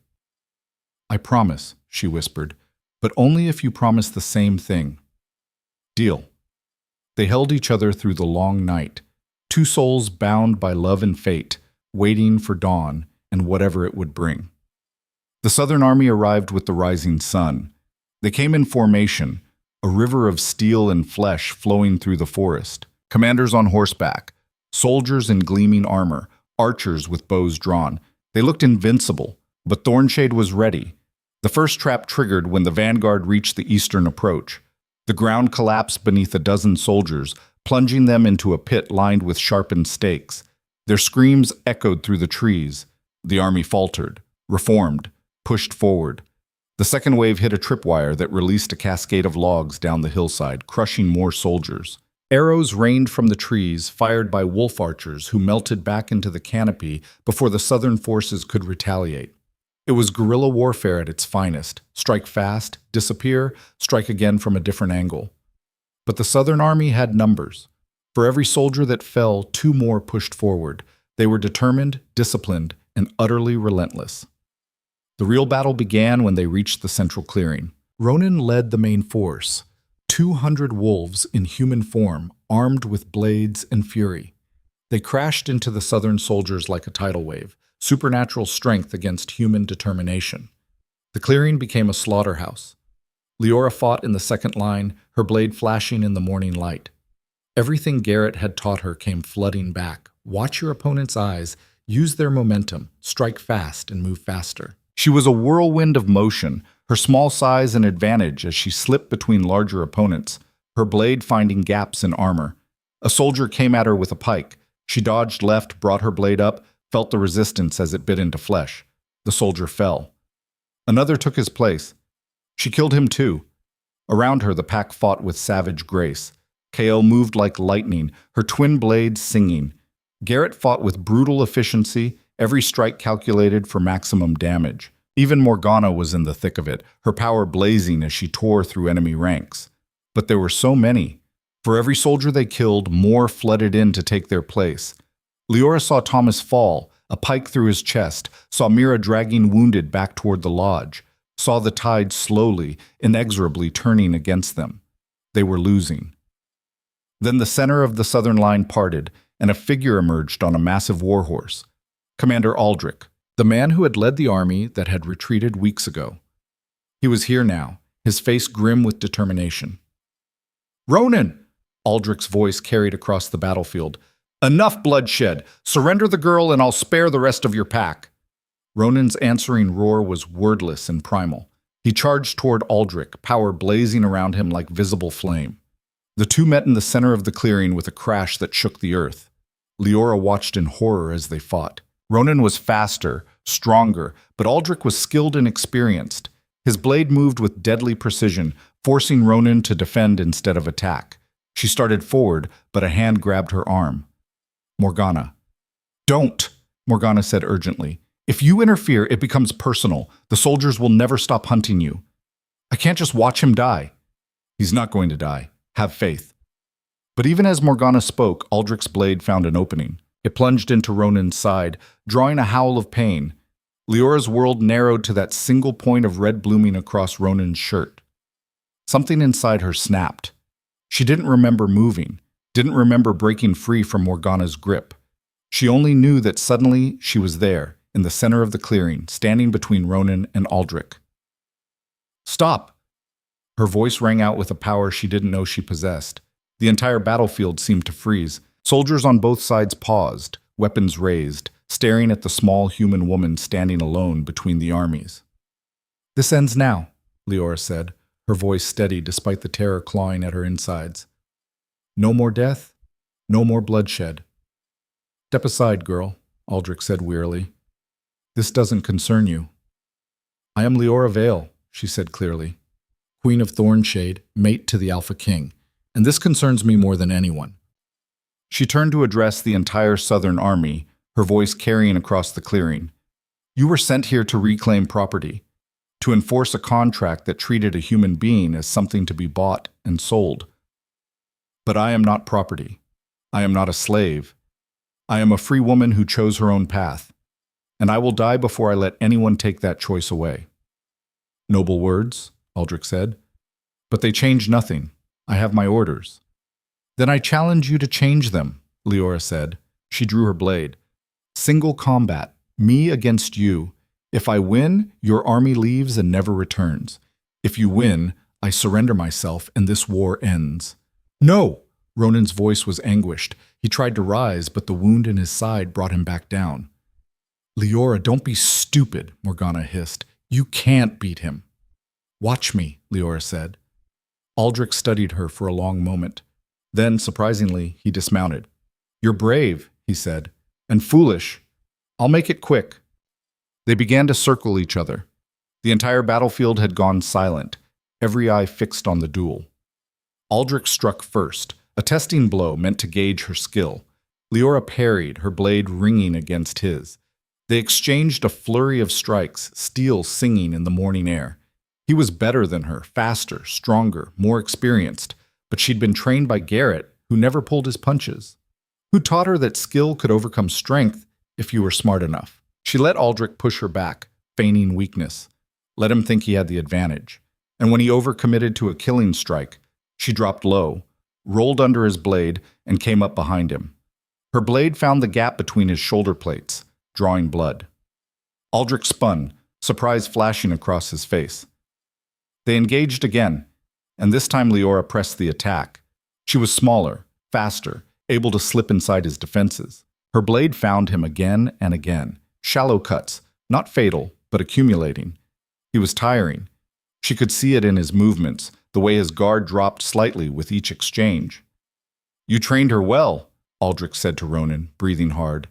S1: I promise, she whispered, but only if you promise the same thing. Deal. They held each other through the long night, two souls bound by love and fate, waiting for dawn and whatever it would bring. The Southern Army arrived with the rising sun. They came in formation, a river of steel and flesh flowing through the forest. Commanders on horseback, soldiers in gleaming armor, archers with bows drawn. They looked invincible, but Thornshade was ready. The first trap triggered when the vanguard reached the eastern approach. The ground collapsed beneath a dozen soldiers, plunging them into a pit lined with sharpened stakes. Their screams echoed through the trees. The army faltered, reformed, pushed forward. The second wave hit a tripwire that released a cascade of logs down the hillside, crushing more soldiers. Arrows rained from the trees, fired by wolf archers who melted back into the canopy before the Southern forces could retaliate. It was guerrilla warfare at its finest. Strike fast, disappear, strike again from a different angle. But the Southern Army had numbers. For every soldier that fell, two more pushed forward. They were determined, disciplined, and utterly relentless. The real battle began when they reached the central clearing. Ronan led the main force, 200 wolves in human form, armed with blades and fury. They crashed into the Southern soldiers like a tidal wave, supernatural strength against human determination. The clearing became a slaughterhouse. Liora fought in the second line, her blade flashing in the morning light. Everything Garrett had taught her came flooding back. Watch your opponent's eyes, use their momentum, strike fast and move faster. She was a whirlwind of motion, her small size an advantage as she slipped between larger opponents, her blade finding gaps in armor. A soldier came at her with a pike. She dodged left, brought her blade up, felt the resistance as it bit into flesh. The soldier fell. Another took his place. She killed him too. Around her, the pack fought with savage grace. Kael moved like lightning, her twin blades singing. Garrett fought with brutal efficiency, every strike calculated for maximum damage. Even Morgana was in the thick of it, her power blazing as she tore through enemy ranks. But there were so many. For every soldier they killed, more flooded in to take their place. Liora saw Thomas fall, a pike through his chest, saw Mira dragging wounded back toward the lodge, saw the tide slowly, inexorably turning against them. They were losing. Then the center of the southern line parted, and a figure emerged on a massive warhorse. Commander Aldrich, the man who had led the army that had retreated weeks ago. He was here now, his face grim with determination. "Ronan!" Aldrich's voice carried across the battlefield. "Enough bloodshed! Surrender the girl and I'll spare the rest of your pack!" Ronan's answering roar was wordless and primal. He charged toward Aldrich, power blazing around him like visible flame. The two met in the center of the clearing with a crash that shook the earth. Liora watched in horror as they fought. Ronan was faster, stronger, but Aldrich was skilled and experienced. His blade moved with deadly precision, forcing Ronan to defend instead of attack. She started forward, but a hand grabbed her arm. "Morgana." "Don't," Morgana said urgently. "If you interfere, it becomes personal. The soldiers will never stop hunting you. I can't just watch him die." "He's not going to die. Have faith." But even as Morgana spoke, Aldrich's blade found an opening. It plunged into Ronan's side, drawing a howl of pain. Liora's world narrowed to that single point of red blooming across Ronan's shirt. Something inside her snapped. She didn't remember moving, didn't remember breaking free from Morgana's grip. She only knew that suddenly she was there, in the center of the clearing, standing between Ronan and Aldrich. "Stop!" Her voice rang out with a power she didn't know she possessed. The entire battlefield seemed to freeze. Soldiers on both sides paused, weapons raised, staring at the small human woman standing alone between the armies. "This ends now," Liora said, her voice steady despite the terror clawing at her insides. "No more death, no more bloodshed." "Step aside, girl," Aldrich said wearily. "This doesn't concern you." "I am Liora Vale," she said clearly, "Queen of Thornshade, mate to the Alpha King, and this concerns me more than anyone." She turned to address the entire Southern Army, her voice carrying across the clearing. "You were sent here to reclaim property, to enforce a contract that treated a human being as something to be bought and sold. But I am not property. I am not a slave. I am a free woman who chose her own path, and I will die before I let anyone take that choice away." "Noble words," Aldrich said, "but they change nothing. I have my orders." "Then I challenge you to change them," Liora said. She drew her blade. "Single combat, me against you. If I win, your army leaves and never returns. If you win, I surrender myself and this war ends." "No!" Ronan's voice was anguished. He tried to rise, but the wound in his side brought him back down. "Liora, don't be stupid," Morgana hissed. "You can't beat him." "Watch me," Liora said. Aldrich studied her for a long moment. Then, surprisingly, he dismounted. "You're brave," he said, "and foolish. I'll make it quick." They began to circle each other. The entire battlefield had gone silent, every eye fixed on the duel. Aldrich struck first, a testing blow meant to gauge her skill. Liora parried, her blade ringing against his. They exchanged a flurry of strikes, steel singing in the morning air. He was better than her, faster, stronger, more experienced, but she'd been trained by Garrett, who never pulled his punches, who taught her that skill could overcome strength if you were smart enough. She let Aldrich push her back, feigning weakness, let him think he had the advantage. And when he overcommitted to a killing strike, she dropped low, rolled under his blade, and came up behind him. Her blade found the gap between his shoulder plates, drawing blood. Aldrich spun, surprise flashing across his face. They engaged again, and this time Liora pressed the attack. She was smaller, faster, able to slip inside his defenses. Her blade found him again and again. Shallow cuts, not fatal, but accumulating. He was tiring. She could see it in his movements, the way his guard dropped slightly with each exchange. "You trained her well," Aldrich said to Ronan, breathing hard.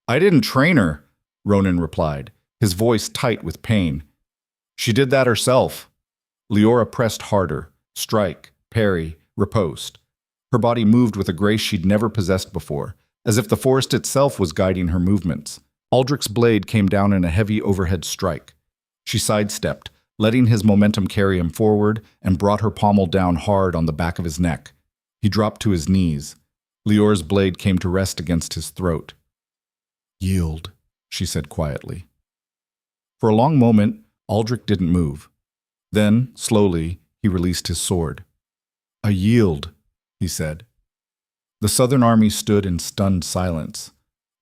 S1: "I didn't train her," Ronan replied, his voice tight with pain. "She did that herself." Liora pressed harder, strike, parry, riposte. Her body moved with a grace she'd never possessed before, as if the forest itself was guiding her movements. Aldrich's blade came down in a heavy overhead strike. She sidestepped, letting his momentum carry him forward, and brought her pommel down hard on the back of his neck. He dropped to his knees. Liora's blade came to rest against his throat. "Yield," she said quietly. For a long moment, Aldrich didn't move. Then, slowly, he released his sword. "I yield," he said. The Southern army stood in stunned silence.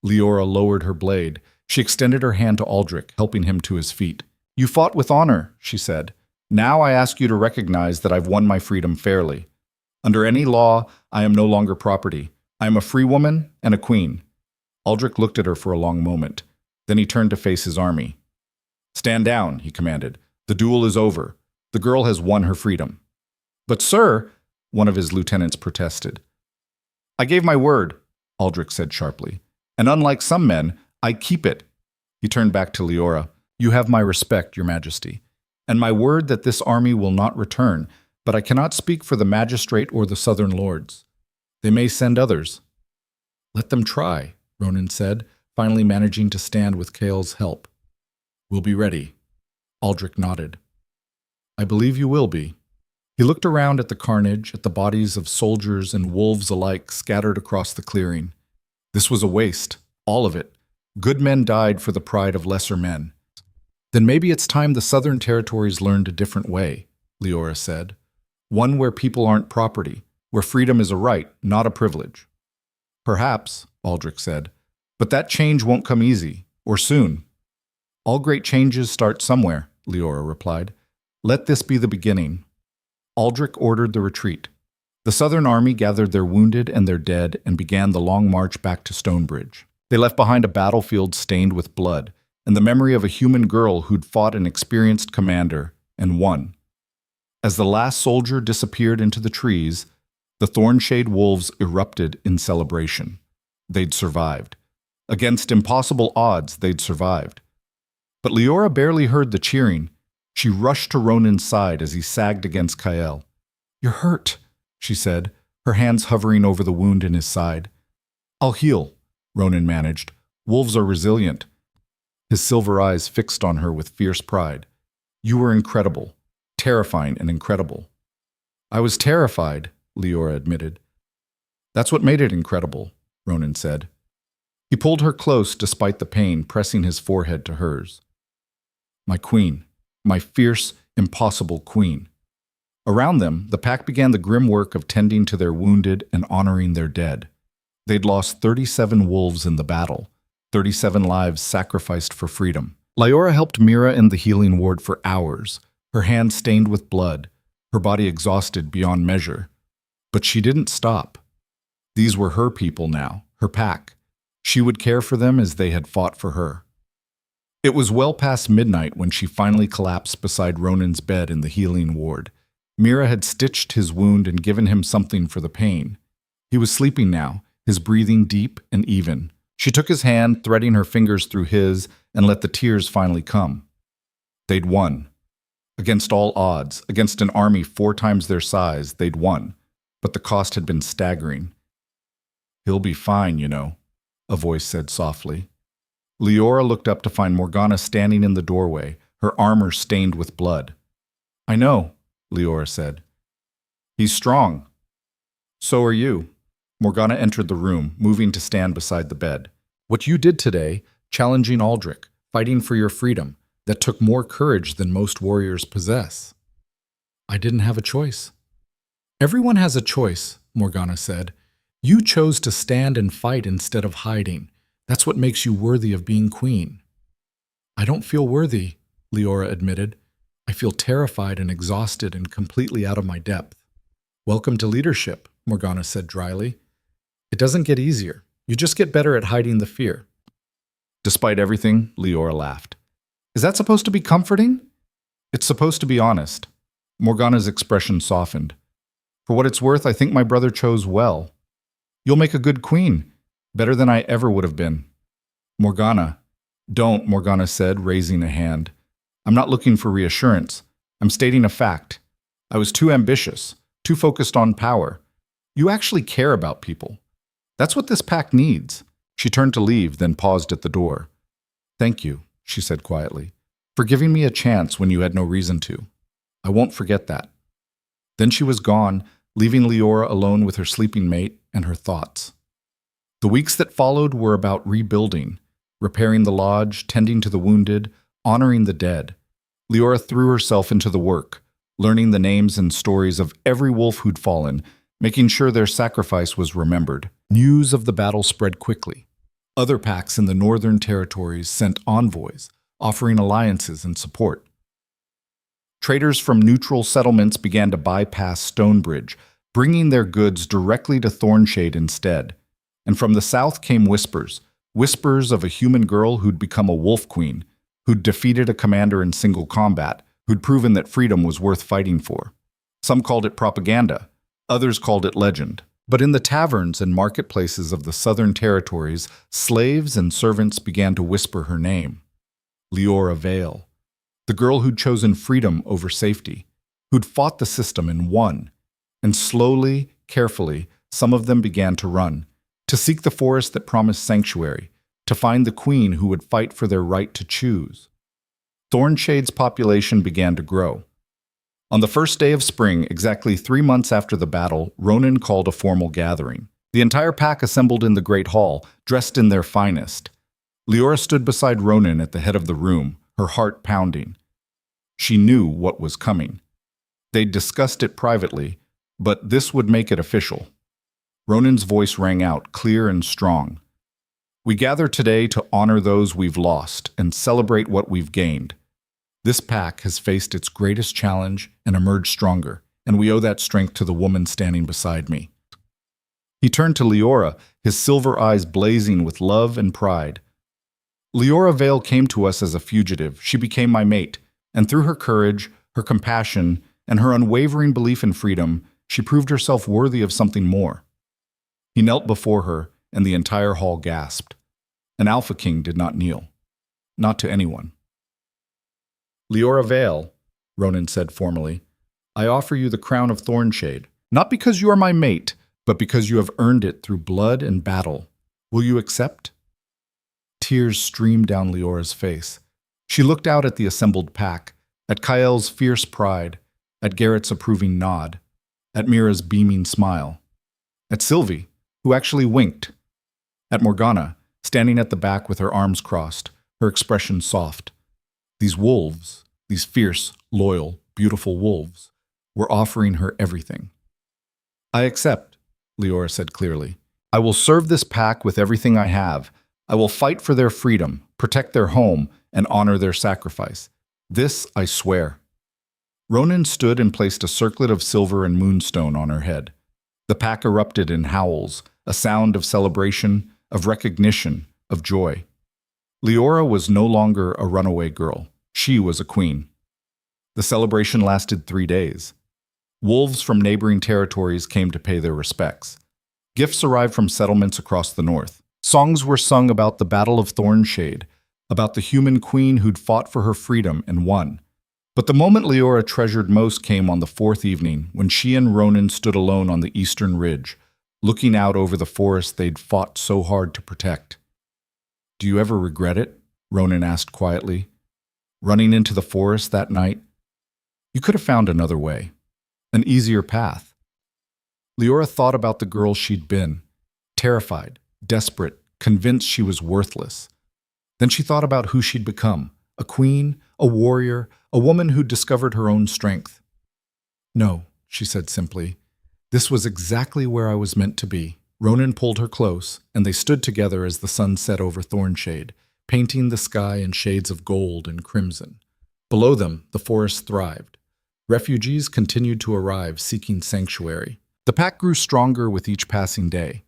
S1: Liora lowered her blade. She extended her hand to Aldrich, helping him to his feet. "You fought with honor," she said. "Now I ask you to recognize that I've won my freedom fairly. Under any law, I am no longer property. I am a free woman and a queen." Aldrich looked at her for a long moment. Then he turned to face his army. "Stand down," he commanded. "The duel is over. The girl has won her freedom." "But sir," one of his lieutenants protested. "I gave my word," Aldrich said sharply. "And unlike some men, I keep it." He turned back to Liora. "You have my respect, your majesty, and my word that this army will not return, but I cannot speak for the magistrate or the southern lords. They may send others." "Let them try," Ronan said, finally managing to stand with Kael's help. "We'll be ready." Aldrich nodded. "I believe you will be." He looked around at the carnage, at the bodies of soldiers and wolves alike scattered across the clearing. This was a waste, all of it. Good men died for the pride of lesser men. "Then maybe it's time the southern territories learned a different way," Liora said. "One where people aren't property, where freedom is a right, not a privilege." "Perhaps," Aldrich said, "but that change won't come easy, or soon." "All great changes start somewhere," Liora replied. "Let this be the beginning." Aldrich ordered the retreat. The Southern army gathered their wounded and their dead and began the long march back to Stonebridge. They left behind a battlefield stained with blood and the memory of a human girl who'd fought an experienced commander and won. As the last soldier disappeared into the trees, the Thornshade wolves erupted in celebration. They'd survived. Against impossible odds, they'd survived. But Liora barely heard the cheering. She rushed to Ronan's side as he sagged against Kael. "You're hurt," she said, her hands hovering over the wound in his side. "I'll heal," Ronan managed. "Wolves are resilient." His silver eyes fixed on her with fierce pride. "You were incredible. Terrifying and incredible." "I was terrified," Liora admitted. "That's what made it incredible," Ronan said. He pulled her close despite the pain, pressing his forehead to hers. "My queen. My fierce, impossible queen." Around them, the pack began the grim work of tending to their wounded and honoring their dead. They'd lost 37 wolves in the battle, 37 lives sacrificed for freedom. Liora helped Mira in the healing ward for hours, her hands stained with blood, her body exhausted beyond measure. But she didn't stop. These were her people now, her pack. She would care for them as they had fought for her. It was well past midnight when she finally collapsed beside Ronan's bed in the healing ward. Mira had stitched his wound and given him something for the pain. He was sleeping now, his breathing deep and even. She took his hand, threading her fingers through his, and let the tears finally come. They'd won. Against all odds, against an army 4 times their size, they'd won. But the cost had been staggering. "He'll be fine, you know," a voice said softly. Liora looked up to find Morgana standing in the doorway, her armor stained with blood. "I know," Liora said. "He's strong." "So are you." Morgana entered the room, moving to stand beside the bed. "What you did today, challenging Aldrich, fighting for your freedom, that took more courage than most warriors possess." "I didn't have a choice." "Everyone has a choice," Morgana said. "You chose to stand and fight instead of hiding. That's what makes you worthy of being queen." "I don't feel worthy," Liora admitted. "I feel terrified and exhausted and completely out of my depth." "Welcome to leadership," Morgana said dryly. "It doesn't get easier. You just get better at hiding the fear." "Despite everything," Liora laughed. "Is that supposed to be comforting?" "It's supposed to be honest." Morgana's expression softened. "For what it's worth, I think my brother chose well. You'll make a good queen. Better than I ever would have been." "Morgana." "Don't," Morgana said, raising a hand. "I'm not looking for reassurance. I'm stating a fact. I was too ambitious, too focused on power. You actually care about people. That's what this pack needs." She turned to leave, then paused at the door. "Thank you," she said quietly, "for giving me a chance when you had no reason to. I won't forget that." Then she was gone, leaving Liora alone with her sleeping mate and her thoughts. The weeks that followed were about rebuilding, repairing the lodge, tending to the wounded, honoring the dead. Liora threw herself into the work, learning the names and stories of every wolf who'd fallen, making sure their sacrifice was remembered. News of the battle spread quickly. Other packs in the northern territories sent envoys, offering alliances and support. Traders from neutral settlements began to bypass Stonebridge, bringing their goods directly to Thornshade instead. And from the south came whispers of a human girl who'd become a wolf queen, who'd defeated a commander in single combat, who'd proven that freedom was worth fighting for. Some called it propaganda, others called it legend. But in the taverns and marketplaces of the southern territories, slaves and servants began to whisper her name. Liora Vale, the girl who'd chosen freedom over safety, who'd fought the system and won. And slowly, carefully, some of them began to run, to seek the forest that promised sanctuary, to find the queen who would fight for their right to choose. Thornshade's population began to grow. On the first day of spring, exactly 3 months after the battle, Ronan called a formal gathering. The entire pack assembled in the great hall, dressed in their finest. Liora stood beside Ronan at the head of the room, her heart pounding. She knew what was coming. They'd discussed it privately, but this would make it official. Ronan's voice rang out, clear and strong. "We gather today to honor those we've lost and celebrate what we've gained. This pack has faced its greatest challenge and emerged stronger, and we owe that strength to the woman standing beside me." He turned to Liora, his silver eyes blazing with love and pride. "Liora Vale came to us as a fugitive. She became my mate, and through her courage, her compassion, and her unwavering belief in freedom, she proved herself worthy of something more." He knelt before her, and the entire hall gasped. An Alpha King did not kneel. Not to anyone. "Liora Vale," Ronan said formally, "I offer you the crown of Thornshade, not because you are my mate, but because you have earned it through blood and battle. Will you accept?" Tears streamed down Leora's face. She looked out at the assembled pack, at Kael's fierce pride, at Garrett's approving nod, at Mira's beaming smile, at Sylvie, who actually winked, at Morgana, standing at the back with her arms crossed, her expression soft. These wolves, these fierce, loyal, beautiful wolves, were offering her everything. "I accept," Liora said clearly. "I will serve this pack with everything I have. I will fight for their freedom, protect their home, and honor their sacrifice. This I swear." Ronan stood and placed a circlet of silver and moonstone on her head. The pack erupted in howls, a sound of celebration, of recognition, of joy. Liora was no longer a runaway girl. She was a queen. The celebration lasted 3 days. Wolves from neighboring territories came to pay their respects. Gifts arrived from settlements across the north. Songs were sung about the Battle of Thornshade, about the human queen who'd fought for her freedom and won. But the moment Liora treasured most came on the 4th evening, when she and Ronan stood alone on the eastern ridge, looking out over the forest they'd fought so hard to protect. "Do you ever regret it?" Ronan asked quietly. "Running into the forest that night? You could have found another way, an easier path." Liora thought about the girl she'd been, terrified, desperate, convinced she was worthless. Then she thought about who she'd become, a queen, a warrior, a woman who'd discovered her own strength. "No," she said simply. "This was exactly where I was meant to be." Ronan pulled her close, and they stood together as the sun set over Thornshade, painting the sky in shades of gold and crimson. Below them, the forest thrived. Refugees continued to arrive, seeking sanctuary. The pack grew stronger with each passing day.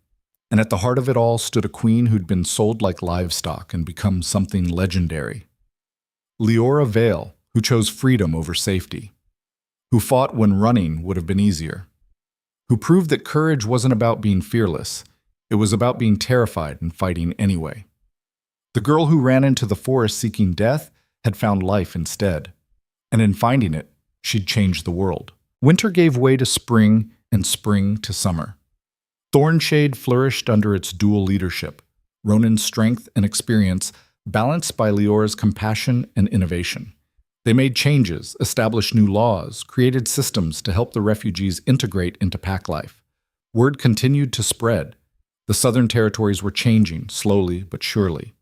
S1: And at the heart of it all stood a queen who'd been sold like livestock and become something legendary. Liora Vale, who chose freedom over safety. Who fought when running would have been easier. Who proved that courage wasn't about being fearless. It was about being terrified and fighting anyway. The girl who ran into the forest seeking death had found life instead. And in finding it, she'd changed the world. Winter gave way to spring and spring to summer. Thornshade flourished under its dual leadership, Ronan's strength and experience balanced by Leora's compassion and innovation. They made changes, established new laws, created systems to help the refugees integrate into pack life. Word continued to spread. The southern territories were changing, slowly but surely.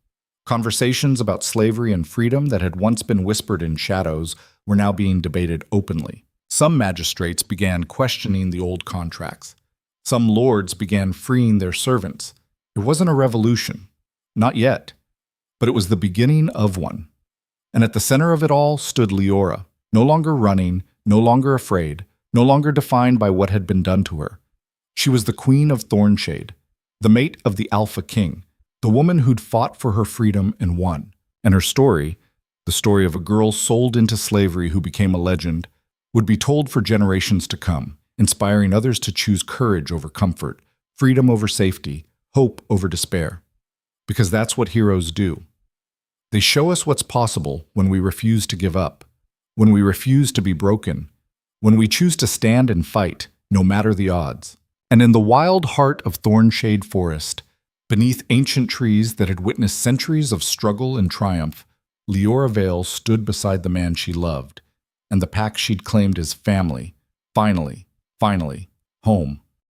S1: Conversations about slavery and freedom that had once been whispered in shadows were now being debated openly. Some magistrates began questioning the old contracts. Some lords began freeing their servants. It wasn't a revolution. Not yet. But it was the beginning of one. And at the center of it all stood Liora, no longer running, no longer afraid, no longer defined by what had been done to her. She was the queen of Thornshade, the mate of the Alpha King, the woman who'd fought for her freedom and won. And her story, the story of a girl sold into slavery who became a legend, would be told for generations to come, inspiring others to choose courage over comfort, freedom over safety, hope over despair. Because that's what heroes do. They show us what's possible when we refuse to give up, when we refuse to be broken, when we choose to stand and fight, no matter the odds. And in the wild heart of Thornshade Forest, beneath ancient trees that had witnessed centuries of struggle and triumph, Liora Vale stood beside the man she loved, and the pack she'd claimed as family, finally, home.